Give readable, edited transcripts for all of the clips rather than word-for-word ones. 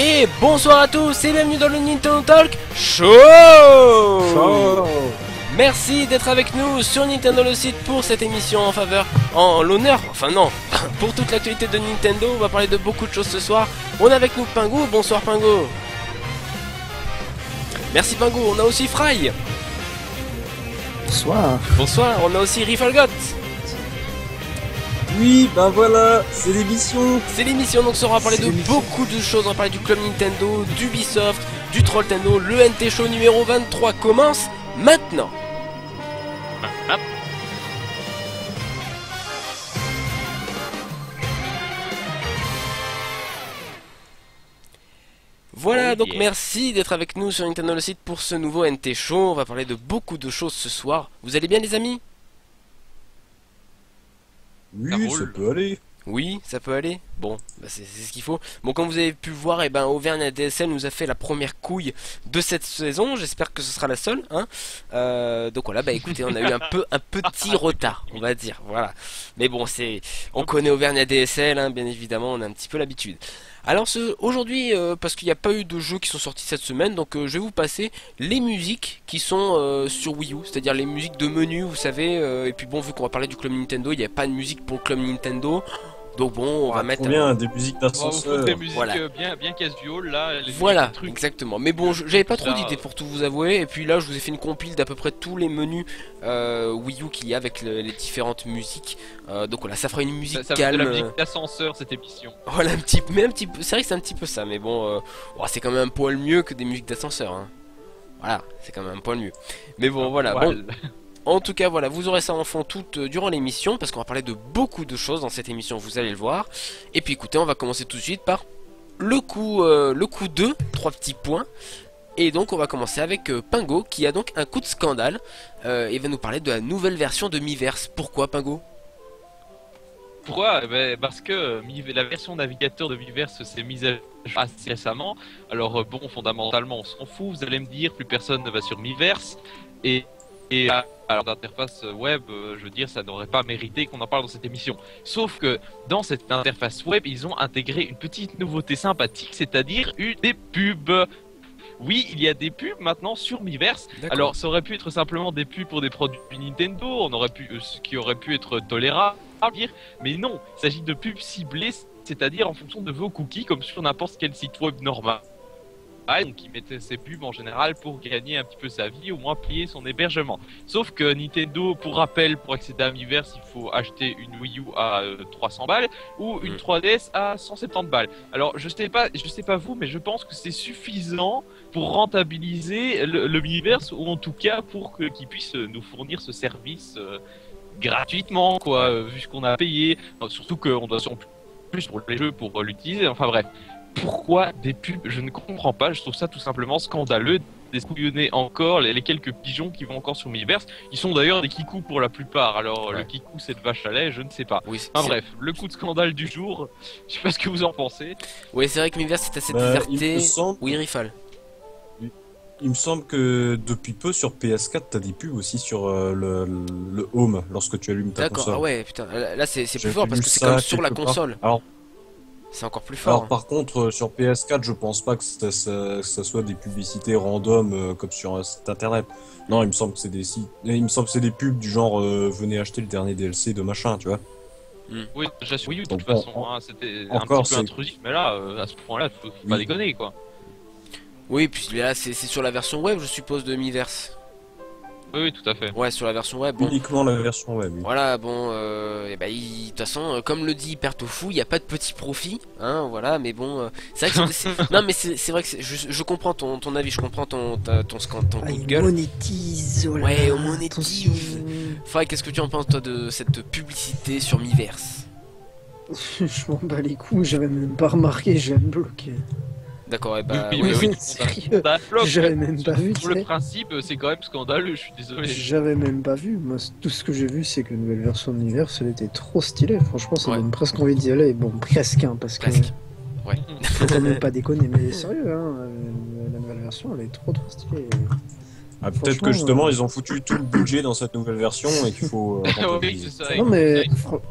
Et bonsoir à tous et bienvenue dans le Nintendo Talk Show. Merci d'être avec nous sur Nintendo le site pour cette émission en faveur, en l'honneur, enfin non, pour toute l'actualité de Nintendo. On va parler de beaucoup de choses ce soir. On est avec nous Pingo, bonsoir Pingo. Merci Pingo, on a aussi Fry. Bonsoir. Bonsoir, on a aussi Rifalgot. Oui, bah voilà, c'est l'émission. C'est l'émission, donc on va parler de beaucoup de choses. On va parler du Club Nintendo, d'Ubisoft, du Trolltendo. Le NT Show numéro 23 commence maintenant. Voilà, donc merci d'être avec nous sur Nintendo le site pour ce nouveau NT Show. On va parler de beaucoup de choses ce soir. Vous allez bien les amis? Oui, ça peut aller. Oui, ça peut aller. Bon, bah c'est ce qu'il faut. Bon, comme vous avez pu voir, eh ben, Auvergne ADSL nous a fait la première couille de cette saison. J'espère que ce sera la seule. Hein. Donc voilà, bah écoutez, on a eu un petit retard, on va dire. Voilà. Mais bon, on connaît Auvergne ADSL, hein, bien évidemment, on a un petit peu l'habitude. Alors aujourd'hui, parce qu'il n'y a pas eu de jeux qui sont sortis cette semaine, donc je vais vous passer les musiques qui sont sur Wii U, c'est-à-dire les musiques de menu, vous savez. Et puis bon, vu qu'on va parler du Club Nintendo, il n'y a pas de musique pour le Club Nintendo. Donc bon, on va mettre des musiques d'ascenseur. Des musiques voilà. bien casual là. Voilà, exactement. Mais bon, j'avais pas trop d'idées pour tout vous avouer. Et puis là, je vous ai fait une compile d'à peu près tous les menus Wii U qu'il y a avec les différentes musiques. Donc voilà, ça fera une musique calme. De la musique d'ascenseur cette émission. Voilà, un petit peu. C'est vrai que c'est un petit peu ça. Mais bon, c'est quand même un poil mieux que des musiques d'ascenseur. Hein. Voilà, c'est quand même un poil mieux. Mais bon, voilà. Bon. En tout cas, voilà, vous aurez ça en fond tout durant l'émission, parce qu'on va parler de beaucoup de choses dans cette émission, vous allez le voir. Et puis écoutez, on va commencer tout de suite par le coup 2, 3 petits points. Et donc on va commencer avec Pingo, qui a donc un coup de scandale. Il va nous parler de la nouvelle version de Miiverse. Pourquoi Pingo? Pourquoi? Parce que la version navigateur de Miiverse s'est mise à jour assez récemment. Alors bon, fondamentalement, on s'en fout, vous allez me dire, plus personne ne va sur Miiverse. Et alors d'interface web, je veux dire, ça n'aurait pas mérité qu'on en parle dans cette émission. Sauf que dans cette interface web, ils ont intégré une petite nouveauté sympathique, c'est-à-dire des pubs. Oui, il y a des pubs maintenant sur Miiverse. Alors ça aurait pu être simplement des pubs pour des produits Nintendo, ce qui aurait pu être tolérable, mais non, il s'agit de pubs ciblées, c'est-à-dire en fonction de vos cookies, comme sur n'importe quel site web normal. Donc il mettait ses pubs en général pour gagner un petit peu sa vie, au moins payer son hébergement. Sauf que Nintendo, pour rappel, pour accéder à Miiverse, il faut acheter une Wii U à 300 balles ou une 3DS à 170 balles. Alors je sais pas vous, mais je pense que c'est suffisant pour rentabiliser le Miiverse, ou en tout cas pour qu'ils puissent nous fournir ce service gratuitement, quoi, vu ce qu'on a payé. Surtout qu'on doit en plus pour les jeux pour l'utiliser. Enfin bref. Pourquoi des pubs? Je ne comprends pas, je trouve ça tout simplement scandaleux d'espionner encore les quelques pigeons qui vont encore sur Miiverse. Ils sont d'ailleurs des kikous pour la plupart, alors le kikou cette vache à lait, je ne sais pas. Oui, bref, le coup de scandale du jour, je sais pas ce que vous en pensez. Oui, c'est vrai que Miiverse c'est assez déserté. Oui, Rifal. Il me semble que depuis peu sur PS4 t'as des pubs aussi sur le Home lorsque tu allumes ta console. D'accord, ah ouais, putain, là c'est plus fort parce que c'est comme sur la console. Alors, c'est encore plus fort. Alors par contre sur PS4 je pense pas que ça soit des publicités random comme sur un site internet. Non, il me semble que c'est des pubs du genre venez acheter le dernier DLC de machin, tu vois. Oui, j'assume, oui, de toute façon, hein, c'était un petit peu intrusif, mais là à ce point-là, faut pas déconner quoi. Oui, puis là c'est sur la version web je suppose de Miiverse. Oui, tout à fait. Ouais, sur la version web. Bon. Uniquement la version web. Oui. Voilà, bon, de toute façon, comme le dit Hypertofu, il n'y a pas de petit profit, hein, voilà, mais bon, c'est vrai que non, mais c'est vrai que je comprends ton avis, je comprends ton coup de gueule. On monétise, voilà. Ouais, on monétise. Faudrait, qu'est-ce que tu en penses, toi, de cette publicité sur Miiverse? Je m'en bats les couilles, j'avais même pas remarqué, je vais me bloquer. D'accord, et sérieux, j'avais même pas vu. Pour le principe, c'est quand même scandaleux, je suis désolé. J'avais même pas vu. Moi, tout ce que j'ai vu, c'est que la nouvelle version de Miiverse, elle était trop stylée. Franchement, ça donne presque envie d'y aller. Bon, presque, hein, parce que. Ouais. Faut quand même pas déconner, mais sérieux, hein. La nouvelle version, elle est trop stylée. Ah, peut-être Franchement, que justement ils ont foutu tout le budget dans cette nouvelle version et qu'il faut Oui, rentabiliser. c'est ça. Non mais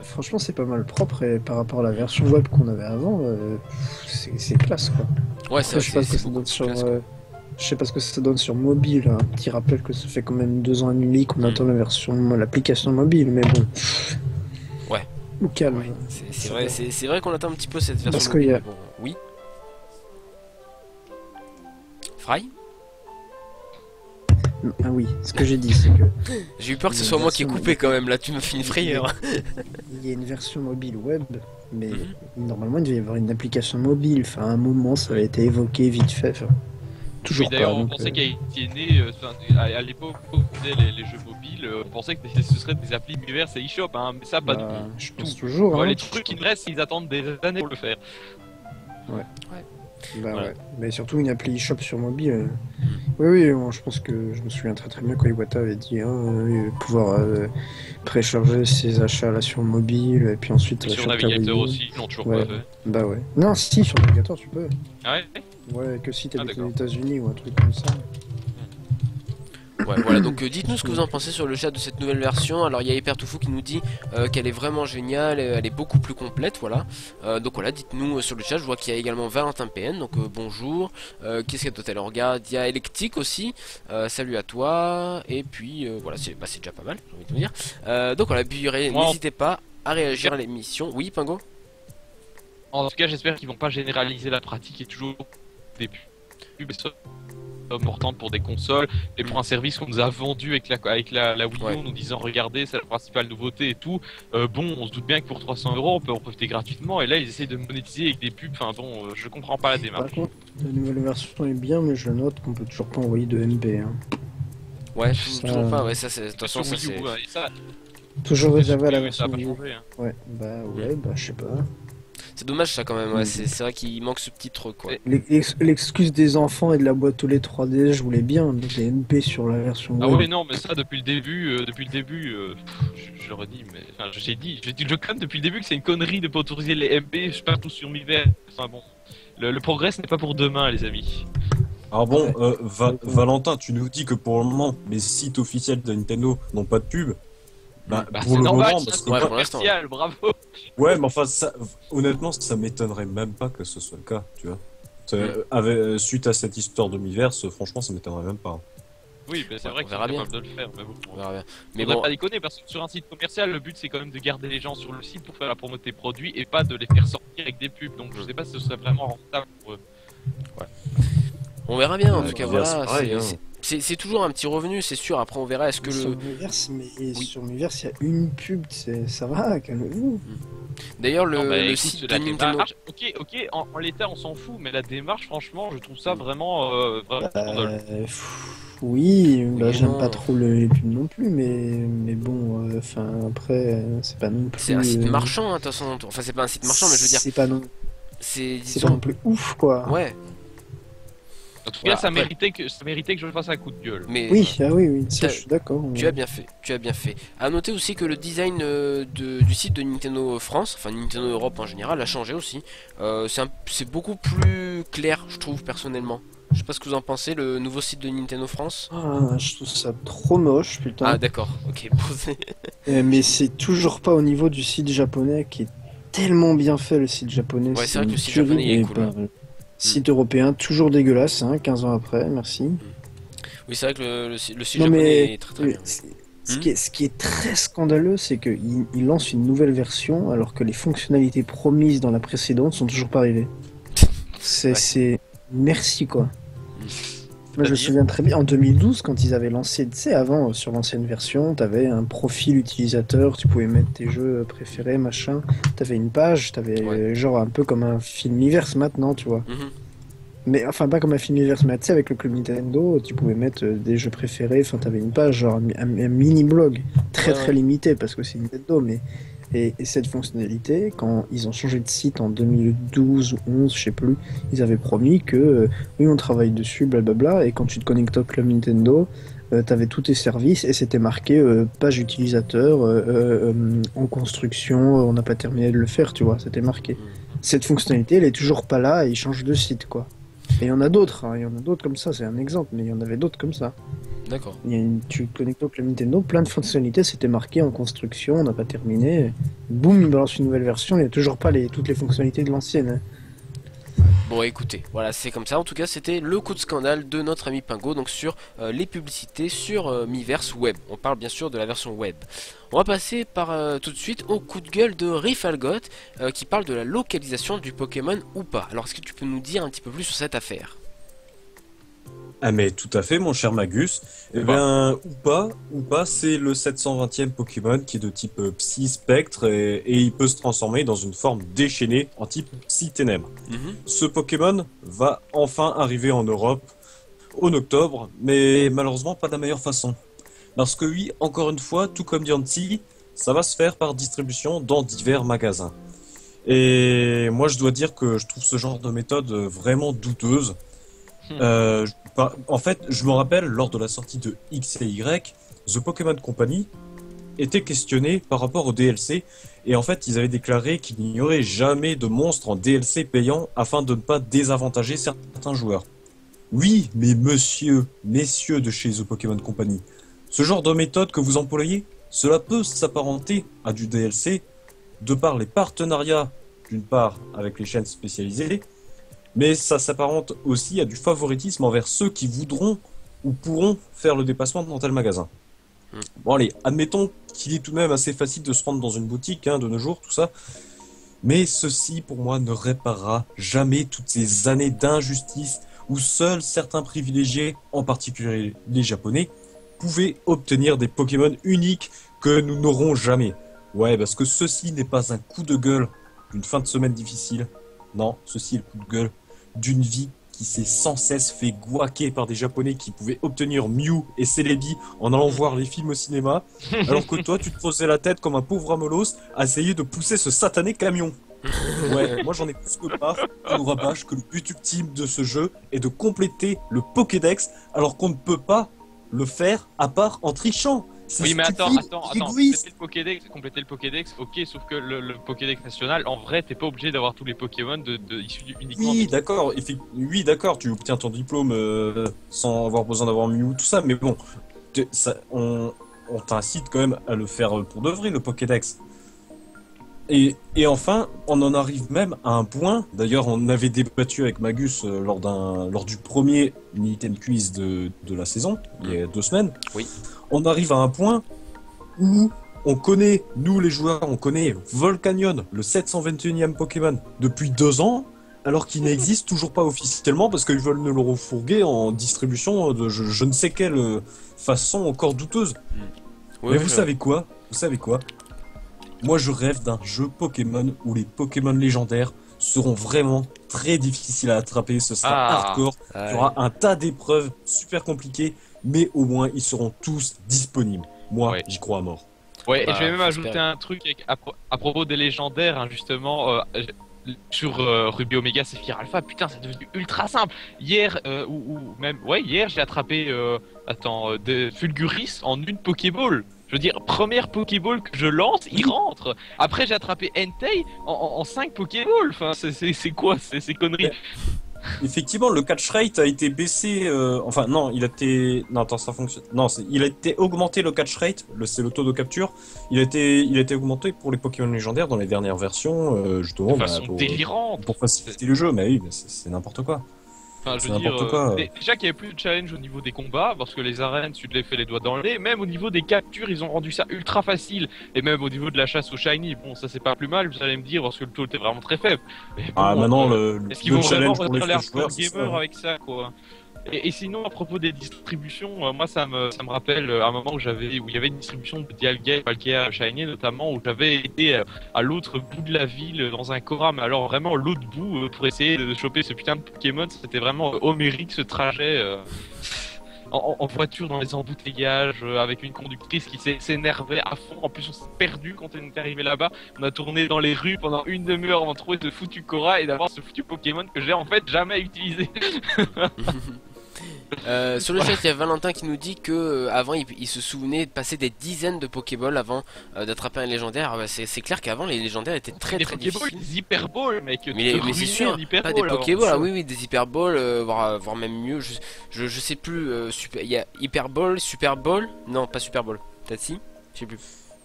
franchement c'est pas mal propre et par rapport à la version web qu'on avait avant, c'est classe quoi. Ouais, Après, je sais pas ce que ça donne sur, je sais pas ce que ça donne sur mobile. Un petit rappel que ça fait quand même 2 ans et demi qu'on attend l'application mobile, mais bon. Ouais. Au calme. Ouais, c'est vrai qu'on attend un petit peu cette version Parce mobile. qu'il y a- Mais bon, oui. Fry. Ah oui, ce que j'ai dit, c'est que J'ai eu peur que ce Il y a soit une moi qui ai version coupé quand même. Là, tu me fais une frayeur. il y a une version mobile web, mais Mhm. normalement il devait y avoir une application mobile. Enfin, à un moment, ça avait été évoqué vite fait. Enfin, toujours Oui, d'ailleurs, pas. on donc, pensait qu'Haïti est né, à l'époque où on faisait les jeux mobiles, on pensait que ce serait des applis Miiverse et eShop, hein, mais ça, pas du bah, tout. je pense toujours. Ouais, hein. les trucs qui me restent, ils attendent des années pour le faire. Bah Voilà. ouais. Mais surtout une appli eShop sur mobile. Oui, oui, moi, je pense que je me souviens très très bien quand Iwata avait dit pouvoir précharger ses achats là sur mobile et puis ensuite Et sur sur navigateur Kawaii. aussi, ils l'ont toujours Ouais. pas fait. Bah ouais. Non, si, sur navigateur tu peux. Ah ouais. Ouais, que si t'habites d'accord. aux États-Unis ou un truc comme ça. Ouais, voilà, donc dites-nous ce que vous en pensez sur le chat de cette nouvelle version. Alors il y a Hypertoufou qui nous dit qu'elle est vraiment géniale, elle est beaucoup plus complète, voilà. Donc voilà, dites-nous sur le chat, je vois qu'il y a également Valentin PN, donc bonjour. Qu'est-ce qu'il y a d'autre? Alors regarde, il y a Electic aussi, salut à toi. Et puis voilà, c'est déjà pas mal, j'ai envie de vous dire. Donc voilà, puis Moi, n'hésitez pas à réagir à l'émission. Oui, Pingo? En tout cas, j'espère qu'ils vont pas généraliser la pratique et toujours des pubs importantes pour des consoles et pour un service qu'on nous a vendu avec la Wii U Ouais. en nous disant regardez, c'est la principale nouveauté et tout. Bon, on se doute bien que pour 300 euros on peut en profiter gratuitement et là ils essayent de monétiser avec des pubs. Enfin bon, je comprends pas la Par démarche. contre, la nouvelle version est bien, mais je note qu'on peut toujours pas envoyer de MP. Hein. Ouais, Ça- toujours pas, ouais, ça c'est. De toute façon, Sur ça Wii U, c'est. hein, et ça, Toujours réservé à la oui, ça version a pas Wii U. changé. Hein. Ouais, bah je sais pas. C'est dommage ça quand même, ouais, Mhm. c'est vrai qu'il manque ce petit truc quoi. L'excuse des enfants et de la boîte aux lettres 3DS, je voulais bien, mais les MP sur la version Ah web. oui non mais ça depuis le début, je le redis mais enfin j'ai dit je conne depuis le début que c'est une connerie de pas autoriser les MP partout sur Miiverse. Enfin bon, le progrès ce n'est pas pour demain les amis. Alors bon, Ouais. Valentin, tu nous dis que pour le moment, les sites officiels de Nintendo n'ont pas de pub. Bah, Bah, pour c'est le normal, moment, c'est parce que... Ouais, un pour l'instant. commercial, bravo. Ouais, mais enfin, ça, honnêtement, ça m'étonnerait même pas que ce soit le cas, tu vois. Suite à cette histoire de Miiverse, franchement, ça m'étonnerait même pas. Oui, mais c'est Ouais, vrai on qu'ils verra sont bien. capables de le faire, mais bon. On verra bien. Mais Mais bon, pas déconner parce que sur un site commercial, le but c'est quand même de garder les gens sur le site pour faire la promo de tes produits et pas de les faire sortir avec des pubs. Donc je sais pas si ce serait vraiment rentable pour eux. on verra bien en Ouais, tout cas, Miiverse, voilà. pareil, hein. C'est toujours un petit revenu, c'est sûr. Après, on verra est-ce que Sur le. Miiverse, mais Oui. sur Miiverse, il y a une pub, ça va, calmez-vous. D'ailleurs, Non, bah, le écoute, site de la Nintendo. démarche- ok, en l'état on s'en fout, mais la démarche, franchement, je trouve ça vraiment scandaleux. Oui, bah, Oui, j'aime non. pas trop les pubs non plus, mais bon, enfin après, c'est pas non plus. C'est un site marchand, hein, de toute façon. Enfin, c'est pas un site marchand, mais je veux dire, C'est pas non, c'est. c'est pas non plus ouf quoi. Ouais, En tout Voilà, cas, ça après- méritait que je fasse un coup de gueule. mais. Oui, ah oui, ça T'as- je suis d'accord. Tu as bien fait, tu as bien fait. À noter aussi que le design du site de Nintendo France, enfin Nintendo Europe en général, a changé aussi. C'est beaucoup plus clair, je trouve personnellement. Je sais pas ce que vous en pensez, le nouveau site de Nintendo France. Ah, je trouve ça trop moche, putain. Ah d'accord, ok. posé. Mais c'est toujours pas au niveau du site japonais qui est tellement bien fait, le site japonais. Ouais, c'est vrai que une le site tuerie, japonais, il est et cool, bah, site européen, toujours dégueulasse, hein, 15 ans après, merci. Oui, c'est vrai que le site Non, japonais mais- est très très bien. Ce qui est très scandaleux, c'est qu'il lance une nouvelle version alors que les fonctionnalités promises dans la précédente sont toujours pas arrivées. C'est merci quoi. Moi je me souviens très bien en 2012 quand ils avaient lancé, tu sais avant sur l'ancienne version, t'avais un profil utilisateur, tu pouvais mettre tes jeux préférés machin, t'avais une page, t'avais Ouais. genre un peu comme un Filmiverse maintenant, tu vois. Mhm. Mais enfin pas comme un Filmiverse, mais tu sais avec le club Nintendo, tu pouvais mettre des jeux préférés, enfin t'avais une page genre un mini blog très Ouais, très ouais. limité parce que c'est Nintendo, mais et cette fonctionnalité quand ils ont changé de site en 2012 ou 11 je sais plus, ils avaient promis que oui on travaille dessus blablabla et quand tu te connectes au club Nintendo t'avais tous tes services et c'était marqué page utilisateur en construction, on n'a pas terminé de le faire, tu vois, c'était marqué. Cette fonctionnalité elle est toujours pas là et ils changent de site quoi. Et il y en a d'autres, hein, il y en a d'autres comme ça, c'est un exemple, mais il y en avait d'autres comme ça. D'accord. Tu connectes au Club Nintendo, plein de fonctionnalités, c'était marqué en construction, on n'a pas terminé. Boum, il balance une nouvelle version, il n'y a toujours pas toutes les fonctionnalités de l'ancienne, hein. Bon écoutez, voilà c'est comme ça, en tout cas c'était le coup de scandale de notre ami Pingo, donc sur les publicités sur Miiverse Web. On parle bien sûr de la version web. On va passer tout de suite au coup de gueule de Rifalgot qui parle de la localisation du Pokémon ou pas. Alors est-ce que tu peux nous dire un petit peu plus sur cette affaire? Ah mais tout à fait mon cher Magus. Eh bien, ou pas, c'est le 720e Pokémon qui est de type Psy Spectre et il peut se transformer dans une forme déchaînée en type Psy Ténèbres. Ce Pokémon va enfin arriver en Europe en octobre, mais malheureusement pas de la meilleure façon. Parce que oui, encore une fois, tout comme Diancie, ça va se faire par distribution dans divers magasins. Et moi je dois dire que je trouve ce genre de méthode vraiment douteuse. En fait, je me rappelle, lors de la sortie de X et Y, The Pokémon Company était questionné par rapport au DLC, et en fait, ils avaient déclaré qu'il n'y aurait jamais de monstres en DLC payant afin de ne pas désavantager certains joueurs. Oui, mais messieurs de chez The Pokémon Company, ce genre de méthode que vous employez, cela peut s'apparenter à du DLC, de par les partenariats, d'une part, avec les chaînes spécialisées, mais ça s'apparente aussi à du favoritisme envers ceux qui voudront ou pourront faire le déplacement dans tel magasin. Bon allez, admettons qu'il est tout de même assez facile de se rendre dans une boutique de nos jours, tout ça, mais ceci pour moi ne réparera jamais toutes ces années d'injustice où seuls certains privilégiés, en particulier les Japonais, pouvaient obtenir des Pokémon uniques que nous n'aurons jamais. Ouais, parce que ceci n'est pas un coup de gueule d'une fin de semaine difficile, non, ceci est le coup de gueule d'une vie qui s'est sans cesse fait gouaquer par des Japonais qui pouvaient obtenir Mew et Celebi en allant voir les films au cinéma, alors que toi tu te posais la tête comme un pauvre Amolos à essayer de pousser ce satané camion. Ouais, moi j'en ai plus que marre qu'on nous rabâche que le but ultime de ce jeu est de compléter le Pokédex alors qu'on ne peut pas le faire à part en trichant. Oui, mais attends, égoïste. compléter le Pokédex, ok, sauf que le Pokédex national, en vrai, t'es pas obligé d'avoir tous les Pokémon issus uniquement. Oui, d'accord, oui, d'accord, tu obtiens ton diplôme sans avoir besoin d'avoir Mew, tout ça, mais bon, on t'incite quand même à le faire pour de vrai, le Pokédex. Et enfin, on en arrive même à un point, d'ailleurs on avait débattu avec Magus lors du premier Nintendo Quiz de la saison, il y a 2 semaines. Oui. On arrive à un point où on connaît, nous les joueurs, on connaît Volcanion, le 721e Pokémon, depuis 2 ans, alors qu'il n'existe toujours pas officiellement parce qu'ils veulent nous le refourguer en distribution de je ne sais quelle façon encore douteuse. Oui, mais vous savez quoi? Moi je rêve d'un jeu Pokémon où les Pokémon légendaires seront vraiment très difficiles à attraper, ce sera hardcore, il y aura un tas d'épreuves super compliquées, mais au moins ils seront tous disponibles. Moi j'y crois à mort. Ouais, et je vais même ajouter un truc à propos des légendaires, justement, sur Ruby Omega Sephir Alpha, putain, c'est devenu ultra simple. Hier, hier, j'ai attrapé, de Fulguris en une Pokéball. Je veux dire, première Pokéball que je lance, il rentre. Après, j'ai attrapé Entei en 5 Pokéballs. Enfin, c'est quoi ces conneries? Effectivement, le catch rate a été baissé. Enfin, non, il a été. Non, attends, ça fonctionne. Non, il a été augmenté le catch rate. C'est le taux de capture. Il a été augmenté pour les Pokémon légendaires dans les dernières versions, justement. De façon délirante. Pour faciliter le jeu, mais oui, mais c'est n'importe quoi. Enfin, je veux dire, déjà qu'il n'y avait plus de challenge au niveau des combats, parce que les arènes, tu te les fais les doigts dans le nez. Même au niveau des captures, ils ont rendu ça ultra facile. Et même au niveau de la chasse au shiny, bon, ça c'est pas plus mal, vous allez me dire, parce que le taux était vraiment très faible. Mais bon, maintenant, est-ce qu'ils vont vraiment pour les l'air joueurs, gamer avec ça, quoi? Et sinon, à propos des distributions, moi ça me rappelle un moment où il y avait une distribution de Dialga, Palkia, Shiny notamment, où j'avais été à l'autre bout de la ville dans un Cora, mais alors vraiment l'autre bout pour essayer de choper ce putain de Pokémon. C'était vraiment homérique ce trajet en voiture dans les embouteillages avec une conductrice qui s'énervait à fond. En plus, on s'est perdu quand on est arrivé là-bas. On a tourné dans les rues pendant une demi-heure avant de trouver ce foutu Cora et d'avoir ce foutu Pokémon que j'ai en fait jamais utilisé. Sur le chat, il y a Valentin qui nous dit que avant il se souvenait de passer des dizaines de Pokéballs avant d'attraper un légendaire. Ah bah, c'est clair qu'avant les légendaires étaient très Des très Pokéballs, difficiles. des Hyperballs, mec. tu Mais, te mais c'est ruinais sûr, en Hyperball pas des avant. Pokéballs, ah oui, oui, des Hyperballs, voire même mieux. Je sais plus. Il y a Hyperball, Super Ball. Non, pas Super Ball. Peut-être si. Je sais plus.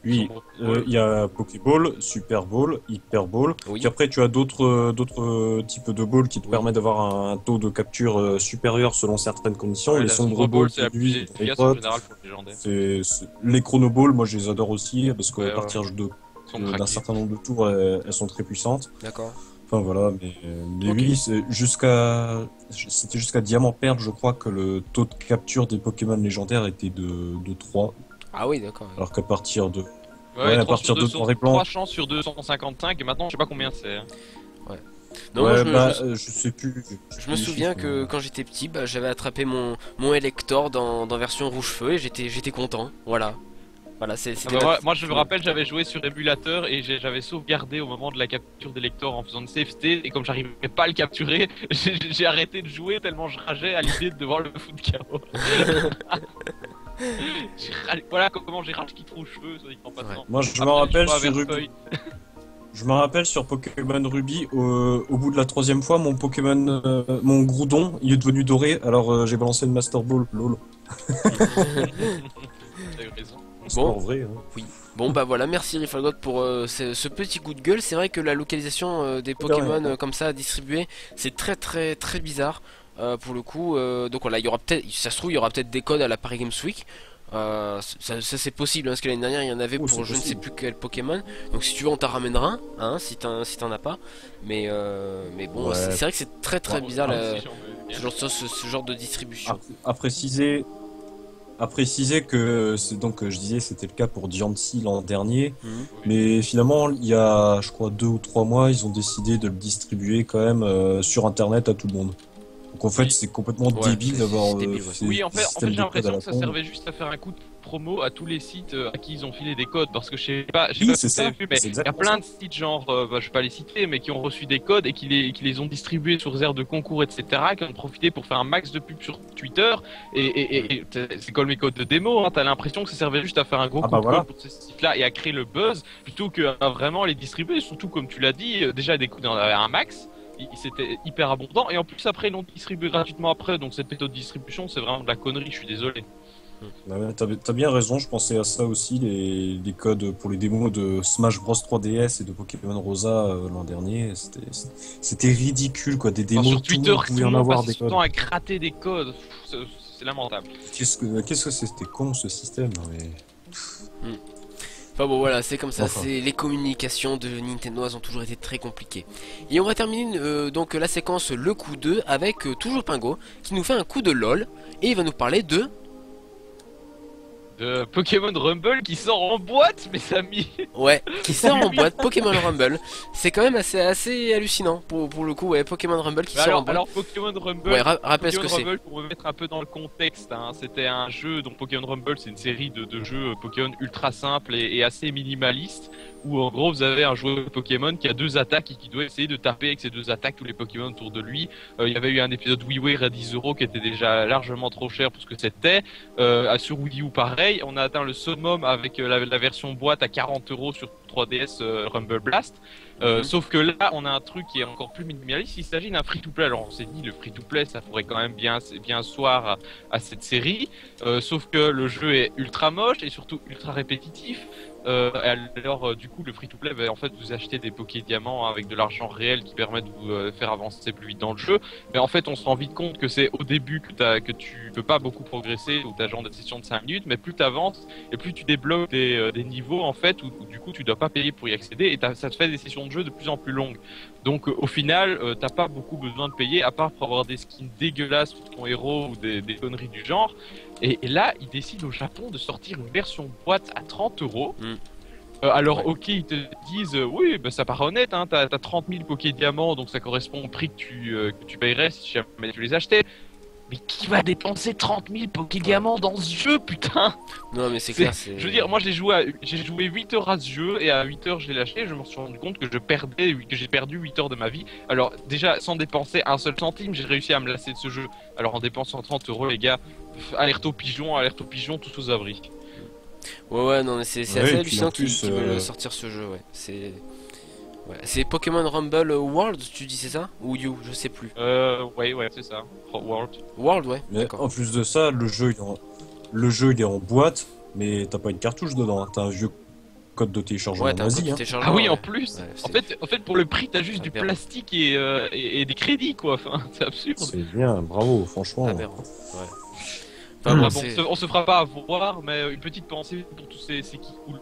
Oui, il y a Pokéball, Super Ball, Hyper Ball. Oui. Puis après, tu as d'autres types de balls qui te Oui. permettent d'avoir un taux de capture supérieur selon certaines conditions. Ouais, les la sombres Sombra Ball, balls, c'est la plus lui, efficace les en potes, général pour les légendaires. les chronoballs, moi je les adore aussi parce qu'à Ouais, partir Ils sont d'un craqués. certain nombre de tours, elles sont très puissantes. D'accord. Enfin voilà, mais Ok. oui, c'était jusqu'à Diamant Perle, je crois que le taux de capture des Pokémon légendaires était de 3, Ah oui, d'accord. alors qu'à partir de Ouais, à 3 partir sur de Noir et Blanc. 3 chances sur 255, et maintenant je sais pas combien c'est. Non, moi, je sais plus. je me souviens que quand j'étais petit, bah, j'avais attrapé mon Elector dans version rouge feu et j'étais content. Voilà. Voilà, Ah c'était bah, moi je me rappelle, j'avais joué sur émulateur et j'avais sauvegardé au moment de la capture des lecteurs en faisant une save state, et comme j'arrivais pas à le capturer, j'ai arrêté de jouer tellement je rageais à l'idée de devoir le foutre KO. Voilà comment j'ai rage qui trouve cheveux, ça dit en passant. Ouais. Moi, je me Après, rappelle joue à sur Verfeuille. Je me rappelle sur Pokémon Ruby, au bout de la 3e fois, mon Pokémon, mon Groudon, il est devenu doré, alors j'ai balancé le Master Ball, lol. T'as eu raison. C'est Bon. pas vrai, hein. Bon bah voilà, merci Rifalgot pour ce petit coup de gueule. C'est vrai que la localisation des Pokémon comme ça distribués, c'est très très très bizarre pour le coup. Donc voilà, il y aura peut-être, ça se trouve, il y aura peut-être des codes à la Paris Games Week. Ça c'est possible, hein, parce que l'année dernière il y en avait Oh, pour c'est je ne sais possible. plus quel Pokémon. Donc si tu veux, on t'en ramènera un, hein, si t'en as pas. Mais bon, Ouais. c'est vrai que c'est très très Bon, bizarre si j'en veux bien. ce genre de distribution. À préciser que c'est donc, je disais, c'était le cas pour Diancie l'an dernier, Mhm. mais finalement, il y a, je crois, 2 ou 3 mois, ils ont décidé de le distribuer quand même sur Internet à tout le monde. Donc en fait, Oui. c'est complètement Ouais, débile c'est d'avoir débile, ouais. fait Oui, en des fait systèmes j'ai de code à l'impression la que ça con. servait juste à faire un coup de promo à tous les sites à qui ils ont filé des codes, parce que je sais pas Oui, si c'est vous avez ça, vu, mais c'est il y a exactement plein ça. de sites genre, je vais pas les citer, mais qui ont reçu des codes et qui les ont distribués sur des aires de concours, etc., qui en ont profité pour faire un max de pubs sur Twitter, et c'est comme les codes de démo, hein, t'as l'impression que ça servait juste à faire un gros Ah coup bah de voilà. com' pour ces sites-là et à créer le buzz, plutôt que à vraiment les distribuer, surtout comme tu l'as dit, déjà des codes, il y en avait un max. C'était hyper abondant, et en plus après ils l'ont distribué gratuitement après, donc cette méthode de distribution c'est vraiment de la connerie, je suis désolé. Ouais, t'as bien raison, je pensais à ça aussi, les codes pour les démos de Smash Bros 3DS et de Pokémon Rosa l'an dernier, c'était ridicule quoi, des Enfin, démos, sur tout le Twitter, monde tout pouvait le en monde avoir passe des son codes. temps à gratter des codes. C'est lamentable. Qu'est-ce que c'était con ce système, mais... Enfin bon voilà, c'est comme ça, Enfin. c'est les communications de Nintendo, elles ont toujours été très compliquées. Et on va terminer donc la séquence le coup 2 avec toujours Pingo qui nous fait un coup de LOL et il va nous parler de... De Pokémon Rumble qui sort en boîte, mais ça a mis. Ouais, qui sort en boîte, Pokémon Rumble. C'est quand même assez hallucinant pour le coup, ouais, Pokémon Rumble qui sort en boîte. Alors Pokémon Rumble. Ouais, rappelle ce que Pokémon c'est. Rumble, pour me mettre un peu dans le contexte, hein, c'était un jeu, donc Pokémon Rumble c'est une série de jeux Pokémon ultra simples et assez minimalistes, où en gros vous avez un joueur Pokémon qui a 2 attaques et qui doit essayer de taper avec ces 2 attaques tous les Pokémon autour de lui. Il y avait eu un épisode WiiWare à 10€ qui était déjà largement trop cher pour ce que c'était. Sur Wii U pareil, on a atteint le summum avec la version boîte à 40€ sur 3DS Rumble Blast. Sauf que là, on a un truc qui est encore plus minimaliste. Il s'agit d'un free-to-play. Alors, on s'est dit, le free-to-play, ça pourrait quand même bien asseoir à cette série. Sauf que le jeu est ultra moche et surtout ultra répétitif. Alors, du coup, le free-to-play va en fait vous acheter des Poké Diamants avec de l'argent réel qui permet de vous faire avancer plus vite dans le jeu. Mais en fait, on se rend vite compte que c'est au début que tu peux pas beaucoup progresser, ou t'as genre des sessions de 5 minutes, mais plus t'avances et plus tu débloques des niveaux en fait où du coup tu dois pas payer pour y accéder, et ça te fait des sessions de jeu de plus en plus longues. Donc au final, t'as pas beaucoup besoin de payer, à part pour avoir des skins dégueulasses pour ton héros ou des conneries du genre. Et là, ils décident au Japon de sortir une version boîte à 30€. Alors Ouais. ok, ils te disent oui, bah, ça paraît honnête, hein, t'as 30 000 Poké Diamants, donc ça correspond au prix que tu payerais si jamais tu les achetais. mais qui va dépenser 30 000 Pokédiamants dans ce jeu, putain? Non, mais c'est C'est- clair, c'est. Je veux dire, moi j'ai joué 8 heures à ce jeu et à 8 heures je l'ai lâché et je me suis rendu compte que j'ai perdu 8 heures de ma vie. Alors déjà, sans dépenser un seul centime, j'ai réussi à me lasser de ce jeu. Alors en dépensant 30 euros, les gars, alerte aux pigeons, tous aux abris. Ouais, non, mais c'est Ouais, assez et puis hallucinant en plus, qu'ils veulent sortir ce jeu, ouais. C'est. Ouais. C'est Pokémon Rumble World, tu dis c'est ça? Ou You, je sais plus. Ouais, c'est ça. World. World, ouais, Mais d'accord. en plus de ça, le jeu il est en boîte, mais t'as pas une cartouche dedans, hein. T'as un vieux code de téléchargement Ouais, t'as un nazi. code de Hein. téléchargement, Ah oui, en ouais. plus. Ouais, En c'est- fait, pour le prix, t'as juste du Aberrant. plastique et des crédits, quoi. Enfin, c'est absurde. C'est bien, bravo, franchement. Aberrant, ouais. Enfin, bon, bon, c'est- on se fera pas avoir, mais une petite pensée pour tous ces qui cool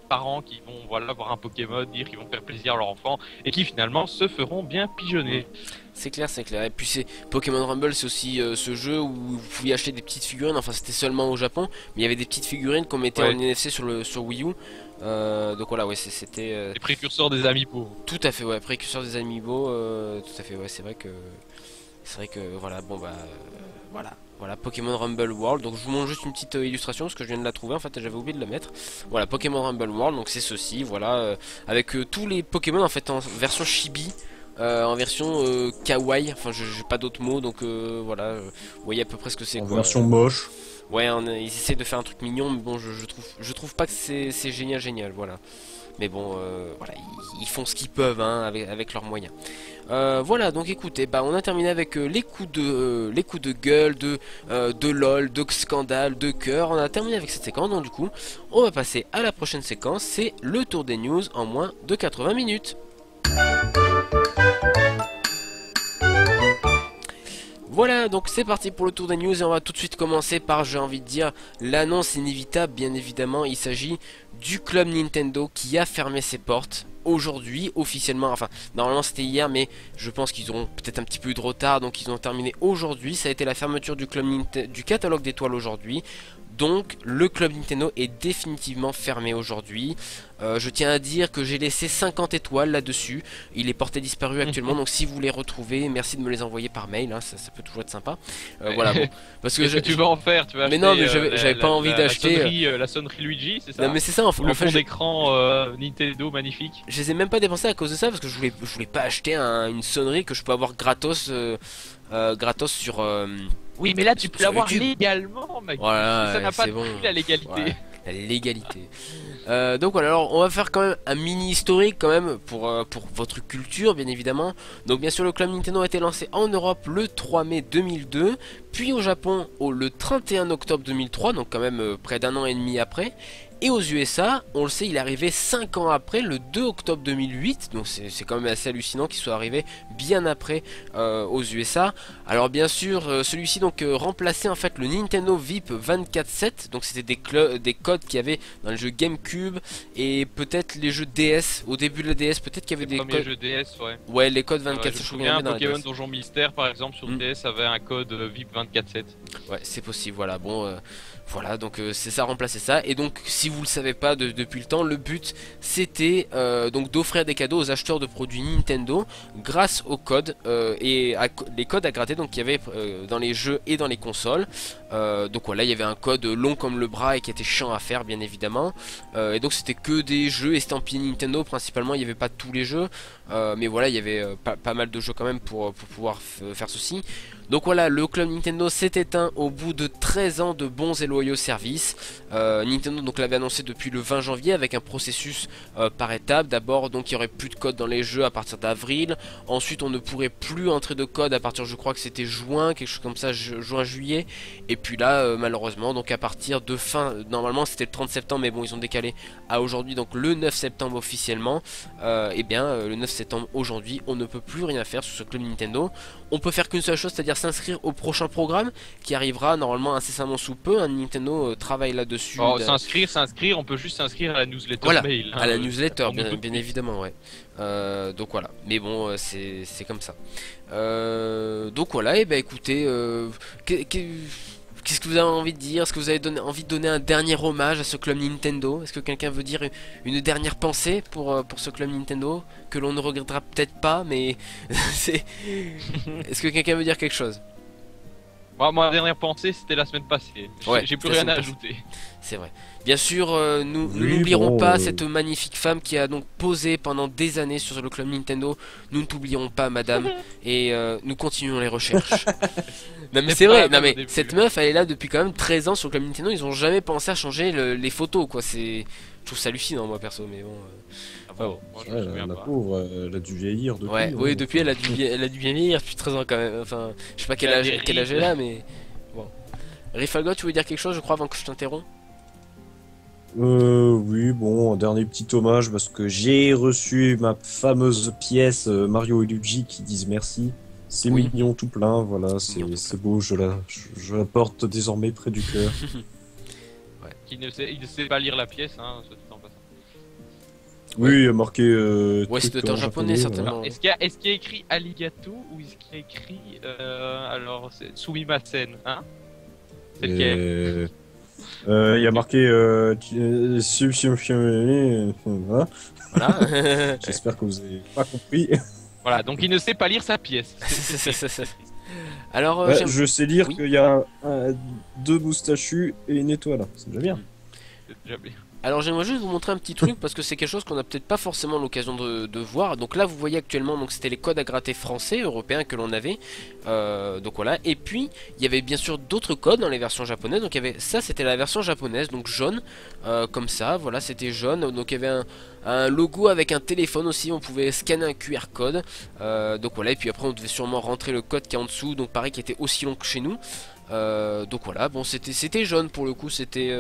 parents qui vont voir un Pokémon, dire qu'ils vont faire plaisir à leur enfant et qui finalement se feront bien pigeonner. C'est clair, c'est clair. Et puis c'est Pokémon Rumble, c'est aussi ce jeu où vous pouviez acheter des petites figurines. Enfin, c'était seulement au Japon, mais il y avait des petites figurines qu'on mettait Ouais. en NFC sur Wii U. Donc voilà, ouais, c'était Les précurseurs des amis pauvres. tout à fait, ouais, précurseur des Amiibo. Tout à fait, ouais, c'est vrai que voilà, bon bah voilà, Pokémon Rumble World. Donc je vous montre juste une petite illustration parce que je viens de la trouver. En fait, j'avais oublié de la mettre. Voilà, Pokémon Rumble World. Donc c'est ceci, voilà, avec tous les Pokémon en fait en version chibi. En version kawaii, enfin j'ai pas d'autres mots donc voilà, vous voyez à peu près ce que c'est En quoi. version moche. Ouais, ils essaient de faire un truc mignon, mais bon, je trouve pas que c'est génial, voilà. Mais bon, voilà, ils font ce qu'ils peuvent hein, avec leurs moyens. Voilà, donc écoutez, bah on a terminé avec les coups de gueule, de lol, de scandale, de cœur. On a terminé avec cette séquence, donc du coup, on va passer à la prochaine séquence, c'est le tour des news en moins de 80 minutes. Voilà, donc c'est parti pour le tour des news et on va tout de suite commencer par, j'ai envie de dire, l'annonce inévitable, bien évidemment. Il s'agit du club Nintendo qui a fermé ses portes aujourd'hui, officiellement. Enfin, normalement c'était hier, mais je pense qu'ils auront peut-être un petit peu eu de retard, donc ils ont terminé aujourd'hui. Ça a été la fermeture du club du catalogue d'étoiles aujourd'hui. Donc le club Nintendo est définitivement fermé aujourd'hui. Je tiens à dire que j'ai laissé 50 étoiles là-dessus. Il est porté disparu actuellement, donc si vous les retrouvez, merci de me les envoyer par mail, hein, ça peut toujours être sympa. Voilà, bon, parce que Qu'est-ce que tu vas en faire? Tu vas Mais acheter, non, mais j'avais pas envie d'acheter. La sonnerie Luigi, c'est ça? Non mais c'est ça en Ou le fait, fond d'écran Nintendo magnifique. je les ai même pas dépensés à cause de ça parce que je voulais pas acheter une sonnerie que je peux avoir gratos sur Oui, mais là tu peux Sur l'avoir YouTube. légalement, mec. Voilà, Ça n'a pas c'est de bon. prix, la légalité. Ouais, la légalité. Donc voilà, alors on va faire quand même un mini historique quand même pour votre culture bien évidemment. Donc bien sûr le club Nintendo a été lancé en Europe le 3 mai 2002, puis au Japon le 31 octobre 2003, donc quand même près d'un an et demi après. Et aux USA, on le sait, il est arrivé 5 ans après, le 2 octobre 2008, donc c'est quand même assez hallucinant qu'il soit arrivé bien après aux USA. Alors bien sûr, celui-ci donc remplaçait en fait le Nintendo VIP 24/7, donc c'était des codes qu'il y avait dans le jeu GameCube et peut-être les jeux DS, au début de la DS, peut-être qu'il y avait Les des premiers codes... jeux DS, ouais. Ouais, les codes Je 24/7, me je souviens, dans la Pokémon DS. Donjon Mystère par exemple sur Mm. DS avait un code VIP 24/7. Ouais, c'est possible, voilà, bon, voilà, donc c'est ça, remplacer ça, et donc, si vous le savez pas depuis le temps, le but, c'était donc d'offrir des cadeaux aux acheteurs de produits Nintendo, grâce aux codes, les codes à gratter, donc, qu'il y avait dans les jeux et dans les consoles, donc voilà, il y avait un code long comme le bras et qui était chiant à faire, bien évidemment, et donc c'était que des jeux estampillés Nintendo, principalement, il n'y avait pas tous les jeux, mais voilà, il y avait pas mal de jeux quand même pour pouvoir faire ceci. Donc voilà, le club Nintendo s'est éteint au bout de 13 ans de bons et loyaux services. Nintendo donc l'avait annoncé depuis le 20 janvier avec un processus par étapes. D'abord donc il n'y aurait plus de code dans les jeux à partir d'avril. Ensuite on ne pourrait plus entrer de code à partir, je crois que c'était juin, quelque chose comme ça, juin-juillet. Et puis là malheureusement donc à partir de normalement c'était le 30 septembre mais bon ils ont décalé à aujourd'hui, donc le 9 septembre officiellement. Et bien le 9 septembre aujourd'hui on ne peut plus rien faire sur ce club Nintendo. On peut faire qu'une seule chose, c'est-à-dire s'inscrire au prochain programme qui arrivera normalement incessamment sous peu. Nintendo travaille là-dessus. Oh, s'inscrire, on peut juste s'inscrire à la newsletter Voilà, mail. hein. à la newsletter, on nous bien évidemment, ouais. Donc voilà, mais bon, c'est comme ça. Donc voilà, et ben écoutez, qu'est-ce que vous avez envie de dire? Est-ce que vous avez envie de donner un dernier hommage à ce club Nintendo? Est-ce que quelqu'un veut dire une dernière pensée pour ce club Nintendo que l'on ne regrettera peut-être pas, mais c'est. Est-ce que quelqu'un veut dire quelque chose? Moi, ma dernière pensée, c'était la semaine passée. Ouais, J'ai plus la rien semaine à passée. ajouter. C'est vrai. Bien sûr, nous Oui, n'oublierons bon, pas cette magnifique femme qui a donc posé pendant des années sur le club Nintendo. Nous ne t'oublierons pas, madame, et nous continuons les recherches. Non mais C'est c'est pas vrai, la non même mais au début. cette meuf, elle est là depuis quand même 13 ans sur le club Nintendo. Ils ont jamais pensé à changer les photos, quoi. C'est, je trouve ça hallucinant, moi perso, mais bon. Ah bon. Moi, je me Ouais, souviens la pas. pauvre, elle a dû vieillir depuis. Ouais, hein, oui, donc, depuis elle a dû bien vieillir depuis 13 ans quand même. Enfin, je sais pas Elle a des quel âge rides. elle a, mais bon. Rifalgot, tu voulais dire quelque chose, je crois, avant que je t'interromps? Oui, bon, un dernier petit hommage parce que j'ai reçu ma fameuse pièce Mario et Luigi qui disent merci. C'est Oui. mignon tout plein, voilà, Mignon c'est tout c'est beau, je la porte désormais près du cœur. Il ne sait pas lire la pièce, hein, soit dit en passant. Oui, il y a marqué. Ouais, truc c'était en japonais, certainement. voilà. Est-ce qu'il y a écrit Aligato ou est-ce qu'il y a écrit alors c'est Sumimasen, hein? C'est lequel? Il y a marqué. Voilà. Voilà. J'espère que vous avez pas compris. Voilà, donc il ne sait pas lire sa pièce. Alors, Ouais, je sais lire Oui. qu'il y a deux moustachus et une étoile. C'est déjà bien. C'est déjà bien. Alors j'aimerais juste vous montrer un petit truc parce que c'est quelque chose qu'on n'a peut-être pas forcément l'occasion de voir. Donc là vous voyez actuellement, donc c'était les codes à gratter français, européens que l'on avait. Donc voilà. Et puis il y avait bien sûr d'autres codes dans les versions japonaises. Donc il y avait ça, c'était la version japonaise, donc jaune, comme ça. Voilà, c'était jaune. Donc il y avait un logo avec un téléphone aussi. On pouvait scanner un QR code. Donc voilà. Et puis après on devait sûrement rentrer le code qui est en dessous. Donc pareil, qui était aussi long que chez nous. Donc voilà, bon c'était jaune pour le coup, c'était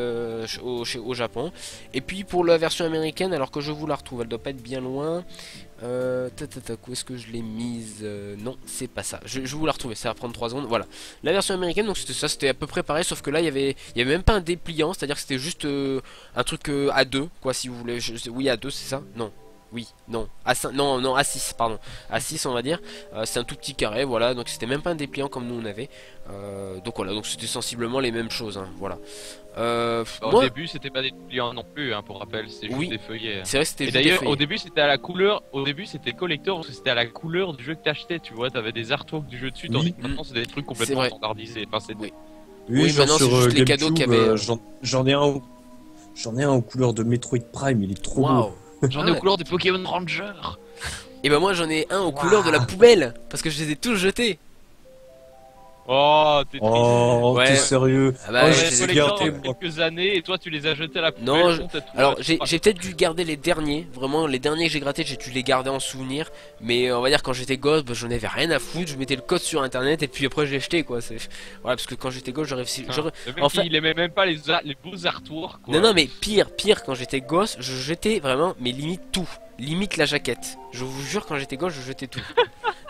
au Japon. Et puis pour la version américaine, alors que je vous la retrouve, elle doit pas être bien loin. Où est-ce que je l'ai mise? Non, c'est pas ça. Je vais vous la retrouver, ça va prendre 3 secondes. Voilà, la version américaine, donc c'était ça, c'était à peu près pareil, sauf que là il y avait même pas un dépliant, c'est-à-dire que c'était juste un truc à 2 quoi, si vous voulez. Oui, à 2 c'est ça? Non. Oui, non, A5, non, A6, pardon. A6 on va dire, c'est un tout petit carré, voilà, donc c'était même pas un dépliant comme nous on avait. Donc voilà, donc c'était sensiblement les mêmes choses, hein, voilà. Au Moi, début, c'était pas des clients non plus, hein, pour rappel, c'est juste Oui. des feuillets. c'est vrai que c'était Et juste des d'ailleurs, feuillets. au début, c'était à la couleur. Au début, c'était collector parce que c'était à la couleur du jeu que t'achetais. Tu vois, t'avais des artworks du jeu dessus, tandis que Mm. maintenant, c'est des trucs C'est complètement vrai. standardisés. Enfin, c'est Oui. Oui, Oui, genre maintenant, c'est sur juste les cadeaux GameCube, qu'il y avait, j'en ai un. J'en ai un aux couleurs de Metroid Prime, il est trop beau. Waouh! J'en ai aux couleurs des Pokémon Ranger. Et ben moi j'en ai un aux couleurs de la poubelle, parce que je les ai tous jetés. Oh, t'es triste. Oh, Ouais. t'es sérieux? Ah bah, Oh, ouais, j'ai je J'ai les ai collector gardé, il y a moi. quelques années et toi, tu les as jetés à la poubelle. Non, bon, t'as tout- Alors t'as j'ai tout- peut-être dû garder les derniers, vraiment les derniers que j'ai grattés, j'ai dû les garder en souvenir. Mais on va dire quand j'étais gosse, bah, j'en avais rien à foutre, je mettais le code sur internet et puis après j'ai jeté quoi. Voilà, parce que quand j'étais gosse j'aurais réussi. Le mec, en fait- il aimait même pas les beaux artworks. Quoi. Non mais pire quand j'étais gosse, je jetais vraiment, mais limite tout, limite la jaquette. Je vous jure quand j'étais gosse je jetais tout.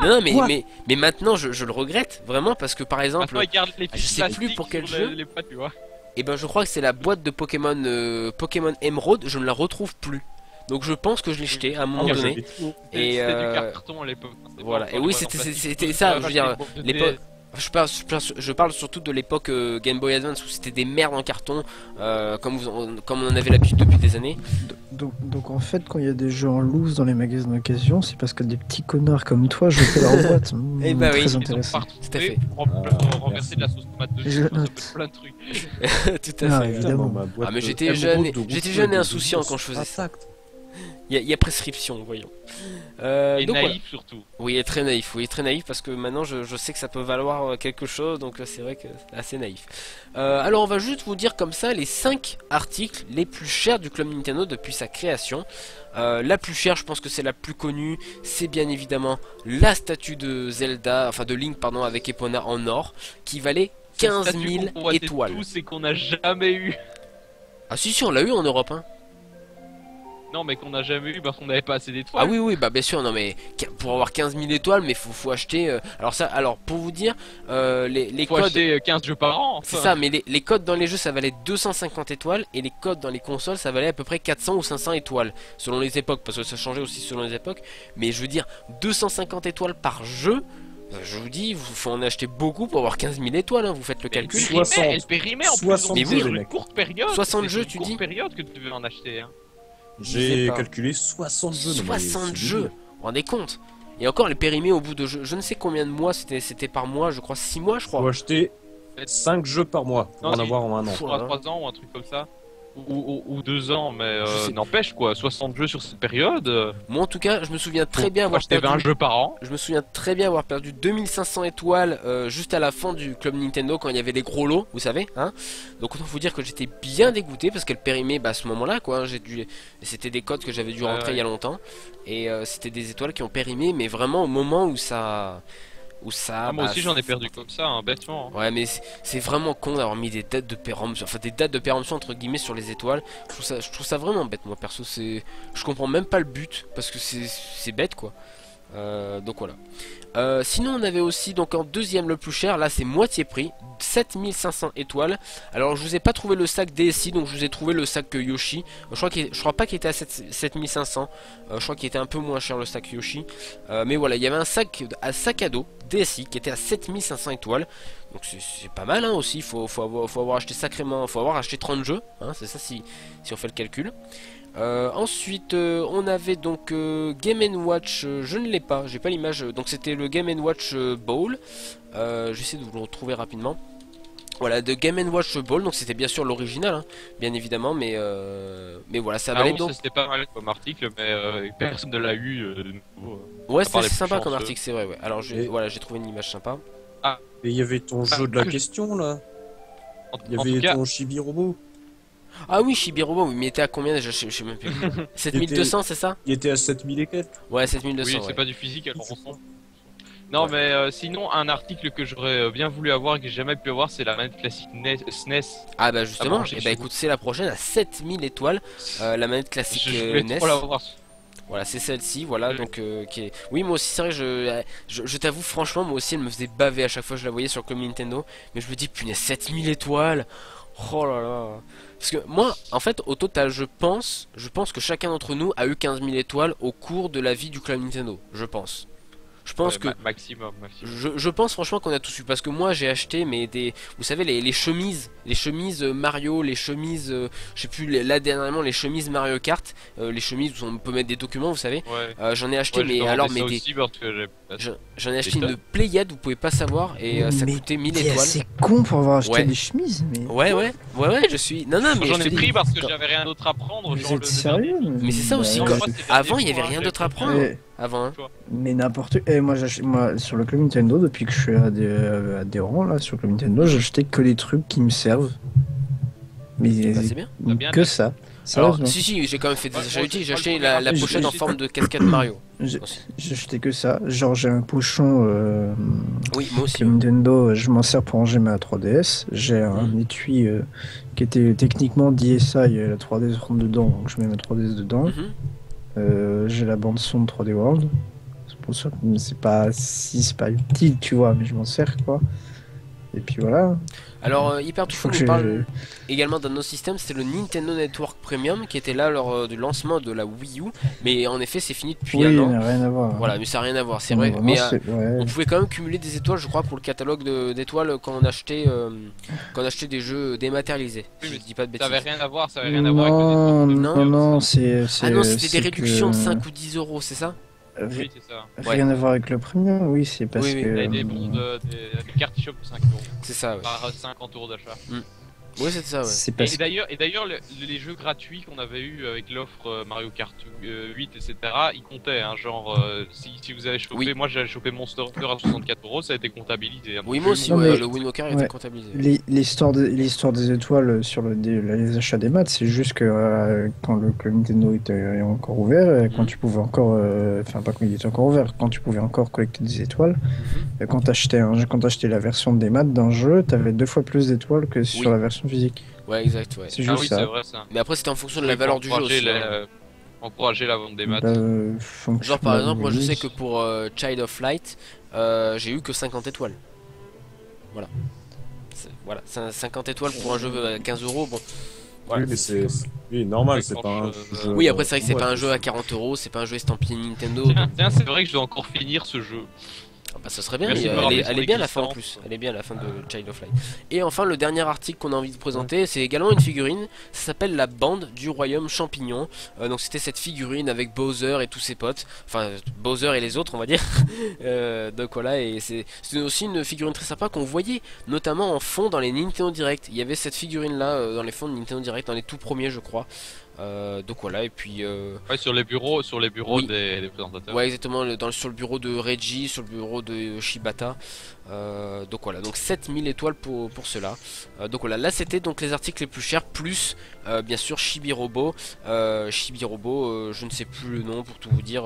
Non Quoi mais maintenant je le regrette vraiment parce que par exemple, Maintenant, il garde les je sais plus plastiques pour quel sur jeu. les pattes, tu vois. et ben je crois que c'est la boîte de Pokémon Pokémon Emerald, je ne la retrouve plus. Donc je pense que je l'ai jeté à un moment Moi, donné. j'avais tout. Et C'était du euh, carton à l'époque. C'était voilà. pas Et encore oui, du c'était plastique. ça, Ouais, je veux dire, c'était pour l'époque. Je parle surtout de l'époque Game Boy Advance où c'était des merdes en carton, comme on en avait l'habitude depuis des années. Donc en fait, quand il y a des jeux en loose dans les magasins d'occasion, c'est parce que des petits connards comme toi jetaient leur boîte. Eh bah oui. Très Ils ont intéressant. partout Tout à fait. renverser de la sauce tomate Je dessus, ça note. fait plein de trucs. Tout à Ah, fait. évidemment. Ma boîte, Ah, mais j'étais Emerald jeune, de j'étais Rousseau jeune et de insouciant Rousseau. quand je faisais ça. Intact. Il y a prescription, voyons. Et Donc, voilà. naïf surtout. Oui, et très naïf parce que maintenant je sais que ça peut valoir quelque chose, donc c'est vrai que c'est assez naïf. Alors on va juste vous dire comme ça les 5 articles les plus chers du Club Nintendo depuis sa création. La plus chère, je pense que c'est la plus connue, c'est bien évidemment la statue de Zelda, enfin de Link pardon, avec Epona en or, qui valait 15 Statut 000 qu'on convoitait étoiles. tous et qu'on n'a jamais eu. Ah si on l'a eu en Europe hein. Non, mais qu'on n'a jamais eu parce qu'on n'avait pas assez d'étoiles. Ah oui, bah bien sûr, non mais pour avoir 15 000 étoiles, mais faut acheter. Alors pour vous dire, les Faut codes. acheter 15 jeux par an. C'est enfin. ça, mais les codes dans les jeux ça valait 250 étoiles et les codes dans les consoles ça valait à peu près 400 ou 500 étoiles selon les époques, parce que ça changeait aussi selon les époques. Mais je veux dire, 250 étoiles par jeu, je vous dis, faut en acheter beaucoup pour avoir 15 000 étoiles, hein, vous faites le Mais calcul. 60. Elle périmait en plus. 60 Mais jeux, sur mec. une courte période. 60 C'est jeux, une tu courte dis période que tu devais en acheter. Hein. Je sais J'ai pas. calculé 60 jeux. non, mais 60 c'est jeux, débile. vous vous rendez compte? Et encore les périmés au bout de je ne sais combien de mois, c'était par mois, je crois 6 mois je crois. Faut acheter 5 jeux par mois pour Non, en si. avoir en un an. Pour 3 ans ou un truc comme ça. Ou 2 ans, mais Je sais. n'empêche quoi, 60 jeux sur cette période. Moi en tout cas, je me souviens très bien Faut avoir acheter 20 perdu. jeux par an. Je me souviens très bien avoir perdu 2500 étoiles juste à la fin du club Nintendo quand il y avait les gros lots, vous savez, hein. Donc autant vous dire que j'étais bien dégoûté parce qu'elle périmait à ce moment-là, quoi. Hein, c'était des codes que j'avais dû rentrer Ouais. il y a longtemps et c'était des étoiles qui ont périmé, mais vraiment au moment où ça. Moi bah, aussi j'en ai perdu comme ça, hein, bêtement. Hein. Ouais, mais c'est vraiment con d'avoir mis des dates de péremption, enfin des dates de péremption entre guillemets sur les étoiles. Je trouve ça vraiment bête, moi perso. Je comprends même pas le but parce que c'est bête, quoi. Donc voilà. Sinon on avait aussi donc en deuxième le plus cher, là c'est moitié prix, 7500 étoiles. Alors je vous ai pas trouvé le sac DSi, donc je vous ai trouvé le sac Yoshi. Je crois pas qu'il était à 7500, je crois qu'il était un peu moins cher le sac Yoshi. Mais voilà, il y avait un sac à dos DSi qui était à 7500 étoiles. Donc c'est pas mal, hein, aussi, faut avoir acheté sacrément, faut avoir acheté 30 jeux, hein, c'est ça si on fait le calcul. Ensuite on avait donc Game & Watch, je ne l'ai pas, j'ai pas l'image, donc c'était le Game & Watch Bowl. J'essaie de vous le retrouver rapidement. Voilà, de Game & Watch Bowl, donc c'était bien sûr l'original, hein, bien évidemment, mais voilà, ça valait donc. C'était pas mal comme article, mais personne ne l'a eu de nouveau. Ouais, à part c'était les sympa plus comme chanceux. article, c'est vrai, ouais. Alors Et- voilà, j'ai trouvé une image sympa. Et il y avait ton jeu de la question là. Il y En tout avait cas, ton Chibi Robo. Ah oui, Shibirobo, oui, mais il était à combien déjà, je sais même plus. 7200, c'est ça? Il était à 7000 et quelques. Ouais, 7200, oui, ouais. c'est pas du physique, alors on s'en fout. Non, Ouais. mais sinon, un article que j'aurais bien voulu avoir et que j'ai jamais pu avoir, c'est la manette classique SNES. Ah bah justement, brancher et chez bah vous. écoute, c'est la prochaine à 7000 étoiles, la manette classique Je voulais NES. trop l'avoir. Voilà, c'est celle-ci, voilà, Ouais. donc qui est. Oui, moi aussi, c'est vrai que je t'avoue, franchement, moi aussi, elle me faisait baver à chaque fois que je la voyais sur le Club Nintendo. Mais je me dis, punaise, 7000 étoiles! Oh là là! Parce que moi, en fait, au total, je pense que chacun d'entre nous a eu 15 000 étoiles au cours de la vie du Club Nintendo. Je pense. Je pense que. Maximum. Je pense franchement qu'on a tous eu parce que moi j'ai acheté mais vous savez les chemises Mario, les chemises je sais plus là dernièrement les chemises Mario Kart, les chemises où on peut mettre des documents, vous savez. Ouais. J'en ai acheté Ouais, mais j'ai alors demandé mais ça des aussi parce que j'en ai acheté Des une Pléiade, vous pouvez pas savoir et ça Mais coûtait 1000 t'es étoiles. assez con pour avoir acheté Ouais. des chemises, mais. Ouais, je suis non mais J'en je ai te dis, pris parce que quand- j'avais rien d'autre à prendre. Vous genre êtes le sérieux? Mais c'est ça aussi, Non, quand- moi, c'était le avant il y dernier avait rien point, d'autre à j'avais prendre Eh, avant, hein. Mais n'importe. Moi, sur le Club Nintendo, depuis que je suis adhérent là, sur le Club Nintendo, j'achetais que les trucs qui me servent. Mais Bah, c'est bien. T'as bien que fait. ça. Alors Sérieusement. si j'ai quand même fait des Ouais, achats moi, utiles, j'ai moi, acheté le la premier pochette en j'ai- forme de cascade Mario. J'ai aussi. j'ai acheté que ça. Genre, j'ai un pochon Oui, moi aussi. Club Nintendo, je m'en sers pour ranger ma 3DS. J'ai un Mhm. étui qui était techniquement DSi, la 3DS rentre dedans, donc je mets ma 3DS dedans. J'ai la bande son de 3D World. C'est pour ça que c'est pas utile, tu vois, mais je m'en sers quoi. Et puis voilà. Alors, Hyper Faut Touchou que nous j'ai- parle également d'un autre système, c'était le Nintendo Network Premium qui était là lors du lancement de la Wii U, mais en effet c'est fini depuis Oui, un an. mais rien à voir. Voilà, mais ça n'a rien à voir, c'est Non, vrai. vraiment, Mais ouais. on pouvait quand même cumuler des étoiles, je crois, pour le catalogue d'étoiles quand on achetait des jeux dématérialisés. Oui, Si mais je dis pas de Ça avait bêtises. rien à voir, ça avait rien à voir avec le Non, Nintendo. non, non, c'est. Ah non, c'était c'est des réductions de que- 5 ou 10 euros, c'est ça? Oui, c'est ça. Rien à voir avec le premium, oui, c'est parce Oui, oui. que. Il y a des bons des cartes shop de 5 euros. C'est ça, ouais. Par 50 euros d'achat. Ouais, c'est ça, ouais. C'est parce Et d'ailleurs, les jeux gratuits qu'on avait eu avec l'offre Mario Kart 8, etc., ils comptaient. Hein, genre, si vous avez chopé, Oui. moi j'avais chopé Monster Hunter à 64 euros, ça a été comptabilisé. hein. Oui, moi aussi, Non, ouais, mais- le Wind Walker ouais. était comptabilisé. l'histoire des étoiles sur les achats des maths, c'est juste que quand le Club Nintendo était encore ouvert, quand Mhm. tu pouvais encore, enfin pas quand il était encore ouvert, quand tu pouvais encore collecter des étoiles, quand t'achetais la version des maths d'un jeu, t'avais 2 fois plus d'étoiles que sur Oui. la version physique. Ouais, exact, ouais. C'est Ah juste oui, ça. c'est vrai ça. Mais après, c'était en fonction de Oui, la valeur pour du jeu encourager aussi. hein. encourager la vente des maths. Genre par exemple, moi je oui. sais que pour Child of Light, j'ai eu que 50 étoiles. Voilà. Voilà, 50 étoiles pour un jeu à 15 euros, bon. Voilà. Oui, mais oui, normal, Ouais, c'est quand pas un je- jeu. Oui, après c'est vrai que c'est Ouais, pas un jeu à 40 euros, c'est pas un jeu estampillé Nintendo. Tiens, donc- tiens, c'est vrai que je dois encore finir ce jeu. Ah bah ça serait bien, Merci de me elle rappeler est, son elle est bien à la fin en existence. plus, elle est bien à la fin de Child of Light. Et enfin le dernier article qu'on a envie de présenter, c'est également une figurine, ça s'appelle la bande du royaume champignon. Donc c'était cette figurine avec Bowser et tous ses potes, enfin Bowser et les autres on va dire. Donc voilà, et c'est aussi une figurine très sympa qu'on voyait notamment en fond dans les Nintendo Direct. Il y avait cette figurine là dans les fonds de Nintendo Direct, dans les tout premiers je crois. Donc voilà, et puis Ouais, sur les bureaux Oui. des présentateurs. ouais, exactement, sur le bureau de Reggie, sur le bureau de Shibata. Donc voilà, donc 7000 étoiles pour cela. Donc voilà, là c'était donc les articles les plus chers, plus bien sûr Chibi-Robo. Chibi-Robo, je ne sais plus le nom pour tout vous dire,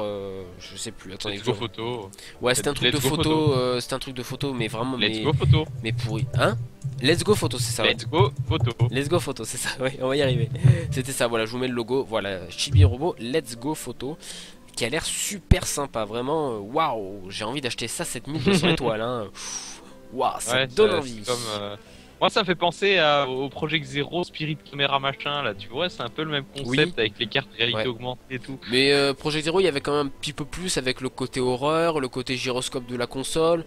je sais plus. Attendez, Let's go photo. ouais, c'était un truc de Let's go photo, c'était un truc de photo, mais vraiment, Let's go photo. mais pourri. Hein? Let's go photo, c'est ça. Ouais. Let's go photo. Let's go photo, c'est ça, ouais, on va y arriver. C'était ça, voilà, je vous mets le logo, voilà, Chibi Robo, Let's go photo, qui a l'air super sympa, vraiment, waouh, j'ai envie d'acheter ça, 7200 étoiles, hein. Waouh, ça Ouais, donne c'est envie. comme, moi, ça me fait penser au Project Zero, Spirit Camera machin, là, tu vois, c'est un peu le même concept Oui. avec les cartes réalité Ouais. augmentée et tout. Mais Project Zero, il y avait quand même un petit peu plus avec le côté horreur, le côté gyroscope de la console.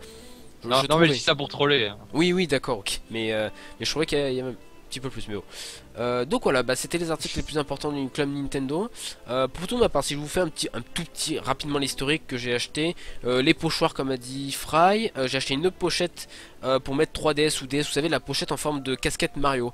Non, non, mais trouvais. je dis ça pour troller. Hein. Oui, oui, d'accord, ok. Mais je trouvais qu'il y a même un petit peu plus, mais bon. Donc voilà, bah, c'était les articles les plus importants du club Nintendo. Pour tout ma part, si je vous fais un tout petit, rapidement l'historique que j'ai acheté, les pochoirs comme a dit Fry, j'ai acheté une autre pochette pour mettre 3DS ou DS, vous savez, la pochette en forme de casquette Mario.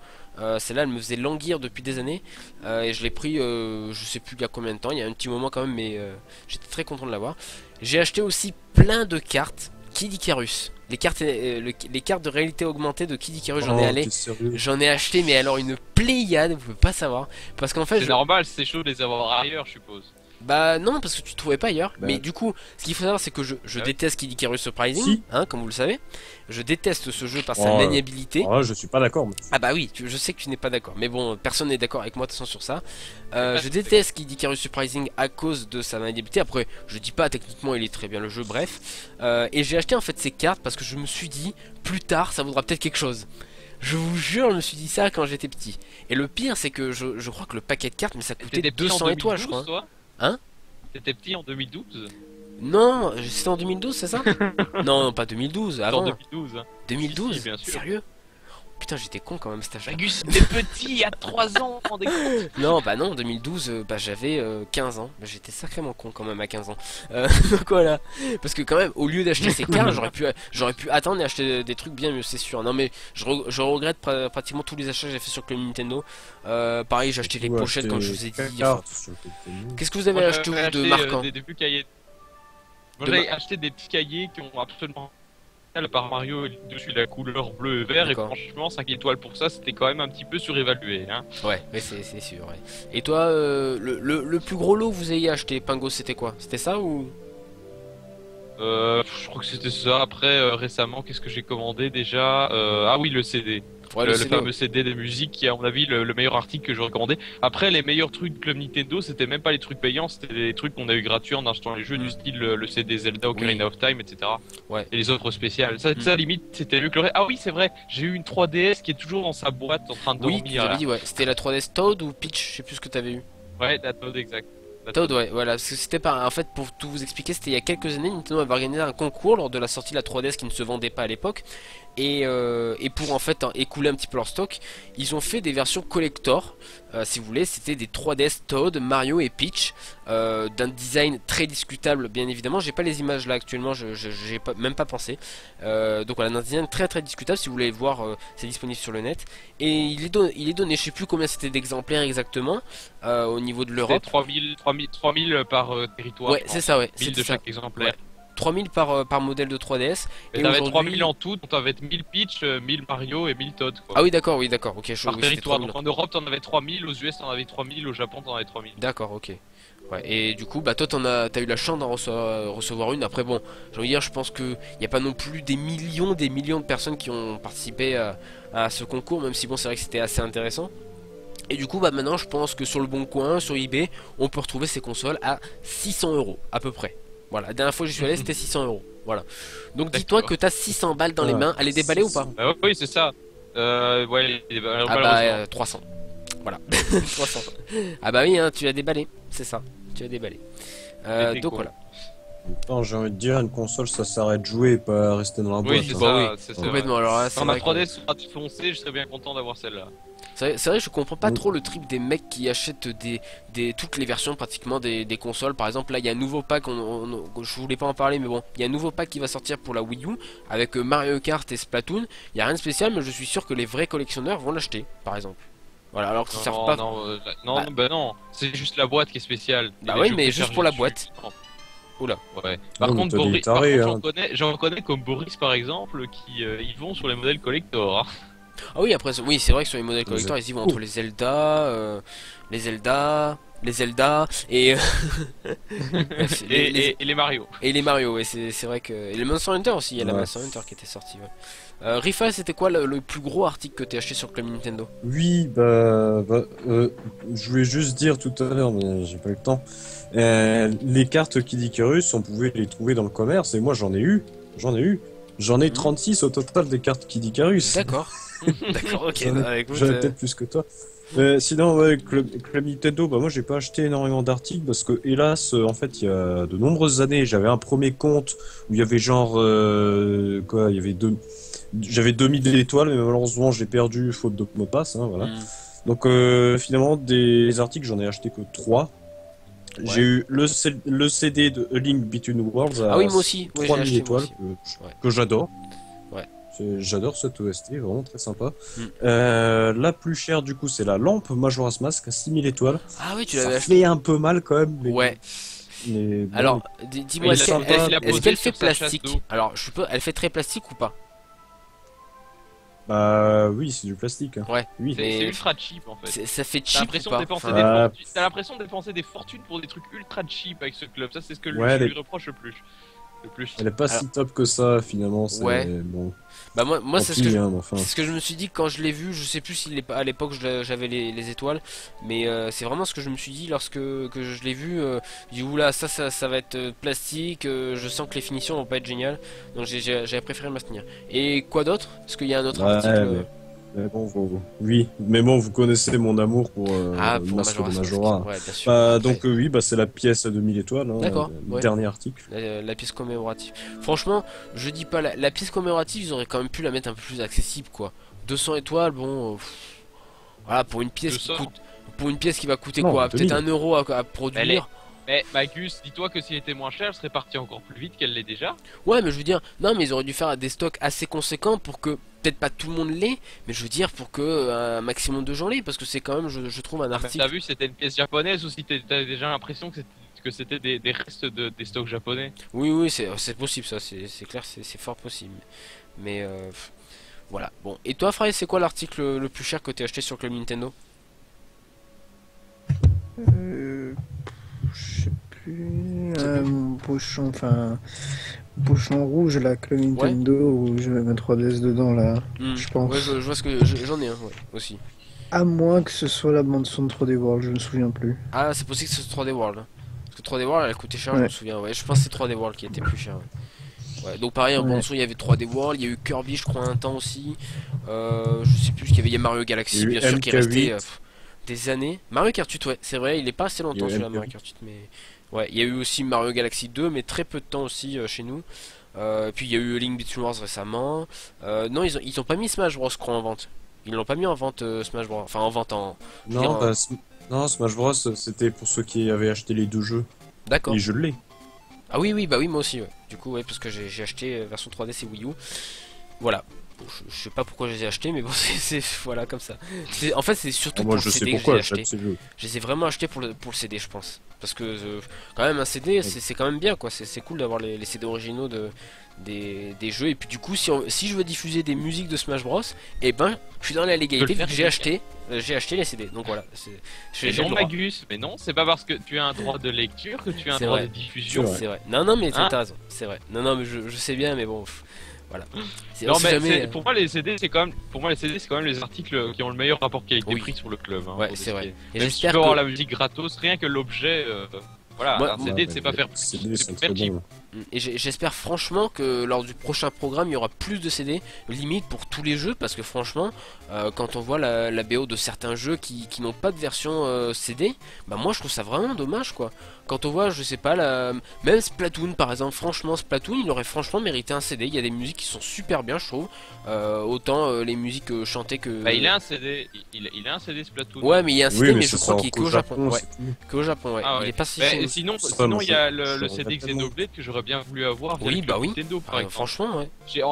Celle-là, elle me faisait languir depuis des années, et je l'ai pris, je sais plus il y a combien de temps, il y a un petit moment quand même, mais j'étais très content de l'avoir. J'ai acheté aussi plein de cartes. Kid Icarus, les cartes de réalité augmentée de Kid Icarus, T'es sérieux? j'en ai acheté, mais alors une pléiade, vous pouvez pas savoir, parce qu'en fait, C'est normal, c'est chaud de les avoir ailleurs, je suppose. bah non, parce que tu trouvais pas ailleurs. Bah. Mais du coup, ce qu'il faut savoir, c'est que je Ah oui. déteste Kid Icarus Surprising, Si. hein, comme vous le savez. Je déteste ce jeu par sa Oh, maniabilité. Ah, je suis pas d'accord. Ah bah oui, je sais que tu n'es pas d'accord, mais bon, personne n'est d'accord avec moi de toute façon sur ça. pas Je tout déteste Kid Icarus Surprising à cause de sa maniabilité. Après, je dis pas techniquement il est très bien le jeu, bref. Et j'ai acheté en fait ces cartes parce que je me suis dit, plus tard, ça vaudra peut-être quelque chose. Je vous jure, je me suis dit ça quand j'étais petit. Et le pire, c'est que je crois que le paquet de cartes, mais ça coûtait T'étais petit en 200 étoiles, je 2012, crois. toi Hein? T'étais petit en 2012 Non, c'était en 2012, c'est ça? Non, non, pas 2012, En avant. 2012. Hein. 2012? Si, bien sûr. Sérieux? Putain, j'étais con quand même cet âge-là. Bagus, t'es petit il y a 3 ans, on Non, bah non, 2012, bah j'avais 15 ans. Bah, j'étais sacrément con quand même à 15 ans. Donc voilà. Parce que quand même, au lieu d'acheter ces cartes, j'aurais pu attendre et acheter des trucs bien mieux, c'est sûr. Non mais je regrette pratiquement tous les achats que j'ai fait sur le Club Nintendo. Pareil, j'ai acheté les Ouais, pochettes acheter comme je vous ai dit. enfin, cartes sur le Nintendo. Qu'est-ce que vous avez acheté vous de marquant? des petits cahiers. Moi De j'avais acheté des petits cahiers qui ont absolument par Mario et dessus la couleur bleu et vert et D'accord. franchement 5 étoiles pour ça c'était quand même un petit peu surévalué hein. Ouais, c'est sûr. Ouais. Et toi, le plus gros lot que vous ayez acheté, Pingo, c'était quoi? C'était ça ou? Je crois que c'était ça. Après récemment qu'est-ce que j'ai commandé déjà ah oui le CD. Ouais, le CD, fameux CD des musiques qui est à mon avis le meilleur article que je recommandais. Après les meilleurs trucs du Club Nintendo c'était même pas les trucs payants, c'était les trucs qu'on a eu gratuits en achetant les jeux du style le CD Zelda Ocarina of Time etc. Ouais. Et les offres spéciales. Ça limite c'était mieux que le reste. Ah oui c'est vrai, j'ai eu une 3DS qui est toujours dans sa boîte en train de Oui, tu dormir. avais là. dit, ouais. C'était la 3DS Toad ou Peach? Je sais plus ce que t'avais eu. Ouais, la Toad exact. Toad, ouais, voilà, parce que c'était pas. En fait, pour tout vous expliquer, c'était il y a quelques années, Nintendo avait organisé un concours lors de la sortie de la 3DS qui ne se vendait pas à l'époque. Et pour en fait écouler un petit peu leur stock, ils ont fait des versions collector. Si vous voulez, c'était des 3DS Toad, Mario et Peach, d'un design très discutable, bien évidemment. J'ai pas les images là actuellement, j'ai même pas pensé. Donc voilà, un design très très discutable. Si vous voulez voir, c'est disponible sur le net. Et il est donné, je sais plus combien c'était d'exemplaires exactement au niveau de C'était l'Europe. 3000 par territoire. Ouais, je c'est pense. ça, ouais. 1000 C'était de ça. chaque exemplaire. 3000 par modèle de 3DS. Et Et t'avais aujourd'hui- 3000 en tout, donc t'avais 1000 Peach, 1000 Mario et 1000 Toad quoi. Ah oui, d'accord, ok, Par oui, c'était territoire, 3000. donc en Europe t'en avais 3000, aux US t'en avais 3000, au Japon t'en avais 3000. D'accord, ok. Ouais, et du coup, bah toi t'as eu la chance d'en recevoir une. Après bon, j'ai envie de dire, je pense que y a pas non plus des millions de personnes qui ont participé à ce concours, même si bon, c'est vrai que c'était assez intéressant. Et du coup, bah maintenant, je pense que sur le Bon Coin, sur eBay, on peut retrouver ces consoles à 600 € à peu près. Voilà, la dernière fois que j'y suis allé, c'était 600 €. Voilà. Donc dis-toi que t'as 600 balles dans les mains. Elle est déballée ou pas? Oui, c'est ça. Ouais, Ah malheureusement. bah 300. Voilà. 300. Ah bah oui, hein, tu as déballé. C'est ça. Tu as déballé. T'es Donc con. voilà. Non, j'ai envie de dire, une console, ça s'arrête de jouer et pas rester dans la boîte. Oui, c'est hein. Bah ça, c'est complètement. Alors là, c'est Quand ma vrai que- 3DS sera foncée, je serais bien content d'avoir celle-là. C'est vrai, je comprends pas Mm. trop le trip des mecs qui achètent toutes les versions pratiquement des consoles. Par exemple, là, il y a un nouveau pack, je voulais pas en parler, mais bon, il y a un nouveau pack qui va sortir pour la Wii U avec Mario Kart et Splatoon. Il y a rien de spécial, mais je suis sûr que les vrais collectionneurs vont l'acheter, par exemple. Voilà, alors que ça sert Non, pas. non, non, Bah- bah non, c'est juste la boîte qui est spéciale. Bah Les ouais, jeux mais préchargés juste pour la dessus. boîte. Oula. Ouais. Par Non, mais contre, t'as des Boris, tarés, par hein. contre, j'en connais comme Boris par exemple qui y vont sur les modèles collector. Hein. Ah oui, après, oui, c'est vrai que sur les modèles collector, ils y vont entre les Zelda et bref, Et les Mario. et les Mario. Ouais, c'est vrai que et les Monster Hunter aussi. Il y a la Ouais. Monster Hunter qui était sortie. Ouais. Rifa, c'était quoi le plus gros article que t'as acheté sur Club Nintendo? Oui, je voulais juste dire tout à l'heure, mais j'ai pas eu le temps. Les cartes Kid Icarus, on pouvait les trouver dans le commerce, et moi j'en ai eu. J'en ai 36 au total des cartes Kid Icarus. D'accord. D'accord, ok. J'en ai, Bah, écoute, j'en ai peut-être plus que toi. Sinon, ouais, Club Nintendo, bah moi j'ai pas acheté énormément d'articles parce que, hélas, en fait, il y a de nombreuses années, j'avais un premier compte où il y avait genre, quoi, il y avait j'avais 2000 étoiles, mais malheureusement j'ai perdu faute de mot de passe, hein, voilà. hmm. Donc finalement, des articles, j'en ai acheté que 3. J'ai eu le CD de A Link Between Worlds à Ah oui, moi aussi. Ouais, j'ai 3000 acheté moi étoiles, aussi. Ouais. que j'adore. Ouais. J'adore cette OST, vraiment très sympa. Mm. La plus chère, du coup, c'est la lampe Majora's Mask à 6000 étoiles. Ah oui, tu Ça l'avais acheté. fait un peu mal quand même. Ouais. Mais bon, Alors, dis-moi, il est-ce a- qu'elle il a est-ce posé qu'elle sur fait sa chasse plastique? d'eau. Alors, elle fait très plastique ou pas? bah oui, c'est du plastique. Hein. Ouais. Oui. Mais- C'est ultra cheap en fait. Ça fait T'as cheap ou l'impression pas? de dépenser Enfin, des Ah. fortunes. T'as l'impression de dépenser des fortunes pour des trucs ultra cheap avec ce club. Ça, c'est ce que Ouais, je lui les- reproche le plus. Le plus. Elle est pas si top que ça, finalement. C'est Ouais. bon. Bah moi Tant c'est pis, ce que hein, mais enfin. c'est ce que je me suis dit quand je l'ai vu. Je sais plus si à l'époque j'avais les étoiles, mais c'est vraiment ce que je me suis dit lorsque que je l'ai vu. J'ai dit oula, ça va être plastique. Je sens que les finitions vont pas être géniales, donc j'avais préféré m'abstenir. Et quoi d'autre? Est-ce qu'il y a un autre Ouais, article? mais bon, oui, mais bon, vous connaissez mon amour pour Ah, le pour masque de Majora's Mask. Majora. Ouais, bien sûr. Bah, Après, donc oui, bah c'est la pièce à 2000 étoiles. Hein, D'accord, le ouais. dernier article. la pièce commémorative. Franchement, je dis pas la pièce commémorative, ils auraient quand même pu la mettre un peu plus accessible, quoi. 200 étoiles, bon, voilà, pour une pièce qui 200. coûte, pour une pièce qui va coûter Non, quoi, 2000. peut-être 1 euro à produire. Mais Magus, dis-toi que s'il était moins cher, elle serait partie encore plus vite qu'elle l'est déjà. Ouais, mais je veux dire, non, mais ils auraient dû faire des stocks assez conséquents pour que peut-être pas tout le monde l'ait, mais je veux dire pour que un maximum de gens l'aient, parce que c'est quand même, je trouve un T'as article. vu, c'était une pièce japonaise ou si t'as déjà l'impression que c'était des restes des stocks japonais. Oui, oui, c'est possible, ça, c'est clair, c'est fort possible. Mais voilà. Bon, et toi, Fry, c'est quoi l'article le plus cher que t'as acheté sur Club Nintendo? Je sais plus. Bouchon rouge là, que le Nintendo, où je vais mettre 3DS dedans là. Hmm. Je pense. Ouais, je vois ce que j'en ai un, ouais, aussi. À moins que ce soit la bande son de 3D World, je me souviens plus. Ah, c'est possible que ce soit 3D World. Hein. Parce que 3D World, elle a coûté cher, je Ouais. me souviens. Ouais, je pense que c'est 3D World qui était plus cher. Ouais, donc pareil, en Ouais. bon son, il y avait 3D World, il y a eu Kirby, je crois, un temps aussi. Je sais plus, il y a Mario Il Galaxy, y a eu bien sûr, qui est MK8. resté des années. Mario Kart 8, ouais, c'est vrai, il est pas assez longtemps Il y a eu celui-là, Mario Kart 8, mais ouais, il y a eu aussi Mario Galaxy 2, mais très peu de temps aussi chez nous. Puis il y a eu Link Between Worlds récemment. Non, ils ont pas mis Smash Bros, je crois, en vente. Ils l'ont pas mis en vente Smash Bros. Enfin, en vente en. je veux dire, Non, non, Smash Bros, c'était pour ceux qui avaient acheté les deux jeux. D'accord. Et je l'ai. Ah oui, oui, bah oui, moi aussi, ouais. Du coup, ouais, parce que j'ai acheté version 3DS et Wii U. Voilà. Bon, je sais pas pourquoi je les ai achetés, mais bon, voilà, comme ça. En fait, c'est surtout Ah, moi, pour je le sais CD que je pourquoi les ai j'achète achetés. ces jeux. Je les ai vraiment achetés pour le CD, je pense. Parce que, quand même, un CD, c'est quand même bien, quoi. C'est cool d'avoir les CD originaux des jeux. Et puis, du coup, si je veux diffuser des musiques de Smash Bros, eh ben, je suis dans la légalité, vu que j'ai acheté les CD. Donc voilà. J'ai Mais non, le droit. Magus, mais non, c'est pas parce que tu as un droit de lecture que tu as un C'est droit vrai. de diffusion. C'est C'est vrai. Non, non, mais Hein t'as raison. C'est vrai. Non, non, mais je sais bien, mais bon. Voilà. On Non sait mais jamais, pour moi les CD c'est quand même les articles qui ont le meilleur rapport qualité-prix sur le club. Hein, Ouais, pour c'est des vrai. CD. Et Même si tu j'espère peux avoir que. la musique gratos, rien que l'objet Voilà, Moi- un CD, c'est pas faire plus. CD, C'est c'est faire très cheap. bon. Et j'espère franchement que lors du prochain programme il y aura plus de CD, limite pour tous les jeux, parce que franchement, quand on voit la BO de certains jeux qui n'ont pas de version CD, bah moi je trouve ça vraiment dommage quoi. Quand on voit, je sais pas, même Splatoon par exemple, franchement Splatoon il aurait franchement mérité un CD, il y a des musiques qui sont super bien je trouve, autant les musiques chantées que... Bah, il a un CD, il a un CD Splatoon. Ouais mais il y a un CD Oui, mais mais je ça crois sort qu'il est qu'au Japon, ouais. c'est tout. Qu'au Japon ouais, Ah il ouais. est pas si... Mais sinon, Ça, sinon moi, il y a je le regrette CD tellement. Xenoblade que j'aurais bien voulu avoir. Oui, avec bah le oui. Nintendo, par exemple. franchement ouais.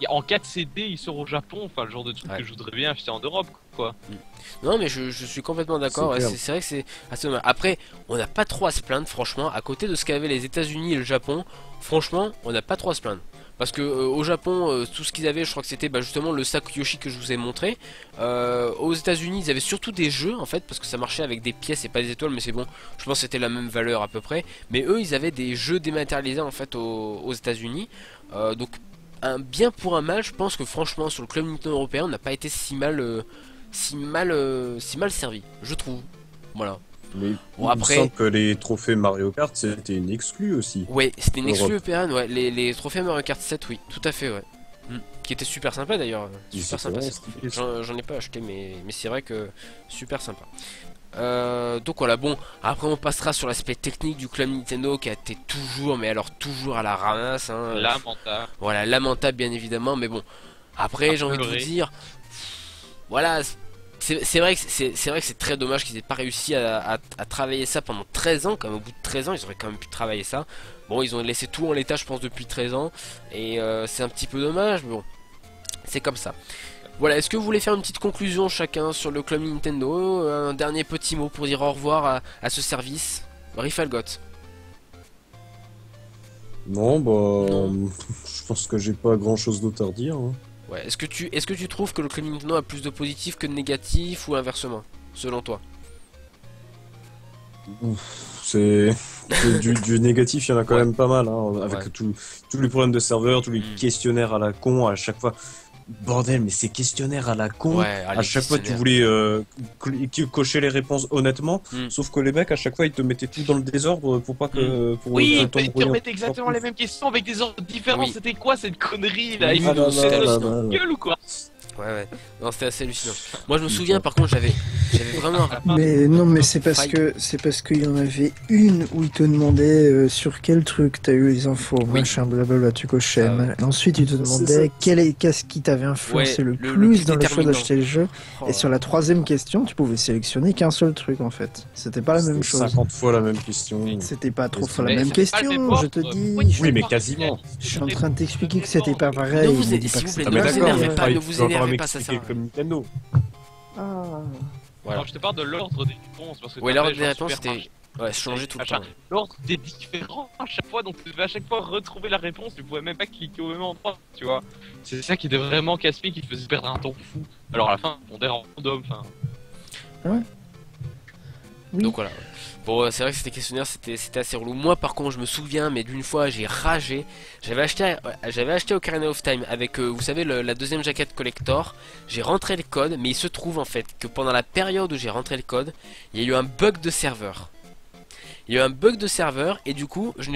En 4 CD, il sort au Japon, enfin le genre de truc Ouais. que je voudrais bien acheter en Europe, quoi. Non mais je suis complètement d'accord, C'est ouais, clair. c'est vrai que c'est assez dommage. Après, on n'a pas trop à se plaindre franchement, à côté de ce qu'avaient les États-Unis et le Japon, franchement, on n'a pas trop à se plaindre. Parce que au Japon, tout ce qu'ils avaient, je crois que c'était justement le sac Yoshi que je vous ai montré. Aux États-Unis, ils avaient surtout des jeux en fait, parce que ça marchait avec des pièces et pas des étoiles, mais c'est bon, je pense que c'était la même valeur à peu près. Mais eux, ils avaient des jeux dématérialisés en fait aux États-Unis. Donc, un bien pour un mal, je pense que franchement, sur le club Nintendo européen, on n'a pas été si mal servi, je trouve. Voilà. Mais Bon, il après- me semble que les trophées Mario Kart, c'était une exclue aussi. Ouais, c'était une exclue Europe. européenne, ouais. Les trophées Mario Kart 7, oui, tout à fait, ouais. Qui était super sympa d'ailleurs. Ils Super étaient sympa. vraiment ces stylés, trophées. J'en ai pas acheté, mais c'est vrai que super sympa. Donc voilà, bon, après on passera sur l'aspect technique du club Nintendo qui a été toujours, mais alors toujours à la ramasse. Hein. Lamentable. Voilà, lamentable bien évidemment, mais bon. Après, j'ai envie de vous pleurer. dire, voilà, c'est vrai que c'est très dommage qu'ils aient pas réussi à travailler ça pendant 13 ans. Comme au bout de 13 ans, ils auraient quand même pu travailler ça. Bon, ils ont laissé tout en l'état, je pense, depuis 13 ans, et c'est un petit peu dommage, mais bon, c'est comme ça. Voilà, est-ce que vous voulez faire une petite conclusion chacun sur le club Nintendo, un dernier petit mot pour dire au revoir à ce service, Rifalgot? Non, bah, Non. je pense que j'ai pas grand chose d'autre à redire. Hein. Ouais, est-ce que tu trouves que le club Nintendo a plus de positifs que de négatifs ou inversement, selon toi? C'est du négatif, il y en a quand Ouais. même pas mal, hein, avec Ouais. tous les problèmes de serveurs, tous les Mm. questionnaires à la con à chaque fois. Bordel, mais ces questionnaires à la con. Ouais, À chaque fois, tu voulais cocher les réponses honnêtement, Mm. sauf que les mecs, à chaque fois, ils te mettaient tout dans le désordre pour pas que. Pour Oui, que mais ils te t'embrouilles remettent encore exactement plus. les mêmes questions avec des ordres différents. Oui. C'était quoi cette connerie là? Oui, Ils ah se non, foutent c'est de hallucinant. notre gueule ou quoi? Ouais. Non, c'était assez hallucinant. Moi, je me souviens, par contre, j'avais vraiment un... Mais non, mais c'est parce Faille. que qu'il y en avait une où il te demandait sur quel truc t'as eu les infos, Oui. machin, blablabla, tu cochais. Ah ouais. Et ensuite, il te demandait qu'est-ce qui t'avait influencé Ouais, le le plus plus dans le choix déterminant. d'acheter le jeu. Oh, Et sur la troisième question, tu pouvais sélectionner qu'un seul truc en fait. C'était pas la même C'était chose. 50 fois la même question. C'était pas trop Mais fois la Mais même c'était pas le question, même je te ordre. dis. Pourquoi tu Oui, mais fais quasiment. Je suis en train de t'expliquer que c'était pas ne pareil. vous, il me dit s'il pas que vous plaît, c'était ne Ah, mais vous d'accord, énervez mais pas, ne tu vous vas encore énervez pas, ça m'expliquer sert à comme Nintendo. Ah. Voilà. Non, je te parle de l'ordre des réponses. Parce que Ouais, t'avais l'ordre des genre réponses, supermarché, c'était... Ouais, changer tout le temps. l'ordre était différent à chaque fois, donc tu devais à chaque fois retrouver la réponse, tu pouvais même pas cliquer au même endroit, tu vois. C'est ça qui était vraiment casse-pied, qui te faisait perdre un temps fou. Alors à la fin, on est random, enfin. Oui. Donc voilà. Bon, c'est vrai que c'était questionnaire, c'était assez relou. Moi, par contre, je me souviens, mais d'une fois, j'ai ragé. J'avais acheté Ocarina of Time avec, vous savez, la deuxième jaquette collector. J'ai rentré le code, mais il se trouve en fait que pendant la période où j'ai rentré le code, il y a eu un bug de serveur. Il y a eu un bug de serveur et du coup, je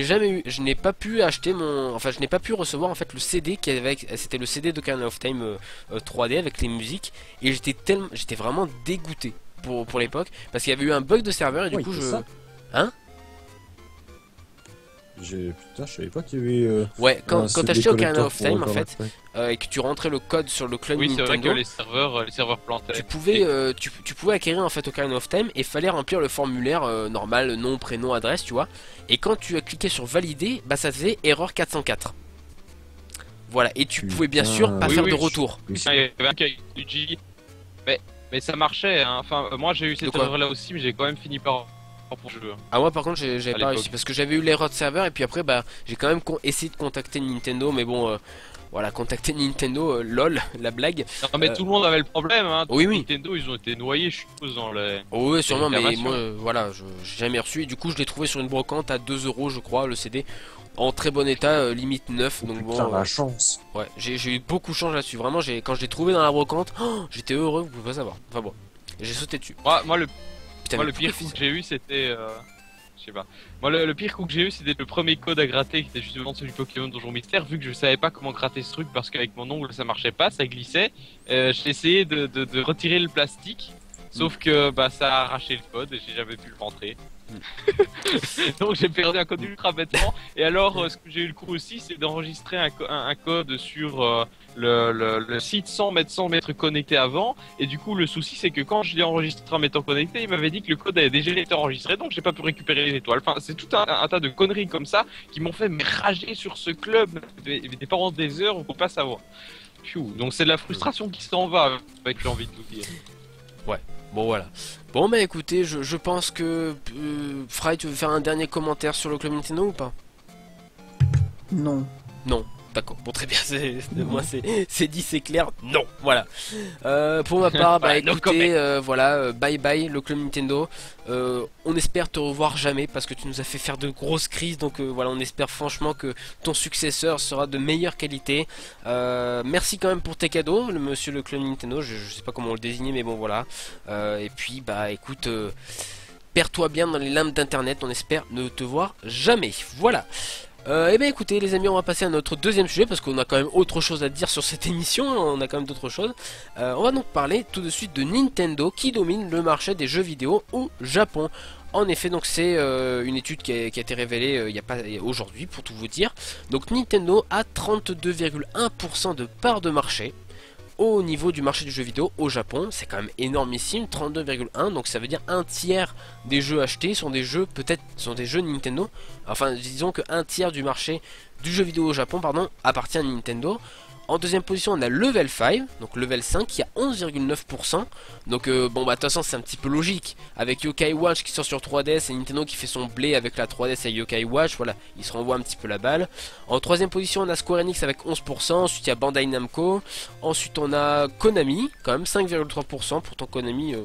n'ai pas pu acheter je n'ai pas pu recevoir en fait le CD qui avait, c'était le CD d'Ocarina of Time 3D avec les musiques et j'étais vraiment dégoûté pour l'époque parce qu'il y avait eu un bug de serveur et du Ouais, coup c'est je ça. Hein? Putain, je savais pas qu'il y avait. Ouais, quand CD t'achetais Ocarina collector of pour Time en Ocarina fait of Time. et que tu rentrais le code sur le club Oui, c'est vrai que Nintendo, les serveurs plantaient. tu pouvais tu pouvais acquérir en fait Ocarina of Time et fallait remplir le formulaire normal, nom, prénom, adresse, tu vois. Et quand tu as cliqué sur valider, bah ça faisait erreur 404. Voilà, et tu pouvais bien Putain. sûr pas Oui, faire oui, de je- retour. Mais Ah, il y avait un qui a eu Luigi. Mais ça marchait, hein. Enfin, moi j'ai eu De cette quoi erreur là aussi, mais j'ai quand même fini par pour le jeu. Ah moi par contre j'avais À pas l'époque. réussi parce que j'avais eu l'erreur de serveur et puis après bah j'ai quand même essayé de contacter Nintendo mais bon voilà contacter Nintendo lol la blague. Non, mais tout le monde avait le problème, hein. Oui, oui. Nintendo, ils ont été noyés, je suppose, dans les. Oh ouais sûrement mais réclamation. moi voilà j'ai jamais reçu et du coup je l'ai trouvé sur une brocante à 2 € je crois le CD en très bon état limite neuf donc bon Putain, la chance. ouais j'ai eu beaucoup de chance là-dessus vraiment quand je l'ai trouvé dans la brocante j'étais heureux vous pouvez pas savoir enfin bon j'ai sauté dessus. Moi, le Putain, Moi, mais le pire pourquoi coup que j'ai eu, c'était Je sais pas. Moi, le pire coup que j'ai eu, c'était le premier code à gratter qui était justement celui du Pokémon Donjon Mystère. Vu que je savais pas comment gratter ce truc parce qu'avec mon ongle ça marchait pas, ça glissait. J'ai essayé de retirer le plastique. Sauf que bah ça a arraché le code et j'ai jamais pu le rentrer. Donc j'ai perdu un code ultra bêtement. Et alors ce que j'ai eu le coup aussi, c'est d'enregistrer un code sur le site sans m'être connecté avant. Et du coup le souci c'est que quand je l'ai enregistré en m'étant connecté, il m'avait dit que le code avait déjà été enregistré, donc j'ai pas pu récupérer les étoiles. Enfin c'est tout un tas de conneries comme ça qui m'ont fait me rager sur ce club des parents des heures, on peut pas savoir. Pfiou. Donc c'est de la frustration qui s'en va avec j'ai envie de vous dire. Bon voilà. Bon bah écoutez, je pense que Fry, tu veux faire un dernier commentaire sur le club Nintendo ou pas? Non. Non. D'accord, bon très bien, moi c'est dit, c'est clair, non, voilà. Pour ma part, bah No écoutez, voilà, bye bye le club Nintendo. On espère te revoir jamais parce que tu nous as fait faire de grosses crises, donc voilà, on espère franchement que ton successeur sera de meilleure qualité. Merci quand même pour tes cadeaux, monsieur le club Nintendo, je sais pas comment on le désignait, mais bon voilà. Et puis bah écoute, perds-toi bien dans les limbes d'internet, on espère ne te voir jamais, voilà. Et bien écoutez les amis, on va passer à notre deuxième sujet parce qu'on a quand même autre chose à dire sur cette émission, on a quand même d'autres choses. On va donc parler tout de suite de Nintendo qui domine le marché des jeux vidéo au Japon. En effet, donc c'est une étude qui a été révélée il y a pas aujourd'hui pour tout vous dire. Donc Nintendo a 32,1% de part de marché au niveau du marché du jeu vidéo au Japon. C'est quand même énormissime, 32,1, donc ça veut dire un tiers des jeux achetés sont des jeux, peut-être sont des jeux Nintendo. Enfin disons que un tiers du marché du jeu vidéo au Japon, pardon, appartient à Nintendo. En deuxième position on a Level 5, donc Level 5 qui a 11,9%. Donc bon bah de toute façon c'est un petit peu logique. Avec Yokai Watch qui sort sur 3DS et Nintendo qui fait son blé avec la 3DS et Yokai Watch, voilà, il se renvoie un petit peu la balle. En troisième position on a Square Enix avec 11%, ensuite il y a Bandai Namco, ensuite on a Konami, quand même 5,3%, pourtant Konami,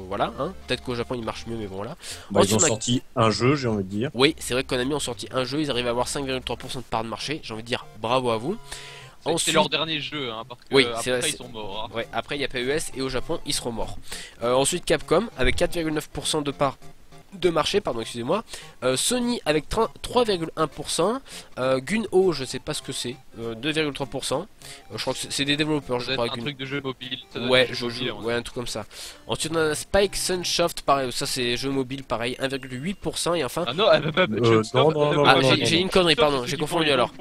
voilà, hein. Peut-être qu'au Japon il marche mieux mais bon là. Bah, Ensuite, ils ont on a... sorti un jeu, j'ai envie de dire. Oui c'est vrai que Konami ont sorti un jeu, ils arrivent à avoir 5,3% de part de marché, j'ai envie de dire bravo à vous. C'est leur dernier jeu, hein, parce que oui, après ils sont morts. Hein. Ouais, après il y a PES et au Japon ils seront morts. Ensuite Capcom avec 4,9% de part de marché, pardon, excusez-moi. Sony avec 3,1%. Gun-Oh, je sais pas ce que c'est, 2,3%. Je crois que c'est des développeurs, je crois. Un truc de jeu mobile. Ouais, ouais, un truc comme ça. Ensuite on a Spike Sunsoft, pareil, ça c'est jeu mobile, pareil, 1,8%. Et enfin. Ah non, j'ai une connerie, pardon, j'ai confondu alors.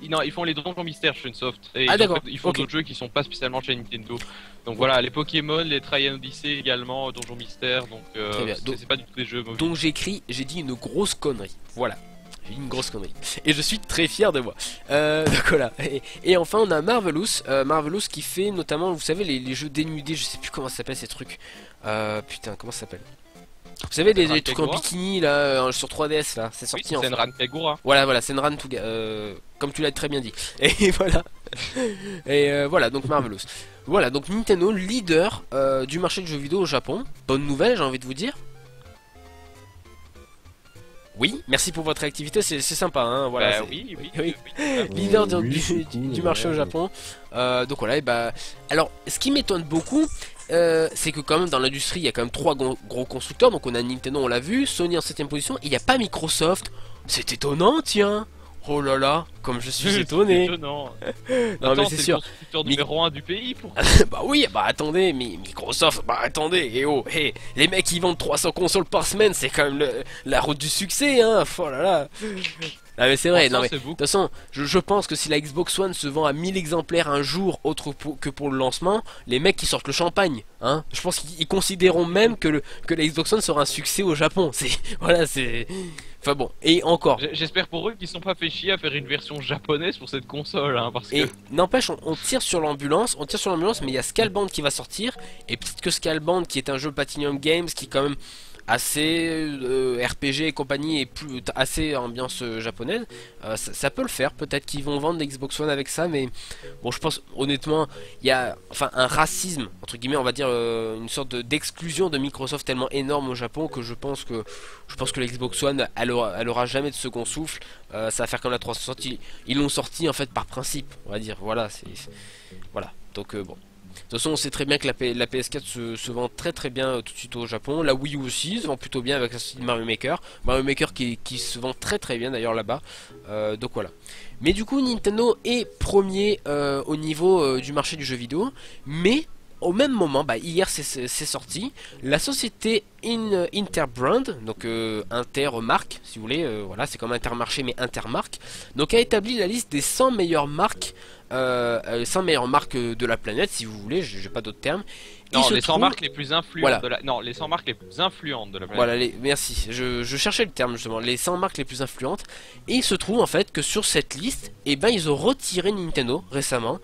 Non, ils font les Donjons Mystères Shunsoft. Et d'accord. Ils font d'autres jeux qui sont pas spécialement chez Nintendo. Donc voilà, les Pokémon, les Traian Odyssey également, Donjons Mystères. Donc c'est pas du tout des jeux mobiles. Donc j'ai dit une grosse connerie. Voilà. J'ai dit une grosse connerie. Et je suis très fier de moi. Donc voilà. Et enfin on a Marvelous. Marvelous qui fait notamment, vous savez, les jeux dénudés. Je sais plus comment ça s'appelle ces trucs. Putain, comment ça s'appelle? Vous savez les trucs en bikini là sur 3DS là, c'est sorti en Senran Kagura. Voilà, Senran comme tu l'as très bien dit. Et voilà. Et voilà, donc Marvelous. Voilà, donc Nintendo leader du marché du jeu vidéo au Japon. Bonne nouvelle, j'ai envie de vous dire. Oui, merci pour votre réactivité, c'est sympa, hein, voilà. Oui. Leader du marché au Japon. Donc voilà, et bah, alors, ce qui m'étonne beaucoup, c'est que quand même dans l'industrie, il y a quand même trois gros constructeurs. Donc on a Nintendo, on l'a vu, Sony en 7ème position, et il n'y a pas Microsoft. C'est étonnant, tiens. Oh là là, comme je suis étonné. Étonnant. Non mais c'est sûr. Le constructeur numéro 1 du pays pour. Bah oui, bah attendez, mais Microsoft, bah attendez, les mecs qui vendent 300 consoles par semaine, c'est quand même la route du succès, hein. Oh là là. Ah mais c'est vrai, non mais de toute façon, je pense que si la Xbox One se vend à 1000 exemplaires un jour autre que pour le lancement, les mecs qui sortent le champagne, hein. Je pense qu'ils considéreront même que la Xbox One sera un succès au Japon. C'est enfin bon, et encore. J'espère pour eux qu'ils sont pas fait chier à faire une version japonaise pour cette console, hein, parce que. Et n'empêche, on tire sur l'ambulance, mais il y a Scalebound qui va sortir, et peut-être que Scalebound, qui est un jeu Platinum Games, qui est quand même assez RPG et compagnie, et assez ambiance japonaise, ça peut le faire. Peut-être qu'ils vont vendre l'Xbox One avec ça, mais bon, je pense honnêtement, il y a enfin un racisme entre guillemets, on va dire une sorte d'exclusion de Microsoft tellement énorme au Japon que je pense que l'Xbox One elle aura jamais de second souffle. Ça va faire comme la 360, ils l'ont sorti en fait par principe, on va dire. Voilà, voilà. Donc bon. toute façon, on sait très bien que la PS4 se vend très très bien tout de suite au Japon. La Wii U aussi se vend plutôt bien avec la sortie de Mario Maker. Mario Maker qui se vend très très bien d'ailleurs là-bas. Donc voilà. Mais du coup, Nintendo est premier au niveau du marché du jeu vidéo. Mais au même moment, bah, hier c'est sorti, la société Interbrand, donc Intermark, si vous voulez, voilà, c'est comme Intermarché mais Intermark, donc a établi la liste des 100 meilleures marques, 100 meilleures marques de la planète, si vous voulez, j'ai pas d'autres termes. Non, les 100 marques les plus influentes voilà. de la... Non, les 100 marques les plus influentes de la planète. Voilà, merci. Je cherchais le terme justement, les 100 marques les plus influentes. Et il se trouve en fait que sur cette liste, eh ben, ils ont retiré Nintendo récemment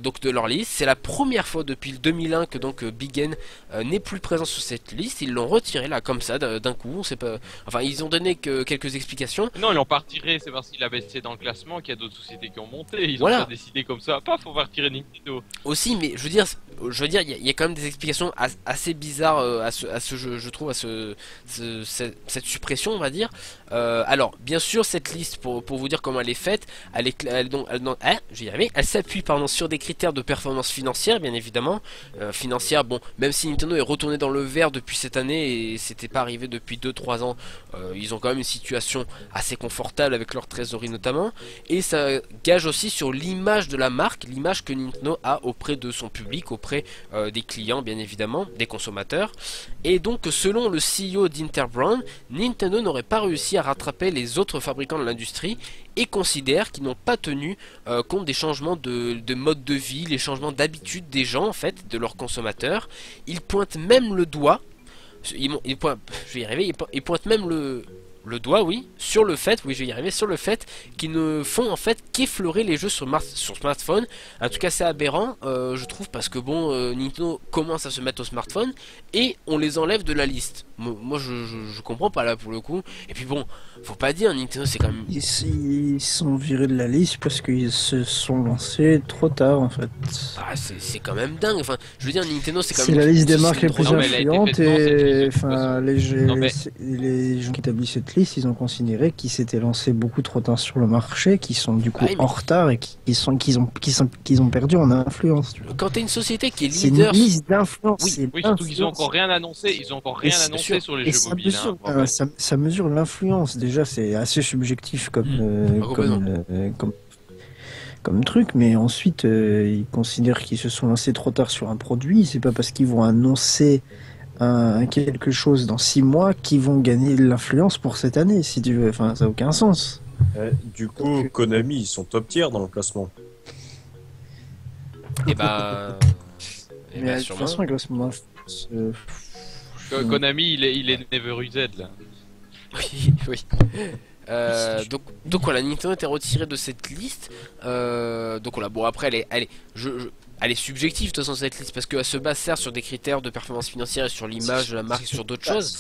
donc de leur liste. C'est la première fois depuis le 2001 que donc Big N n'est plus présent sur cette liste. Ils l'ont retiré là comme ça d'un coup. On sait pas. Enfin, ils ont donné que quelques explications. Non, ils l'ont pas retiré, c'est parce qu'il a baissé dans le classement qu'il y a d'autres sociétés qui ont monté. Ils voilà. ont pas décidé comme ça. Paf, on va retirer Nintendo. Aussi, mais je veux dire, il y a quand même des explications assez bizarres à ce jeu, je trouve, à cette suppression, on va dire. Alors, bien sûr, cette liste, pour vous dire comment elle est faite, elle s'appuie sur des critères de performance financière, bien évidemment. Financière, bon, même si Nintendo est retourné dans le vert depuis cette année et c'était pas arrivé depuis 2-3 ans, ils ont quand même une situation assez confortable avec leur trésorerie notamment. Et ça gage aussi sur l'image de la marque, l'image que Nintendo a auprès de son public, auprès des clients bien évidemment, des consommateurs. Et donc selon le CEO d'Interbrand, Nintendo n'aurait pas réussi à rattraper les autres fabricants de l'industrie et considère qu'ils n'ont pas tenu compte des changements de mode de vie, les changements d'habitude des gens en fait, de leurs consommateurs. Ils pointent même le doigt, ils pointent même le doigt, oui, sur le fait, oui, je vais y arriver, sur le fait qu'ils ne font en fait qu'effleurer les jeux sur smartphone. En tout cas, c'est aberrant, je trouve, parce que bon, Nintendo commence à se mettre au smartphone et on les enlève de la liste. Moi, je comprends pas là pour le coup. Et puis bon, faut pas dire, Nintendo, c'est quand même. Ils sont virés de la liste parce qu'ils se sont lancés trop tard en fait. Ah, c'est quand même dingue. Enfin, je veux dire, Nintendo, c'est quand C'est même. la liste des marques les plus Non, mais elle a été influentes faite dans cette et liste, de toute enfin Non, mais- les gens qui établissent cette liste, ils ont considéré qu'ils s'étaient lancés beaucoup trop tard sur le marché, qu'ils sont du coup Ouais, mais- en retard et qu'ils ont perdu en influence. Tu vois. Quand t'es une société qui est C'est une leader. liste d'influence. Oui, c'est Oui, surtout qu'ils ont l'influence. encore rien annoncé. Ils ont encore rien Et annoncé sûr. sur les Et jeux ça mobiles. mesure, Hein, ça mesure l'influence. Déjà, c'est assez subjectif comme truc, mais ensuite, ils considèrent qu'ils se sont lancés trop tard sur un produit. C'est pas parce qu'ils vont annoncer quelque chose dans 6 mois qu'ils vont gagner de l'influence pour cette année, si tu veux. Enfin, ça n'a aucun sens. Du coup, Konami, ils sont top tier dans le classement. Et bah. Et Mais bah, de toute sûrement. façon, avec classement, Konami, il est Never Used là. Oui, oui. Donc voilà, Nintendo était retiré de cette liste. Donc voilà, bon après elle est subjective de toute façon cette liste parce qu'elle se base certes sur des critères de performance financière et sur l'image de la marque et sur d'autres choses.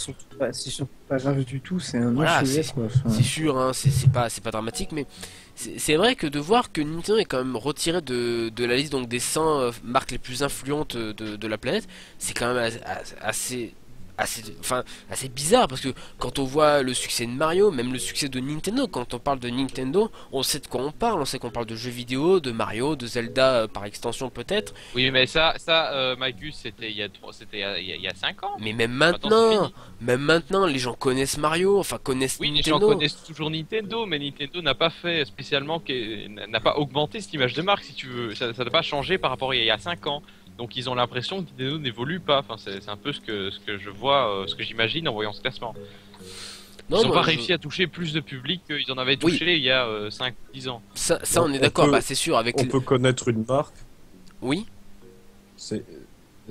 C'est surtout pas grave du tout, c'est un Voilà, autre sujet, quoi. Enfin, C'est sûr, hein, c'est pas dramatique, mais c'est vrai que de voir que Nintendo est quand même retiré de la liste donc des 100 marques les plus influentes de la planète, c'est quand même assez bizarre parce que quand on voit le succès de Mario, même le succès de Nintendo, quand on parle de Nintendo, on sait de quoi on parle, on sait qu'on parle de jeux vidéo, de Mario, de Zelda par extension peut-être, Oui, mais Magus, c'était il y a 5 ans. mais Maintenant, même maintenant, les gens connaissent Mario, enfin connaissent Oui, les gens Nintendo. connaissent toujours Nintendo, mais Nintendo n'a pas fait spécialement, n'a pas augmenté cette image de marque, si tu veux. Ça n'a pas changé par rapport à il y a 5 ans. Donc ils ont l'impression que Nintendo n'évolue pas. Enfin, c'est un peu ce que je vois, ce que j'imagine en voyant ce classement. Ils n'ont pas réussi à toucher plus de public qu'ils en avaient touché il y a 5-10 ans. Ça Donc, on est on d'accord, peut- bah c'est sûr avec On peut connaître une marque. oui.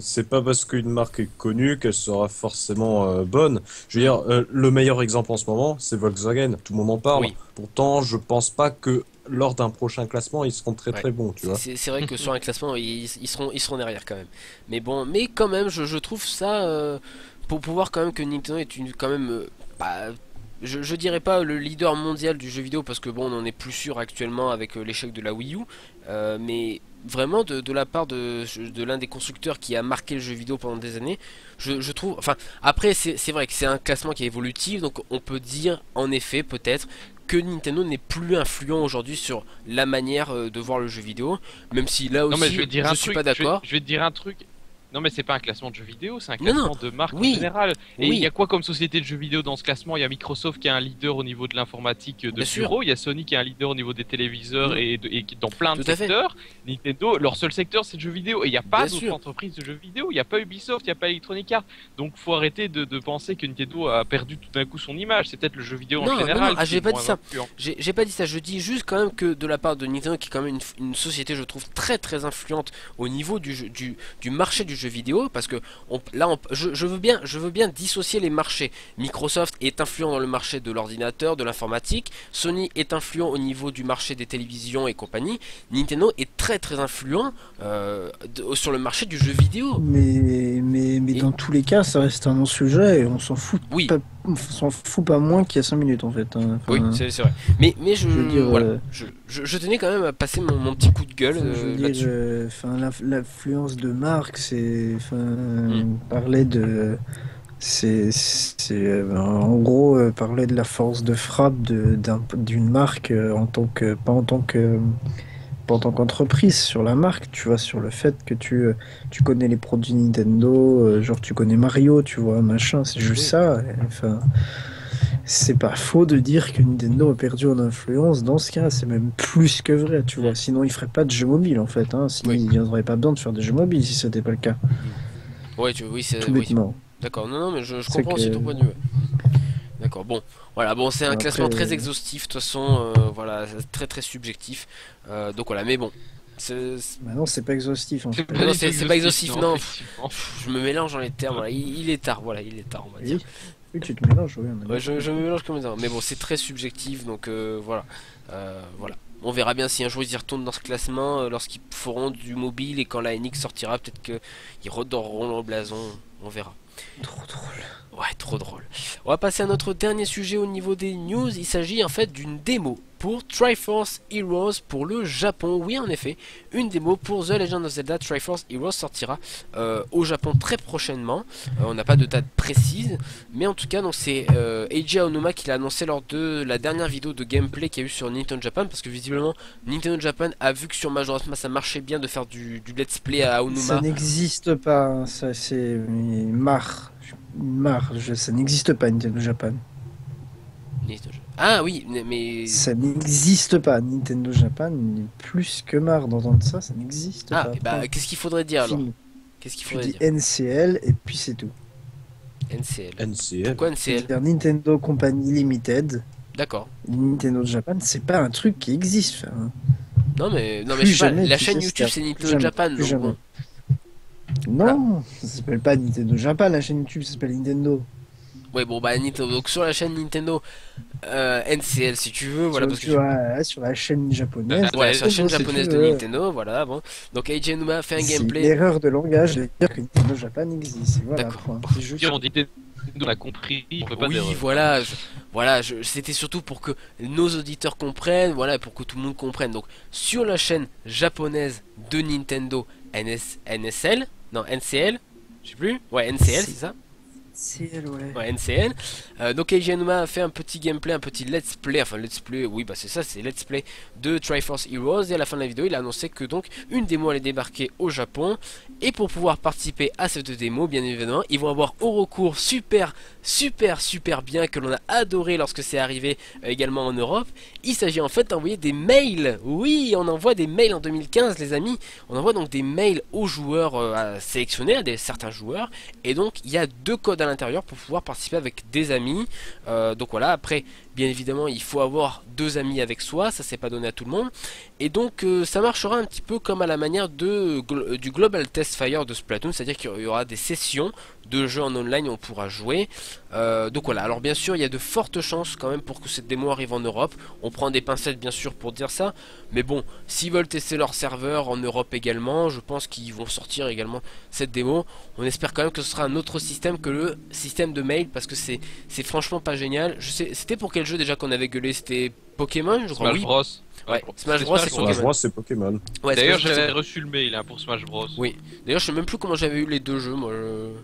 C'est pas parce qu'une marque est connue qu'elle sera forcément bonne. Je veux dire, le meilleur exemple en ce moment, c'est Volkswagen. Tout le monde en parle. Oui. Pourtant, je pense pas que lors d'un prochain classement, ils seront très Ouais. très bons, tu vois. C'est vrai que sur un classement, ils seront derrière quand même. Mais bon, mais quand même, je trouve ça pour pouvoir quand même que Nintendo est quand même je dirais pas le leader mondial du jeu vidéo parce que bon, on en est plus sûr actuellement avec l'échec de la Wii U. Mais vraiment de la part de l'un des constructeurs qui a marqué le jeu vidéo pendant des années. Je trouve, enfin, après c'est vrai que c'est un classement qui est évolutif, donc on peut dire en effet peut-être que Nintendo n'est plus influent aujourd'hui sur la manière de voir le jeu vidéo, même si là Non mais aussi je vais te dire je un suis truc. pas d'accord. Je vais te dire un truc. Non mais c'est pas un classement de jeux vidéo, c'est un Non, non. classement de marque Oui. en général. Et Oui. il y a quoi comme société de jeux vidéo dans ce classement? Il y a Microsoft qui est un leader au niveau de l'informatique de Bien sûr. bureau, il y a Sony qui est un leader au niveau des téléviseurs Mm. et dans plein de Tout à fait. secteurs. Nintendo, leur seul secteur c'est le jeu vidéo. Et il n'y a pas Bien d'autres sûr. entreprises de jeux vidéo, il n'y a pas Ubisoft, il n'y a pas Electronic Arts. Donc faut arrêter de penser que Nintendo a perdu tout d'un coup son image. C'est peut-être le jeu vidéo Non, en non, général. non, ah, qui j'ai est pas dit moins ça. influent. J'ai pas dit ça, je dis juste quand même que de la part de Nintendo, qui est quand même une société, je trouve, très très influente au niveau du marché du jeu vidéo, parce que je veux bien dissocier les marchés. Microsoft est influent dans le marché de l'ordinateur, de l'informatique, Sony est influent au niveau du marché des télévisions et compagnie, Nintendo est très très influent sur le marché du jeu vidéo. Mais Et- dans tous les cas, ça reste un non-sujet et on s'en fout Oui. pas, on s'en fout pas moins qu'il y a 5 minutes en fait. Hein. Enfin, Oui, c'est vrai. Mais je veux dire, voilà, je tenais quand même à passer mon petit coup de gueule je veux dire, là-dessus. enfin, l'influence de Marc, c'est, enfin, parler de, en gros, parler de la force de frappe d'une marque en tant que, pas en tant qu'entreprise sur la marque, tu vois, sur le fait que tu connais les produits Nintendo, genre tu connais Mario, tu vois, machin, c'est juste Oui. ça. Enfin, c'est pas faux de dire que Nintendo a perdu en influence dans ce cas, c'est même plus que vrai, tu vois. Sinon, ils feraient pas de jeux mobiles en fait, hein. Sinon, Oui. il n'y aurait pas besoin de faire des jeux mobiles si c'était pas le cas, Ouais, oui, tout oui. bêtement. D'accord, non, mais je C'est comprends aussi que- ton point de vue. Ouais. D'accord, bon, voilà, bon, c'est un Après, classement très exhaustif, de toute façon, voilà, c'est très très subjectif. Donc voilà, mais bon, Bah non, c'est pas exhaustif en fait. Non, c'est pas exhaustif, non. effectivement. je me mélange dans les termes, voilà, il est tard, voilà, il est tard, on va dire. Oui, oui, tu te mélanges, oui. on est Ouais, je me mélange comme ça, mais bon, c'est très subjectif, donc voilà. Voilà. On verra bien si un jour ils y retournent dans ce classement, lorsqu'ils feront du mobile et quand la NX sortira, peut-être qu'ils redoreront le blason, on verra. trop drôle. Ouais, trop drôle. On va passer à notre dernier sujet au niveau des news. Il s'agit en fait d'une démo pour Triforce Heroes pour le Japon. Oui, en effet, une démo pour The Legend of Zelda Triforce Heroes sortira au Japon très prochainement. On n'a pas de date précise, mais en tout cas, donc c'est Eiji Aonuma qui l'a annoncé lors de la dernière vidéo de gameplay qu'il y a eu sur Nintendo Japan, parce que visiblement Nintendo Japan a vu que sur Majora's Mask ça marchait bien de faire du let's play à Ça Aonuma. n'existe pas, hein, ça c'est ça n'existe pas Nintendo Japan. Ah oui, mais Ça n'existe pas. Nintendo Japan n'est plus que marre d'entendre ça, ça n'existe ah, pas. et bah qu'est-ce qu'il faudrait dire alors? Fini. Qu'est-ce qu'il Tu faudrait dis dire? NCL et puis c'est tout. NCL. NCL. Pourquoi NCL? C'est-à-dire Nintendo Company Limited. D'accord. Nintendo Japan, c'est pas un truc qui existe. Enfin, Non mais Plus je sais pas, jamais, la tu chaîne sais, YouTube c'est c'est plus Nintendo jamais, Japan, plus donc jamais. bon. non, ça s'appelle pas Nintendo Japan, la chaîne YouTube, ça s'appelle Nintendo. Ouais bon bah Nintendo, donc sur la chaîne Nintendo NCL si tu veux, voilà parce que sur la chaîne japonaise. ouais, sur la chaîne Nintendo, si japonaise tu de veux. Nintendo, voilà bon. Donc Eiji Aonuma fait un C'est une gameplay. erreur de langage de dire que Nintendo Japan existe. Voilà, D'accord. point. C'est juste. On dit on a compris, on peut pas Oui, dire. voilà, c'était surtout pour que nos auditeurs comprennent, voilà, pour que tout le monde comprenne. Donc sur la chaîne japonaise de Nintendo NSL, non NCL, je sais plus, ouais NCL c'est ça. CL, ouais. Ouais, NCN. Donc Eiji Aonuma a fait un petit gameplay, un petit let's play, enfin let's play, oui bah c'est ça, c'est let's play de Triforce Heroes, et à la fin de la vidéo il a annoncé que donc une démo allait débarquer au Japon, et pour pouvoir participer à cette démo, bien évidemment, ils vont avoir au recours super bien, que l'on a adoré lorsque c'est arrivé également en Europe. Il s'agit en fait d'envoyer des mails. Oui, on envoie des mails en 2015 les amis, on envoie donc des mails aux joueurs à sélectionner, à certains joueurs, et donc il y a deux codes à l'intérieur pour pouvoir participer avec des amis. Donc voilà, après bien évidemment il faut avoir deux amis avec soi, ça c'est pas donné à tout le monde, et donc ça marchera un petit peu comme à la manière du Global Test Fire de Splatoon, c'est à dire qu'il y aura des sessions de jeux en online où on pourra jouer. Donc voilà, alors bien sûr il y a de fortes chances quand même pour que cette démo arrive en Europe, on prend des pincettes bien sûr pour dire ça, mais bon, s'ils veulent tester leur serveur en Europe également, je pense qu'ils vont sortir également cette démo. On espère quand même que ce sera un autre système que le système de mail, parce que c'est franchement pas génial. Je sais, c'était pour quel jeu jeu déjà qu'on avait gueulé? C'était Pokémon, je crois. Smash Oui. Bros. Ouais, Smash C'est Bros, Smash c'est Bros. Smash Pokémon. Bros, c'est Pokémon. Ouais, D'ailleurs, Smash Bros, j'avais reçu le mail hein, pour Smash Bros. Oui. D'ailleurs, je sais même plus comment j'avais eu les deux jeux. Moi,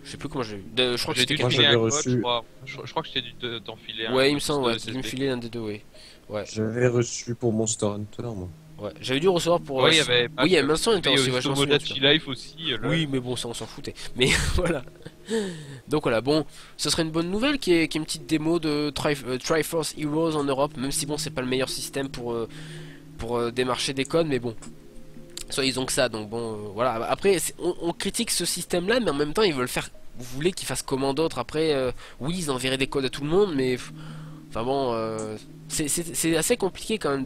je sais plus comment j'ai eu. Je crois que J'ai c'était dû Moi, te quelque filer j'avais un code, reçu- je crois. Je crois que j'ai dû t'enfiler un Ouais, il me code semble, de ouais, tu dû me SSD. filer un des deux, oui. Ouais, J'avais reçu pour Monster Hunter, moi. ouais. J'avais dû recevoir pour. Ouais, il y avait. Oui, il y avait Monster Hunter aussi, ouais, je m'en souviens, Tomodachi Life aussi. Oui, mais bon, ça on s'en foutait. Mais voilà. Donc voilà, bon, ce serait une bonne nouvelle qui est une petite démo de Triforce Heroes en Europe, même si bon, c'est pas le meilleur système pour démarcher des codes, mais bon. Soit ils ont que ça, donc bon, voilà. Après, on critique ce système-là, mais en même temps, ils veulent faire. Vous voulez qu'ils fassent comment d'autres après oui, ils enverraient des codes à tout le monde, mais. Enfin bon, c'est assez compliqué quand même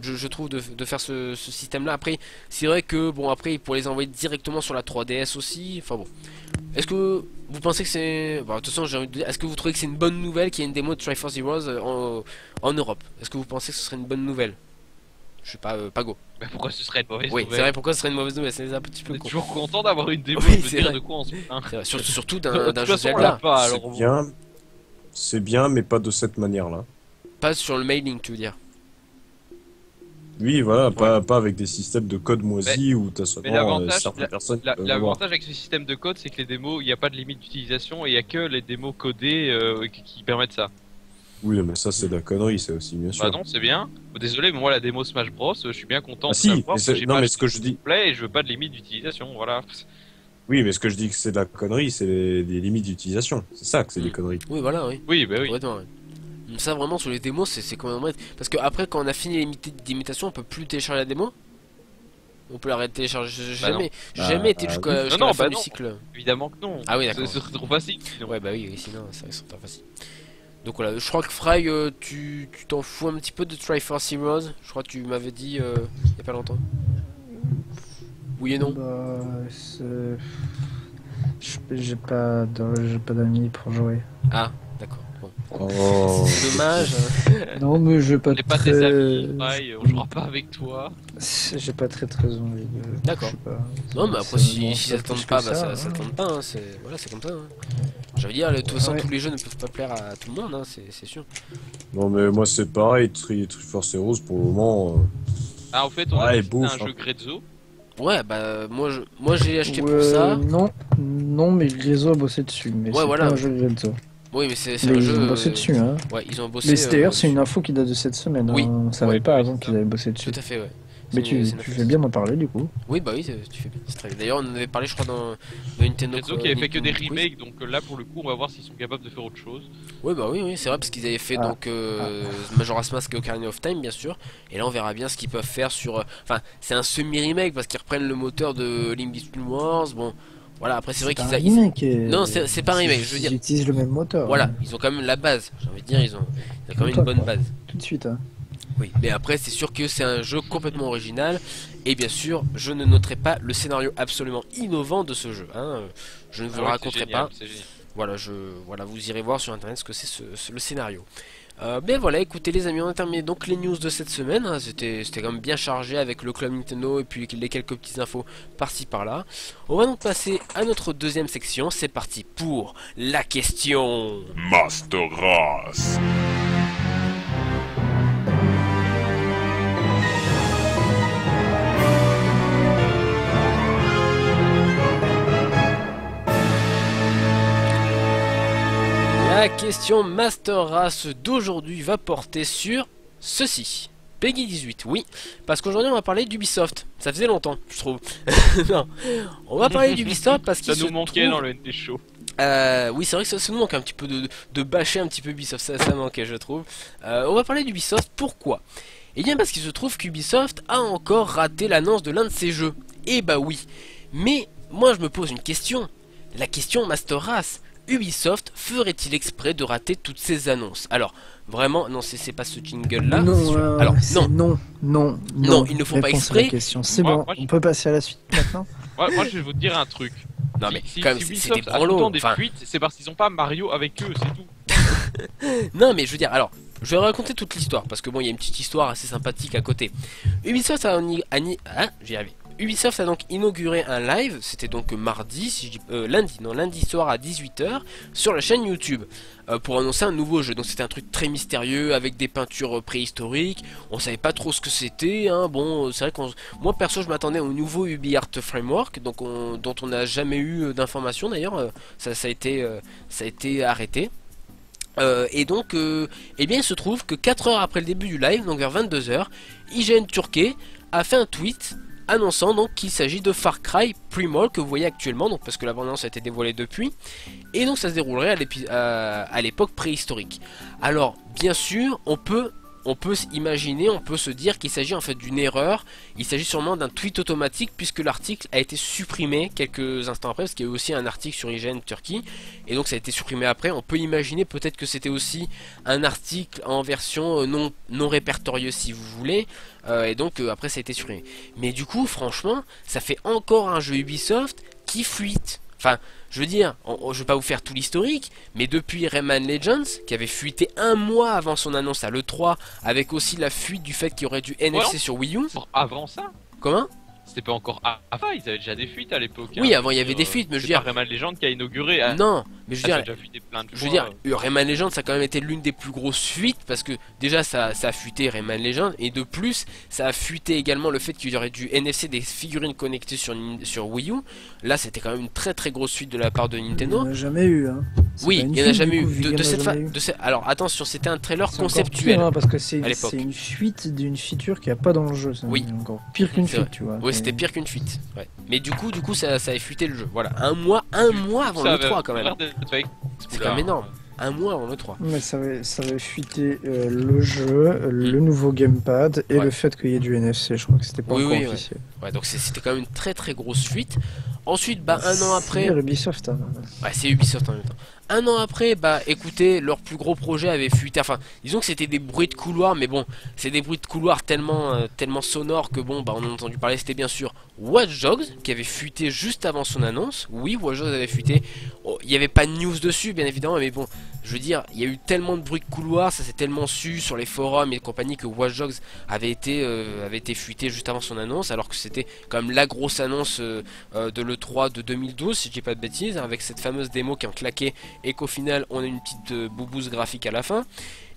je trouve de faire ce système-là. Après, c'est vrai que bon, après, pour les envoyer directement sur la 3DS aussi. Enfin bon. Est-ce que vous pensez que c'est. Bon, de toute façon, j'ai envie de dire, est-ce que vous trouvez que c'est une bonne nouvelle qu'il y ait une démo de Triforce Heroes en Europe? Est-ce que vous pensez que ce serait une bonne nouvelle? Je sais pas, Pago. Mais pourquoi ce serait une mauvaise Oui, nouvelle c'est vrai, pourquoi ce serait une mauvaise nouvelle? C'est un petit On peu est con. toujours content d'avoir une démo Oui, et de c'est dire vrai. de quoi on se plaint. C'est vrai, surtout De d'un toute jeu façon, on Zelda. l'a pas, alors bon. C'est bien, mais pas de cette manière-là. Pas sur le mailing, tu veux dire. Oui, voilà, pas avec des systèmes de code moisi où t'as Mais seulement l'avantage, certaines personnes qui peuvent l'avoir. l'avantage avec ce système de code, c'est que les démos, il n'y a pas de limite d'utilisation et il n'y a que les démos codées qui permettent ça. Oui, mais ça, c'est de la connerie, c'est aussi, bien sûr. Bah non, c'est bien. Désolé, mais moi, la démo Smash Bros, je suis bien content Ah de si, savoir mais que c'est- j'ai non, pas mais ce que je acheté dis- le play et je veux pas de limite d'utilisation, voilà. Oui, mais ce que je dis que c'est de la connerie, c'est des limites d'utilisation. C'est ça que c'est des conneries. Oui, voilà, oui. Oui, bah oui. Complètement, ouais. Ça vraiment sur les démos c'est quand même vrai. Parce que après quand on a fini les d'imitation on peut plus télécharger la démo. On peut l'arrêter de télécharger. J'ai Bah jamais, j'ai Bah, jamais été jusqu'à Non, non, la fin bah du non. cycle. Évidemment que non. Ah oui, d'accord. C'est trop facile. sinon. Ouais bah oui, sinon ça serait trop facile. Donc voilà, je crois que Fry tu t'en fous un petit peu de Triforce Heroes. Je crois que tu m'avais dit il y a pas longtemps. Oui et non. Bah, j'ai pas d'amis pour jouer. Ah d'accord. Bon. Oh. C'est dommage. Non, mais j'ai pas On n'est pas très... tes amis, pareil, on jouera pas avec toi. J'ai pas très envie de... D'accord. je sais pas. Non mais après Ça si m'avance ça pas tente plus pas, que bah ça, ça hein. tente pas. Hein. Voilà c'est comme ça. Hein. J'allais dire de toute façon Ouais. tous les jeux ne peuvent pas plaire à tout le monde. Hein, c'est sûr. Non, mais moi, c'est pareil, Triforce Heroes, pour le moment. Ah, en fait, on a Ouais, testé bouffe, un hein. jeu Grezzo. Ouais bah moi j'ai acheté pour Ouais, ça. non, mais Grezzo a bossé dessus. Mais Ouais, c'est voilà. pas un jeu Grezzo. Oui mais c'est Mais un ils jeu. ont bossé dessus, hein. Ouais ils ont bossé. Mais d'ailleurs, c'est dessus. une info qui date de cette semaine. Oui. Hein. On savait Ouais, pas oui, avant c'est qu'ils ça. avaient bossé dessus. Tout à fait ouais. Mais C'est tu une fais affaire. bien d'en parler du coup. Oui bah oui tu fais bien. C'est très bien. D'ailleurs on en avait parlé je crois dans Nintendo. Grezzo qui avait fait que des Nintendo Quiz. remakes, donc là pour le coup, on va voir s'ils sont capables de faire autre chose. Oui bah oui c'est vrai parce qu'ils avaient fait Ah. donc Majora's Mask et Ocarina of Time bien sûr. Et là on verra bien ce qu'ils peuvent faire sur. Enfin c'est un semi remake parce qu'ils reprennent le moteur de Link Between Worlds. Bon voilà après c'est vrai pas qu'ils un remake. Non, c'est pas un remake, je veux dire. Ils utilisent le même moteur. Voilà, hein, ils ont quand même la base, j'ai envie de dire, ils ont quand même une Toi, bonne quoi. base. Tout de suite. Hein. Oui, mais après, c'est sûr que c'est un jeu complètement original, et bien sûr, je ne noterai pas le scénario absolument innovant de ce jeu. Hein. Je ne vous Ah le ouais, raconterai c'est génial, pas. c'est génial. Voilà, vous irez voir sur internet ce que c'est le scénario. Ben voilà, écoutez les amis, on a terminé donc les news de cette semaine. Hein. C'était quand même bien chargé avec le club Nintendo et puis les quelques petites infos par-ci par-là. On va donc passer à notre deuxième section. C'est parti pour la question. Master Race. La question Master Race d'aujourd'hui va porter sur ceci. Peggy 18, oui, parce qu'aujourd'hui on va parler d'Ubisoft. Ça faisait longtemps, je trouve. Non, on va parler d'Ubisoft parce qu'il Ça se nous manquait trouve... dans le NT Show. Oui, c'est vrai que ça nous manque un petit peu de bâcher un petit peu Ubisoft, ça manquait, je trouve. On va parler d'Ubisoft, pourquoi? Eh bien parce qu'il se trouve qu'Ubisoft a encore raté l'annonce de l'un de ses jeux. Eh bah oui, mais moi je me pose une question. La question Master Race. Ubisoft ferait-il exprès de rater toutes ces annonces? Alors, vraiment, non, c'est pas ce jingle là. Non, Alors, c'est non. Non, ils ne font pas Réponse à la exprès. question. C'est Moi- bon, moi, je- on peut passer à la suite maintenant. Moi, je vais vous dire un truc. Non mais Si quand même, c'est Ubisoft des a tout le branlos. temps des Enfin, fuites, c'est parce qu'ils ont pas Mario avec eux, c'est tout. non mais je veux dire, alors, je vais raconter toute l'histoire parce que bon, il y a une petite histoire assez sympathique à côté. Ubisoft a j'y arrive. Ubisoft a donc inauguré un live, c'était donc mardi, si je dis, lundi soir à 18h sur la chaîne YouTube pour annoncer un nouveau jeu. Donc c'était un truc très mystérieux avec des peintures préhistoriques, on savait pas trop ce que c'était, hein. Bon, c'est vrai que moi perso je m'attendais au nouveau UbiArt Framework, donc dont on n'a jamais eu d'informations d'ailleurs, ça a été arrêté. Et donc, eh bien, il se trouve que 4 heures après le début du live, donc vers 22h, IGN Turquie a fait un tweet annonçant donc qu'il s'agit de Far Cry Primal que vous voyez actuellement, donc parce que la bande-annonce a été dévoilée depuis, et donc ça se déroulerait à l'époque préhistorique. Alors, bien sûr, on peut imaginer, on peut se dire qu'il s'agit en fait d'une erreur. Il s'agit sûrement d'un tweet automatique puisque l'article a été supprimé quelques instants après, parce qu'il y a eu aussi un article sur IGN Turquie et donc ça a été supprimé après. On peut imaginer peut-être que c'était aussi un article en version non répertoriée si vous voulez, et donc après ça a été supprimé. Mais du coup franchement ça fait encore un jeu Ubisoft qui fuite. Enfin, je veux dire, je vais pas vous faire tout l'historique, mais depuis Rayman Legends, qui avait fuité un mois avant son annonce à l'E3, avec aussi la fuite du fait qu'il y aurait du NFC sur Wii U. Avant ça, Comment? c'était pas encore avant, ils avaient déjà des fuites à l'époque. Oui, hein. avant il y avait des fuites, mais je veux dire. Rayman Legends qui a inauguré. Hein. Non, mais je veux Ça a dire. déjà fuité plein de Je veux fois. dire, Rayman Legends ça a quand même été l'une des plus grosses fuites parce que déjà ça a fuité Rayman Legends et de plus ça a fuité également le fait qu'il y aurait du NFC des figurines connectées sur Wii U. Là c'était quand même une très très grosse fuite de la part de Il Nintendo. n'y en a jamais eu. Hein. C'est Oui, pas une il n'y en a fuite, jamais du coup, eu. vu qu'il y en a jamais eu. Alors attention, c'était un trailer C'est encore conceptuel. pire, hein, parce que c'est à l'époque. une fuite d'une feature qu'il n'y a pas dans le jeu. C'est Oui. encore pire qu'une C'est fuite, vrai. tu vois. Oui, c'était pire qu'une fuite. Ouais. Mais du coup ça a fuité le jeu. Voilà, un mois avant le 3 quand même. C'est quand même énorme. Un mois avant le 3. Mais ça avait fuité le jeu, le nouveau gamepad et Ouais. le fait qu'il y ait du NFC. Je crois que c'était pas Oui, encore oui, officiel. Ouais, donc c'était quand même une très très grosse fuite. Ensuite, bah un an après, C'est Ubisoft. Hein. ouais, c'est Ubisoft en même temps. Un an après, bah écoutez, leur plus gros projet avait fuité. Enfin, disons que c'était des bruits de couloir, mais bon, c'est des bruits de couloir tellement sonores que bon, bah on en a entendu parler. C'était bien sûr Watch Dogs qui avait fuité juste avant son annonce. Oui, Watch Dogs avait fuité. Oh, il n'y avait pas de news dessus, bien évidemment, mais bon, je veux dire, il y a eu tellement de bruits de couloir, ça s'est tellement su sur les forums et compagnie que Watch Dogs avait été fuité juste avant son annonce, alors que c'était quand même la grosse annonce de l'E3 de 2012, si je dis pas de bêtises, avec cette fameuse démo qui en claquait et qu'au final on a une petite boubouse graphique à la fin.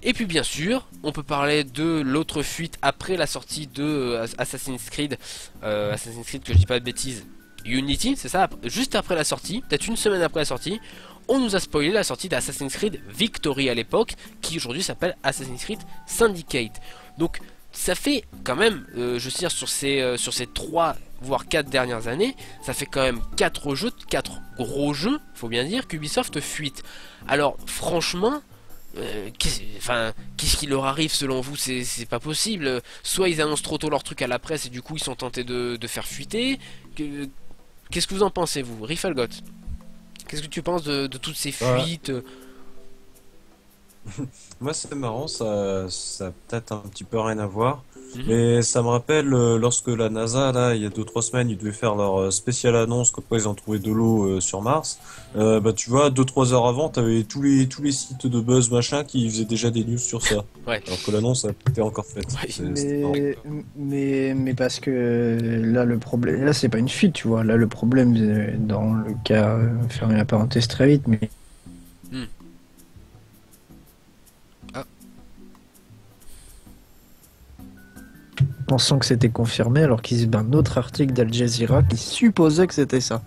Et puis bien sûr, on peut parler de l'autre fuite après la sortie de Assassin's Creed que je dis pas de bêtises, Unity, c'est ça, juste après la sortie, peut-être une semaine après la sortie, on nous a spoilé la sortie d'Assassin's Creed Victory à l'époque, qui aujourd'hui s'appelle Assassin's Creed Syndicate. Donc ça fait quand même, je veux dire sur ces 3 voire 4 dernières années, ça fait quand même 4 gros jeux, faut bien dire, qu'Ubisoft fuite. Alors franchement, qu'est-ce qui leur arrive selon vous? C'est pas possible. Soit ils annoncent trop tôt leur truc à la presse et du coup ils sont tentés de faire fuiter. Qu'est-ce que vous en pensez, vous, Rifalgot? Qu'est-ce que tu penses de toutes ces fuites? Moi, c'est marrant, ça a peut-être un petit peu rien à voir. Mhm. Mais ça me rappelle lorsque la NASA, là, il y a 2-3 semaines, ils devaient faire leur spéciale annonce comme quoi ils ont trouvé de l'eau sur Mars. Bah, tu vois, 2-3 heures avant, t'avais tous les sites de buzz machin qui faisaient déjà des news sur ça. Ouais. Alors que l'annonce a été encore faite. Ouais. C'était marrant. Mais parce que là le problème, là c'est pas une fuite, tu vois. Là le problème dans le cas, fermer la parenthèse très vite, mais pensant que c'était confirmé, alors qu'ils y a un autre article d'Al Jazeera qui supposait que c'était ça.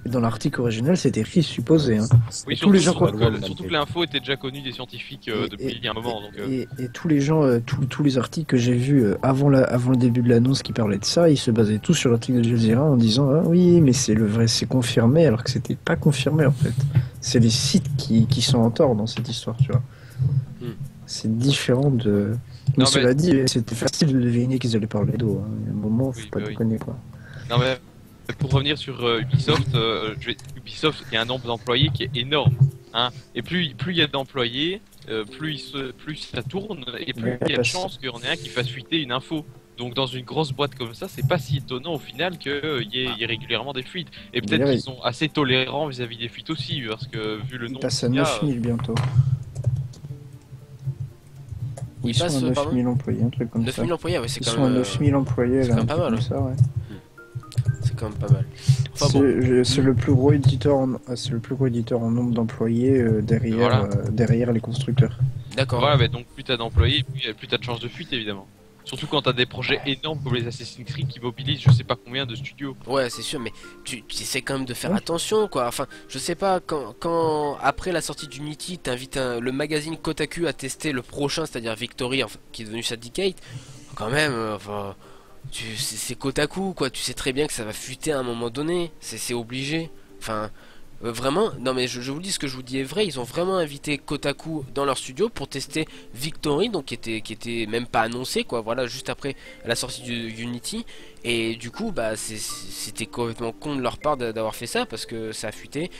Et dans l'article original, c'était écrit supposé. Hein. Oui, tous les gens surtout, quoi. surtout que l'info était déjà connue des scientifiques depuis un moment. Donc, Et tous les gens, tous les articles que j'ai vus avant le début de l'annonce qui parlaient de ça, ils se basaient tous sur l'article de Al Jazeera en disant ah oui, mais c'est le vrai, c'est confirmé, alors que c'était pas confirmé en fait. C'est les sites qui sont en tort dans cette histoire, tu vois. C'est différent de. Mais Non, cela mais- dit, c'était facile de deviner qu'ils allaient parler d'eau. Hein. Il y a un moment, faut Oui, pas bah oui. déconner quoi. Non mais pour revenir sur Ubisoft, Ubisoft il y a un nombre d'employés qui est énorme, hein. Et plus il y a d'employés, plus ça tourne et plus Ouais, il y a de parce- chances qu'il y en ait un qui fasse fuiter une info. Donc dans une grosse boîte comme ça, c'est pas si étonnant au final qu'il y ait régulièrement des fuites. Et peut-être D'ailleurs, qu'ils sont assez tolérants vis-à-vis des fuites aussi, parce que vu le Ils nombre passent à qu'il y a, 9000 bientôt. Ils Ils sont passent, à pardon 9000 employés, un truc comme ça. 9000 employés, ouais, c'est Ils quand sont à même. 9000 employés, c'est là, quand même un pas truc mal, comme ça, ouais. c'est quand même pas mal. Enfin bon. C'est le plus gros éditeur c'est le plus gros éditeur en nombre d'employés derrière, Voilà. derrière les constructeurs. D'accord. Voilà, mais donc plus t'as d'employés, plus t'as de chances de fuite évidemment. Surtout quand t'as des projets énormes comme les Assassin's Creed qui mobilisent je sais pas combien de studios. Ouais, c'est sûr, mais tu essaies quand même de faire Ouais. attention, quoi. Enfin, je sais pas, quand après la sortie d'Unity, t'invites le magazine Kotaku à tester le prochain, c'est-à-dire Victory, enfin, qui est devenu Syndicate, quand même, enfin, c'est Kotaku, quoi. Tu sais très bien que ça va fuiter à un moment donné, c'est obligé. Enfin, vraiment, non mais je vous dis, ce que je vous dis est vrai, ils ont vraiment invité Kotaku dans leur studio pour tester Victory, donc qui était même pas annoncé, quoi, voilà, juste après la sortie du Unity. Et du coup, bah, c'était complètement con de leur part d'avoir fait ça, parce que ça a fuité.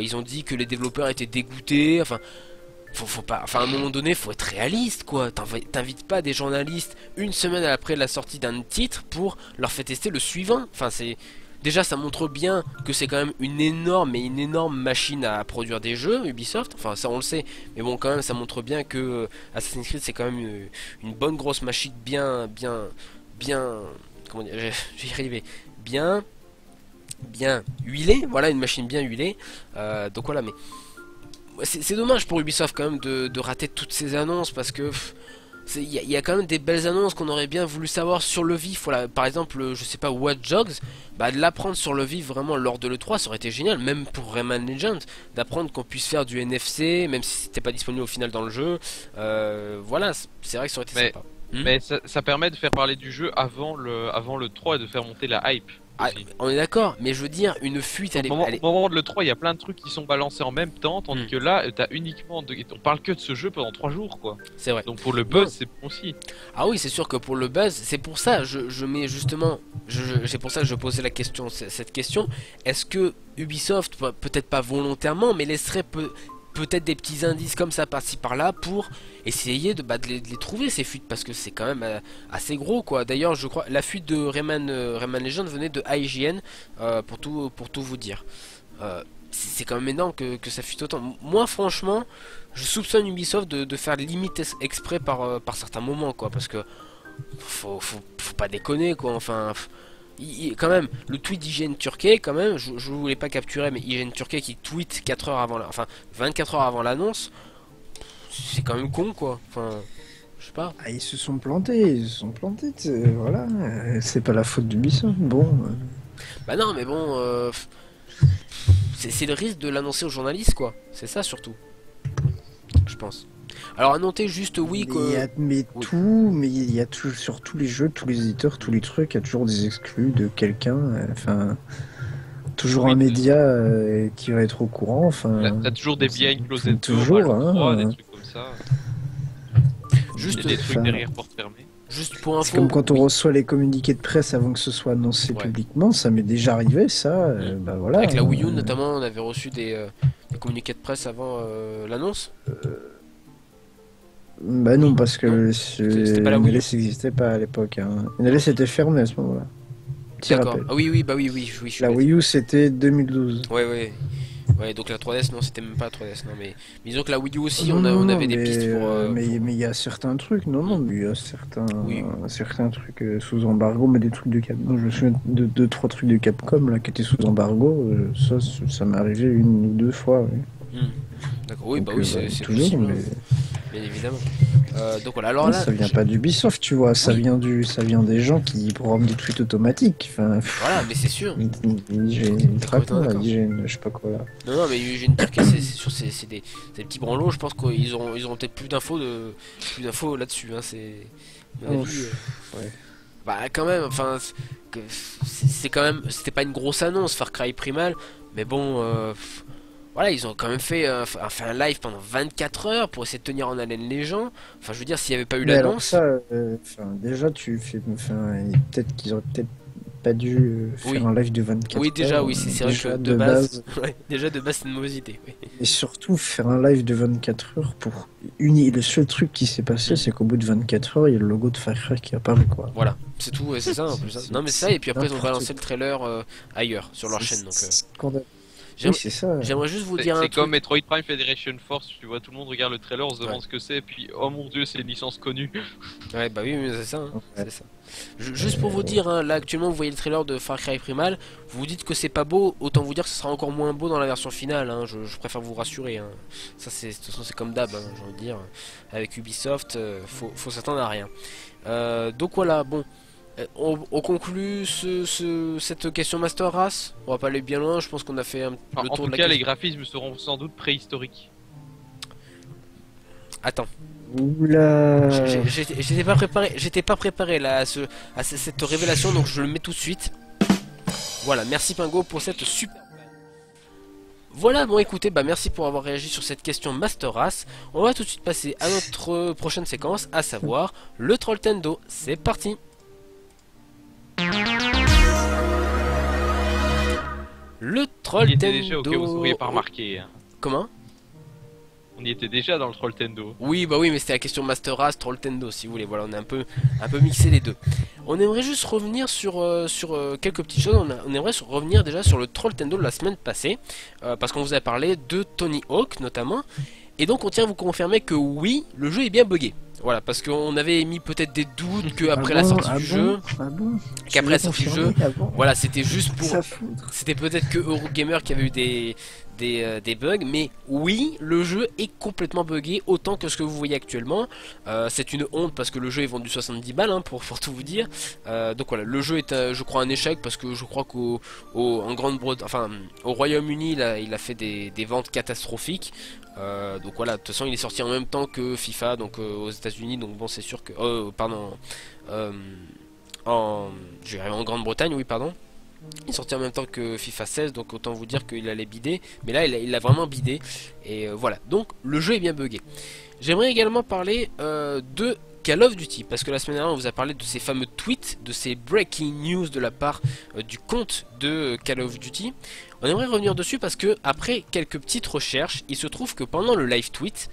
Ils ont dit que les développeurs étaient dégoûtés, enfin, faut pas, enfin, à un moment donné, faut être réaliste, quoi. T'invites pas des journalistes une semaine après la sortie d'un titre pour leur faire tester le suivant. Enfin, c'est... Déjà, ça montre bien que c'est quand même une énorme machine à produire des jeux, Ubisoft. Enfin, ça on le sait, mais bon, quand même, ça montre bien que Assassin's Creed c'est quand même une bonne grosse machine bien, comment dire, j'y arrivé, bien huilée. Voilà, une machine bien huilée. Donc voilà, mais c'est dommage pour Ubisoft quand même de rater toutes ces annonces parce que. Il y a quand même des belles annonces qu'on aurait bien voulu savoir sur le vif. Voilà, par exemple, je sais pas, Watch Dogs, bah, de l'apprendre sur le vif vraiment lors de l'E3, ça aurait été génial. Même pour Rayman Legends, d'apprendre qu'on puisse faire du NFC, même si c'était pas disponible au final dans le jeu. Voilà, c'est vrai que ça aurait été sympa. Mais ça permet de faire parler du jeu avant le 3 et de faire monter la hype. Ah, Aussi. on est d'accord, mais je veux dire, une fuite, Au moment de l'E3, il y a plein de trucs qui sont balancés en même temps, tandis que là, t'as uniquement. On parle que de ce jeu pendant 3 jours, quoi. c'est vrai. Donc pour le buzz, c'est bon aussi. Ah oui, c'est sûr que pour le buzz, c'est pour ça, je mets justement, c'est pour ça que je posais la question, cette question. Est-ce que Ubisoft, peut-être pas volontairement, mais laisserait peut-être des petits indices comme ça par-ci par-là pour essayer de les trouver ces fuites parce que c'est quand même assez gros, quoi. D'ailleurs, je crois la fuite de Rayman Legend venait de IGN, pour tout vous dire. C'est quand même énorme que ça fuite autant. Moi, franchement, je soupçonne Ubisoft de faire limite exprès par certains moments, quoi, parce que faut pas déconner, quoi. Enfin, quand même, le tweet d'IGN Turquie, quand même, je voulais pas capturer, mais IGN Turquie qui tweet 4 heures avant, enfin 24 heures avant l'annonce, c'est quand même con, quoi. Enfin, je sais pas. Ah, ils se sont plantés, voilà. C'est pas la faute d'Ubisoft, bon. Bah non, mais bon, c'est le risque de l'annoncer aux journalistes, quoi. C'est ça surtout, je pense. Alors à noter juste, oui, que... Mais il y a toujours, sur tous les jeux, tous les éditeurs, tous les trucs, il y a toujours des exclus de quelqu'un, enfin... Toujours Oui, un média qui va être au courant, enfin... T'as toujours des behind closed toujours, doors, hein, 3, des trucs comme ça. Juste, Des trucs enfin, derrière porte fermée. juste pour C'est info... comme quand on oui. reçoit les communiqués de presse avant que ce soit annoncé Ouais. publiquement, ça m'est déjà arrivé, ça, bah voilà. Avec la Wii U hein. notamment, on avait reçu des communiqués de presse avant l'annonce. Bah non, parce que C'était pas la Wii U. NLS n'existait pas à l'époque. Hein. NLS était fermé à ce moment-là. Petit D'accord. rappel. Ah oui, bah oui, je suis La bête. Wii U, c'était 2012. Ouais, donc la 3DS, non, c'était même pas la 3DS, non, mais disons que la Wii U aussi, Non, on non, avait des mais, pistes pour... mais pour- il y a certains trucs, non, mais il y a certains, Oui. certains trucs sous embargo, mais des trucs de Capcom. Je me souviens de 2-3 trucs de Capcom là, qui étaient sous embargo, ça m'est arrivé 1 ou 2 fois. Oui. D'accord, oui, Donc, bah oui, c'est toujours, possible, mais... hein, bien évidemment. Donc voilà, alors Non, là... ça vient pas d'Ubisoft, tu vois, ça Oui. vient des gens qui programment des tweets automatiques. Enfin, Voilà, mais c'est sûr. IGN, D'accord. je sais pas quoi là. Non, mais j'ai une Turquie, c'est sûr, c'est des petits branlots, je pense qu'ils auront peut-être plus d'infos là-dessus, hein, c'est... à mon Oh, avis, ouais. Bah quand même, enfin, c'est quand même, c'était pas une grosse annonce, Far Cry Primal, mais bon, voilà, ils ont quand même fait un live pendant 24 heures pour essayer de tenir en haleine les gens. Enfin, je veux dire, s'il n'y avait pas eu Mais alors l'annonce, ça, déjà tu fais, peut-être qu'ils auraient peut-être pas dû faire Oui. un live de 24 oui, déjà, heures. oui, c'est vrai Déjà, que de base, ouais, déjà de base, c'est une mauvaise idée. Oui. Et surtout faire un live de 24 heures pour le seul truc qui s'est passé, c'est qu'au bout de 24 heures, il y a le logo de Far Cry qui apparaît quoi. Voilà, c'est tout, ouais, c'est ça en plus. Hein. Non, mais ça, et puis après, ils ont balancé le trailer ailleurs sur leur chaîne, donc. Scandaleux. Oui, c'est ça. J'aimerais juste vous C'est dire un c'est truc. comme Metroid Prime Federation Force, tu vois, tout le monde regarde le trailer, on se demande Ouais. ce que c'est, puis oh mon dieu, c'est une licence connue. Ouais, bah oui, mais c'est ça, hein, Ouais. c'est ça. Juste pour vous dire, hein, là actuellement vous voyez le trailer de Far Cry Primal, vous vous dites que c'est pas beau, autant vous dire que ce sera encore moins beau dans la version finale, hein, je préfère vous rassurer. Hein. Ça c'est, de toute façon c'est comme d'hab, hein, j'ai envie de dire. Avec Ubisoft, faut s'attendre à rien. Donc voilà, bon. On conclut cette question Master Race. On va pas aller bien loin, je pense qu'on a fait Enfin, le en tour tout de la cas, les question. graphismes seront sans doute préhistoriques. Attends. Oula. J'étais pas préparé là à cette révélation, donc je le mets tout de suite. Voilà, merci Pingo pour cette super. Voilà, bon écoutez, bah merci pour avoir réagi sur cette question Master Race. On va tout de suite passer à notre prochaine séquence, à savoir le Trolltendo. C'est parti. Le On y était déjà, ok, vous Trolltendo. auriez pas remarqué. Hein. Comment? On y était déjà dans le Trolltendo. Oui, bah oui, mais c'était la question Master Race, Trolltendo, si vous voulez. Voilà, on a un peu mixé les deux. On aimerait juste revenir sur quelques petites choses. On aimerait revenir déjà sur le Trolltendo de la semaine passée, parce qu'on vous a parlé de Tony Hawk notamment. Et donc, on tient à vous confirmer que oui, le jeu est bien buggé. Voilà, parce qu'on avait émis peut-être des doutes qu'après la sortie du jeu, qu'après la sortie du jeu, voilà, c'était juste pour. Ça foutre. C'était peut-être que Eurogamer qui avait eu des bugs, mais oui, le jeu est complètement buggé autant que ce que vous voyez actuellement. C'est une honte parce que le jeu est vendu 70 balles, hein, pour tout vous dire. Donc voilà, le jeu est, je crois, un échec parce que je crois en Grande-Bretagne, enfin au Royaume-Uni, il a fait des ventes catastrophiques. Donc voilà, de toute façon, il est sorti en même temps que FIFA, donc aux États-Unis. Donc bon, c'est sûr que, pardon, je vais arriver en Grande-Bretagne, oui, pardon. Il est sorti en même temps que FIFA 16, donc autant vous dire qu'il allait bider. Mais là, il a vraiment bidé. Et voilà, donc le jeu est bien buggé. J'aimerais également parler de Call of Duty, parce que la semaine dernière, on vous a parlé de ces fameux tweets, de ces breaking news de la part du compte de Call of Duty. On aimerait revenir dessus parce que, après quelques petites recherches, il se trouve que pendant le live tweet,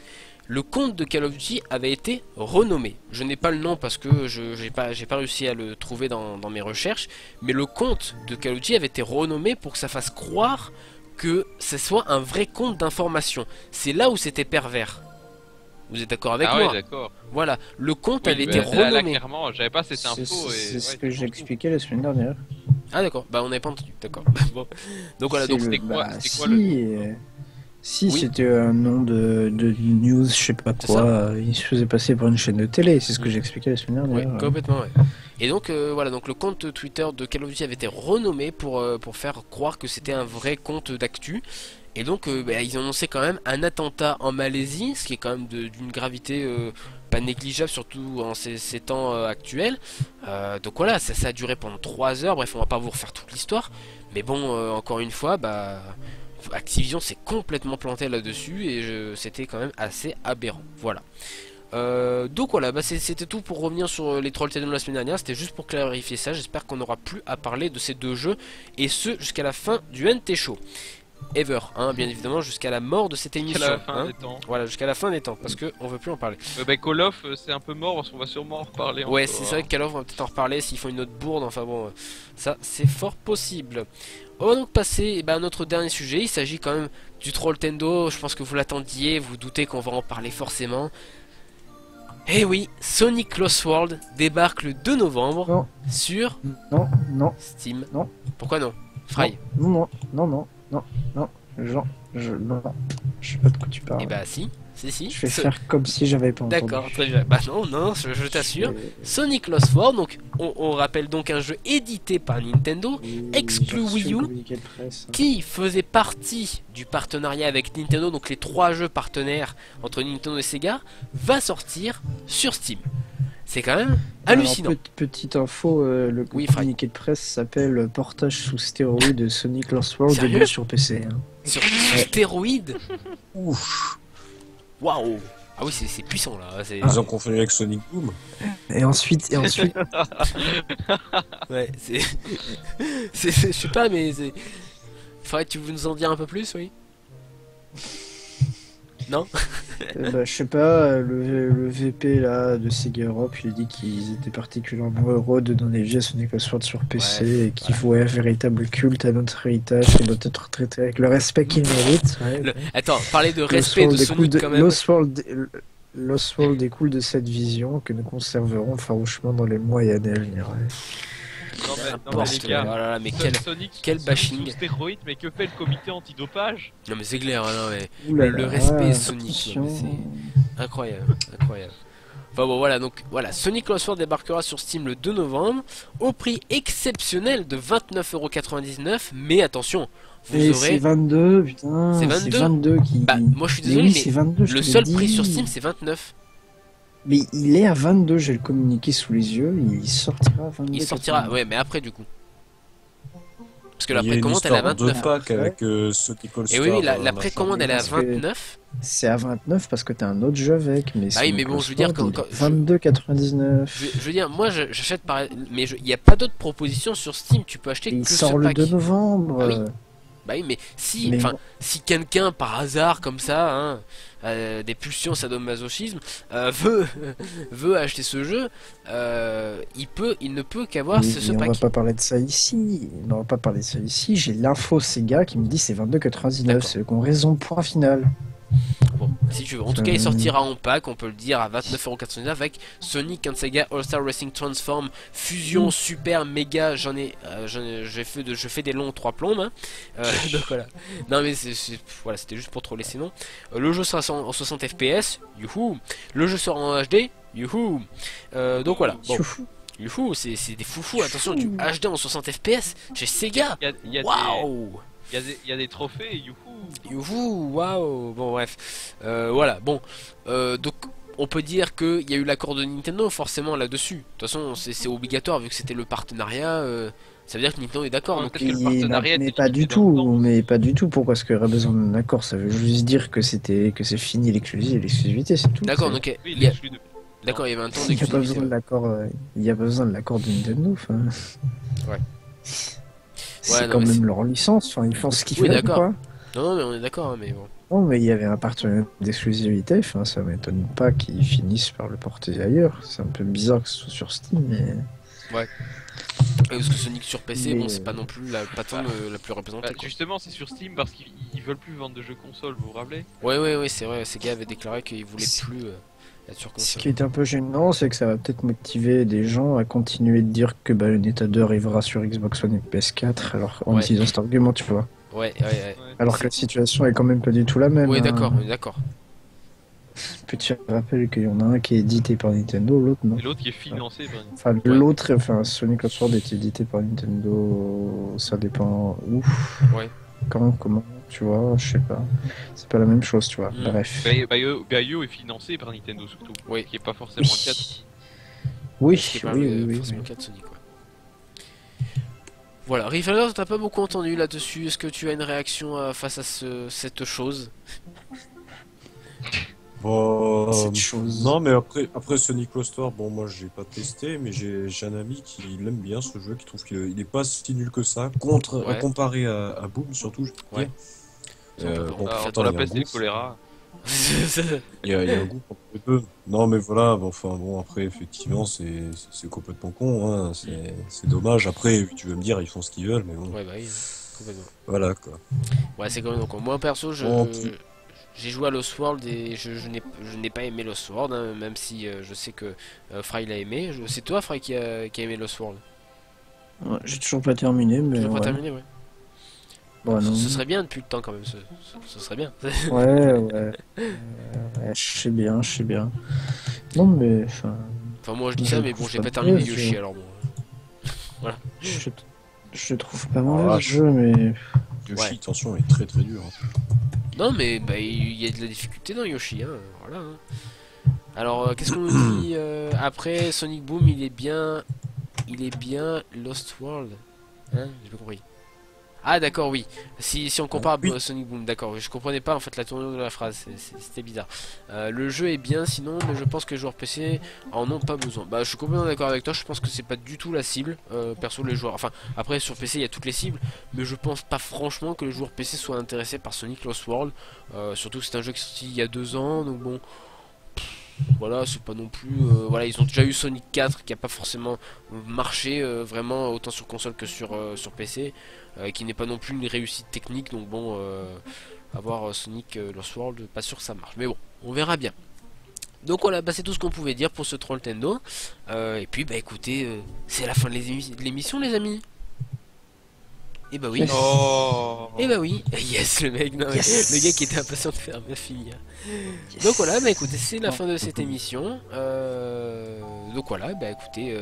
le compte de Call of Duty avait été renommé. Je n'ai pas le nom parce que j'ai pas réussi à le trouver dans mes recherches, mais le compte de Call of Duty avait été renommé pour que ça fasse croire que ce soit un vrai compte d'information. C'est là où c'était pervers. Vous êtes d'accord avec Ah moi? ouais, d'accord. Voilà, le compte Oui, avait bah, été là, renommé. clairement, j'avais pas cette info. C'est et... ce ouais, que c'est j'ai expliqué la semaine dernière. Ah d'accord, bah on n'avait pas entendu, d'accord. Bon. Donc voilà, C'est donc le- c'était quoi- bah, c'était quoi si, le- si Oui. c'était un nom de news, je sais pas C'est quoi, ça. il se faisait passer pour une chaîne de télé, c'est ce que j'ai expliqué la semaine Oui, dernière. complètement, ouais. Et donc voilà, donc le compte Twitter de Call of Duty avait été renommé pour faire croire que c'était un vrai compte d'actu. Et donc bah, ils ont annoncé quand même un attentat en Malaisie, ce qui est quand même d'une gravité pas négligeable, surtout en ces temps actuels. Donc voilà, ça a duré pendant 3 heures, bref, on va pas vous refaire toute l'histoire. Mais bon, encore une fois, bah, Activision s'est complètement planté là-dessus et c'était quand même assez aberrant. Voilà. Donc voilà, bah c'était tout pour revenir sur les Troll Tendon de la semaine dernière. C'était juste pour clarifier ça. J'espère qu'on n'aura plus à parler de ces deux jeux, et ce jusqu'à la fin du NT Show. Ever, hein, bien évidemment, jusqu'à la mort de cette émission. Jusqu'à la fin hein. des temps. Voilà, jusqu'à la fin des temps, parce que on veut plus en parler. Bah, Call of, c'est un peu mort parce qu'on va sûrement en reparler. Ouais, encore, c'est hein. vrai que Call of, on va peut-être en reparler s'ils font une autre bourde. Enfin bon, ça c'est fort possible. On va donc passer à notre dernier sujet. Il s'agit quand même du Troll Tendo. Je pense que vous l'attendiez, vous doutez qu'on va en parler forcément. Eh oui, Sonic Lost World débarque le 2 novembre Non. sur Non, non, Steam. Non. Pourquoi non? Fry. non, non, non, non, non, non, non, je sais pas de quoi tu parles. Eh bah si, si. Je vais faire comme si j'avais pas entendu. D'accord, très bien. Bah non, je t'assure. Sonic Lost World, donc on rappelle donc un jeu édité par Nintendo, exclu Wii U, qui faisait partie du partenariat avec Nintendo, donc les 3 jeux partenaires entre Nintendo et Sega, va sortir sur Steam. C'est quand même hallucinant. Alors, petite info, le Oui, Fry. communiqué de presse s'appelle Portage sous stéroïdes de Sonic Lost World Sérieux début sur PC. Hein. Sur stéroïdes. Ouf. Waouh. Ah oui, c'est puissant là. Ils ont confondu avec Sonic Boom. Et ensuite, Ouais, je sais pas, mais c'est. Faudrait que tu veux nous en dire un peu plus, oui? Non? Bah, je sais pas, le VP là de Sega Europe, il a dit qu'ils étaient particulièrement heureux de donner vie à Sonic Sword sur PC Ouais, et qu'il vouait un véritable culte à notre héritage qui doit être traité avec le respect qu'il mérite. Ouais. Attends, parler de respect de Sonic quand même. Lost World découle de cette vision que nous conserverons farouchement dans les mois et années à venir. Ouais. Non, mais les N'importe quoi. gars, Oh là là, mais Sonic quel sous bashing. stéroïdes, mais que fait le comité antidopage? Non mais c'est clair, hein, non, mais Ouh là le là, respect Sonic, attention. non, mais c'est incroyable, incroyable. Enfin bon voilà, donc voilà, Sonic Lost World débarquera sur Steam le 2 novembre au prix exceptionnel de 29,99 €, mais attention, vous Et aurez... c'est 22, putain. C'est C'est 22. 22 qui. Bah moi je suis désolé, oui, mais c'est 22, je le te l'ai seul dit. prix sur Steam c'est 29. Mais il est à 22, j'ai le communiqué sous les yeux, il sortira à 22. Il sortira, ouais mais après du coup. Parce que la Il y a une précommande elle est à histoire de 29. pack avec Sonic All Et oui, oui, Star, la machin. précommande elle est à parce que- 29. C'est à 29 parce que t'as un autre jeu avec, mais Bah oui, mais bon, je veux dire, quand- 22,99. Je veux dire, moi j'achète par... Mais il n'y a pas d'autres propositions sur Steam, tu peux acheter Et il que ce sort le pack. 2 novembre. Ah oui. Bah oui, mais si, Mais enfin, bon. si quelqu'un par hasard comme ça, hein, des pulsions sadomasochisme, veut acheter ce jeu, il ne peut qu'avoir Mais ce on va pack. pas parler de ça ici. On va pas parler de ça ici. J'ai l'info Sega qui me dit c'est 22,99. D'accord. C'est qu'on raison point final. Bon, si tu veux. En tout cas, il sortira en pack, on peut le dire, à 29,99€ avec Sonic and Sega All-Star Racing Transform Fusion Super Méga. Je fais des longs 3 plombes. Hein. Donc voilà. Non mais voilà, c'était juste pour troller sinon. Le jeu sera en 60 FPS. Youhou. Le jeu sera en HD. Youhou. Donc voilà. Bon. Youhou, c'est des foufous. Attention, du HD en 60 FPS chez Sega. Il y a Waouh. il y a des trophées, youhou! Youhou, waouh. Bon bref, voilà. Bon, donc on peut dire qu'il y a eu l'accord de Nintendo forcément là-dessus. De toute façon, c'est obligatoire vu que c'était le partenariat. Ça veut dire que Nintendo est d'accord. Ouais, Donc peut-être que le partenariat Mais était pas du limité dans le tout, temps. mais pas du tout. Pourquoi est-ce qu'il y aurait besoin d'un accord? Ça veut juste dire que c'est fini l'exclusivité, c'est tout. d'accord. C'est- Donc Oui, il y a, l'exclus de- d'accord, il y avait un temps Il n'y a pas besoin d'exclusivité. de l'accord. Il y a pas besoin de l'accord de Nintendo. Enfin. Ouais. C'est Ouais, non, quand mais même leur licence. Enfin, ils font ce qu'ils Oui, veulent. d'accord. Quoi. Non, mais on est d'accord, hein, mais bon. Non, mais il y avait un partenariat d'exclusivité. Enfin, ça m'étonne pas qu'ils finissent par le porter ailleurs. C'est un peu bizarre que ce soit sur Steam, mais. Parce que Sonic sur PC, Mais, bon, c'est pas non plus la plateforme la plus représentée. Bah, Quoi. justement, c'est sur Steam parce qu'ils veulent plus vendre de jeux console, vous vous rappelez? Ouais, c'est vrai. Sega avait déclaré qu'il voulait plus être sur Ce console. qui est un peu gênant, c'est que ça va peut-être motiver des gens à continuer de dire que bah, le Neta 2 arrivera sur Xbox One et PS4, alors en Ouais. utilisant cet argument, tu vois. Ouais. Alors que la situation est quand même pas du tout la même. Ouais, hein. d'accord, on est d'accord. Petit rappel qu'il y en a un qui est édité par Nintendo, l'autre non. Et l'autre qui est financé par une... Enfin, l'autre, enfin, Sonic Lost World est édité par Nintendo, ça dépend où. Ouais. Quand, comment, tu vois, je sais pas. C'est pas la même chose, tu vois. Mm. Bref. Bayo est financé par Nintendo surtout. Oui. Qui est pas forcément le cas. Oui, Ce qui est oui, pas oui, oui, forcément oui. le cas de Sonic, ouais. Voilà, Rivalers, t'as pas beaucoup entendu là-dessus. Est-ce que tu as une réaction face à cette chose? Bon, Cette chose. non, mais après Sonic Lost World, bon, moi j'ai pas testé, mais j'ai un ami qui l'aime bien ce jeu, qui trouve qu'il est pas si nul que ça, Ouais. comparé à Boom surtout, je peux Ouais. dire. C'est un peu Bon, Alors, pourtant, entre la il y a un peste et le goût. choléra. Il y a un goût pour les deux. Non, mais voilà, enfin bon, après, effectivement, c'est complètement con, hein, c'est dommage. Après, tu veux me dire, ils font ce qu'ils veulent, mais bon, Ouais, bah oui, complètement. voilà quoi. Ouais, c'est quand même con. Moi, perso, Bon, j'ai joué à Lost World et je n'ai pas aimé Lost World, hein, même si je sais que Fry l'a aimé. C'est toi, Fry, qui a aimé Lost World. Ouais, j'ai toujours pas terminé, mais. Tu l'as pas ouais. terminé, ouais. Bon, non. Ce serait bien depuis le temps, quand même. Ce serait bien. Ouais. Je sais bien, je sais bien. Non, mais. Enfin, Enfin, moi, je dis Je ça, le mais bon, trouve j'ai pas pas terminé mauvais, Yoshi, je- alors bon. je trouve pas mauvais Ah, ce jeu, mais. Yoshi, Ouais. attention, est très très dur. Hein. Non, mais bah, il y a de la difficulté dans Yoshi, hein. Voilà. Hein. Alors, qu'est-ce qu'on nous dit après Sonic Boom? Il est bien Lost World. Hein? J'ai pas compris. Ah d'accord, oui. Si on compare Oui. à Sonic Boom, d'accord. Oui, je comprenais pas en fait la tournure de la phrase, c'était bizarre. Le jeu est bien sinon, mais je pense que les joueurs PC en ont pas besoin. Bah je suis complètement d'accord avec toi, je pense que c'est pas du tout la cible. Perso les joueurs, enfin après sur PC il y a toutes les cibles, mais je pense pas franchement que les joueurs PC soient intéressés par Sonic Lost World. Surtout que c'est un jeu qui est sorti il y a 2 ans, donc bon... Voilà, c'est pas non plus. Voilà, ils ont déjà eu Sonic 4 qui a pas forcément marché vraiment autant sur console que sur PC, qui n'est pas non plus une réussite technique. Donc bon, avoir Sonic Lost World, pas sûr que ça marche. Mais bon, on verra bien. Donc voilà, bah, c'est tout ce qu'on pouvait dire pour ce Troll Nintendo. Et puis bah écoutez, c'est la fin de l'émission les amis. Et bah oui. Oh. Et bah oui, yes le mec, non, Yes. le gars qui était impatient de faire bien finir. Donc voilà, bah écoutez, c'est la fin de cette émission. Donc voilà, bah écoutez,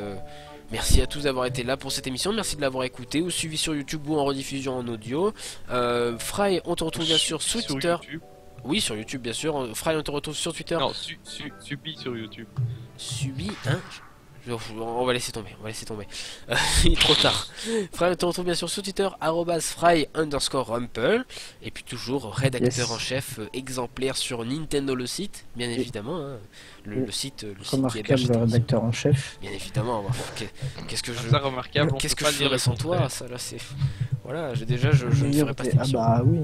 merci à tous d'avoir été là pour cette émission, merci de l'avoir écouté ou suivi sur YouTube ou en rediffusion en audio. Fry, on te retrouve bien sûr sur Twitter. YouTube. Oui, sur YouTube bien sûr. Fry, on te retrouve sur Twitter. Non, Subi sur YouTube. Subi, hein on va laisser tomber, il est trop tard. Fry, on te retrouve bien sûr sur Twitter, @Fry_Rumple. Et puis toujours rédacteur Yes. en chef exemplaire sur Nintendo le site, bien évidemment. Hein. Le site qui Remarquable héberge cette émission. rédacteur en chef. Bien évidemment. Qu'est-ce que je, Ça remarquable. on qu'est-ce peut que pas je dire ferais le sans toi contraire. ça là c'est. Voilà, je ne Meilleur ferais pas cette des- Ah émission. bah oui,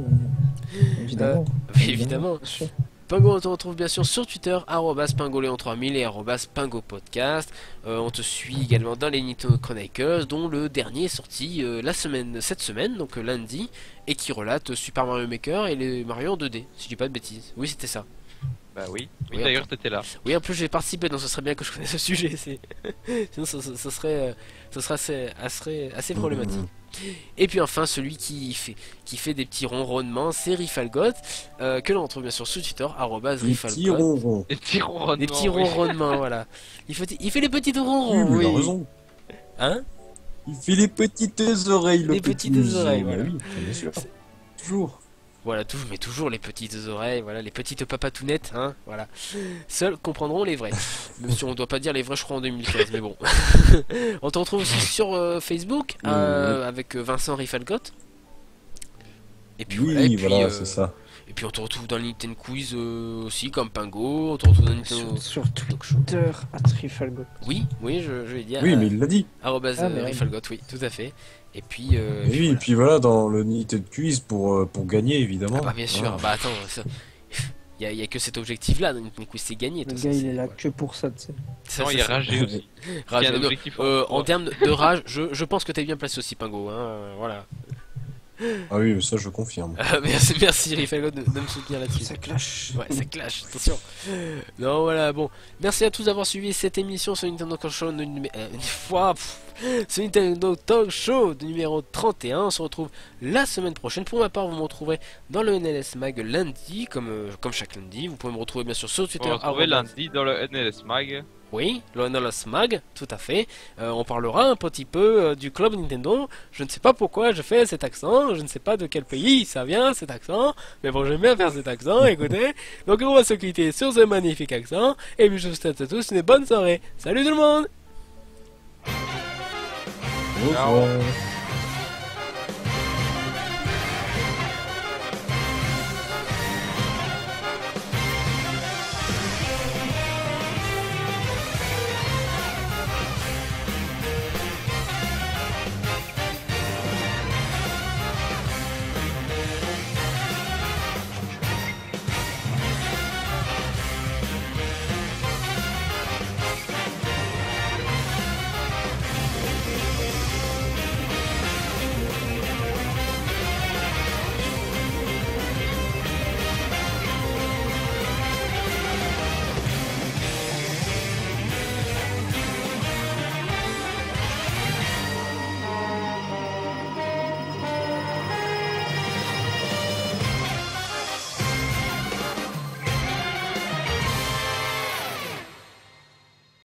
évidemment. Évidemment. bien sûr. Pingo, on te retrouve bien sûr sur Twitter, @Pingoléon3000 et @PingoPodcast. On te suit également dans les Nintendo Chronicles, dont le dernier est sorti cette semaine, donc lundi, et qui relate Super Mario Maker et les Mario en 2D, si je dis pas de bêtises. Oui, c'était ça. Bah oui. Oui, Oui, d'ailleurs, t'étais là. Oui, en plus j'ai participé, donc ce serait bien que je connaisse ce sujet. Sinon, ce serait assez problématique. Et puis enfin, celui qui fait des petits ronronnements, c'est Rifalgot, que l'on retrouve bien sûr sur Twitter, Les petits @Rifalgot. ronrons. Des petits ronronnements. Des petits oui. ronronnements, voilà. Il fait les petits Oui, ronrons, mais il a oui. raison. Hein? Il fait les petites oreilles, le Les petit petites museau. oreilles, Bah voilà. oui, bien sûr. Toujours. Voilà, mais toujours les petites oreilles, voilà, les petites papatounettes, hein, voilà. Seuls comprendront les vrais. Même si on doit pas dire les vrais, je crois, en 2015, mais bon. On te retrouve aussi sur Facebook, avec Vincent Rifalgot. Et puis Oui, voilà, et puis, voilà, c'est ça. et puis on te retrouve dans le Nintendo Quiz aussi, comme Pingo. On te retrouve dans le Nintendo Sur Talk Show. Twitter, @Rifalgot. Oui, je vais dire. Oui, mais il l'a dit. Arrobase, Ah, mais Rifalgot, oui, tout à fait. Et puis, Et oui, et voilà. puis voilà, dans le Nintendo Quiz pour gagner, évidemment. Ah bah bien sûr, Voilà. bah attends, il y a que cet objectif-là, donc Quiz c'est gagné. Le tout gars, ça, il est là voilà. que pour ça, tu sais. Ça, Non, il y a ragé aussi. Rage, Il y a un non, objectif en termes de rage, je pense que t'es bien placé aussi, Pingo, hein, voilà. Ah oui, mais ça je confirme. Merci Rifalgot de me soutenir là-dessus. Ça clash. Ouais, ça clash, attention. Non, voilà, bon. Merci à tous d'avoir suivi cette émission sur Nintendo Talk Show ce Nintendo Talk Show de numéro 31. On se retrouve la semaine prochaine. Pour ma part, vous me retrouverez dans le NLS Mag lundi, comme chaque lundi. Vous pouvez me retrouver bien sûr sur On Twitter. va retrouver arrobas- lundi dans le NLS Mag. Oui, le NLS Mag, tout à fait. On parlera un petit peu du club Nintendo. Je ne sais pas pourquoi je fais cet accent. Je ne sais pas de quel pays ça vient, cet accent. Mais bon, j'aime bien faire cet accent, écoutez. Donc on va se quitter sur ce magnifique accent. Et puis je vous souhaite à tous une bonne soirée. Salut tout le monde! Au revoir.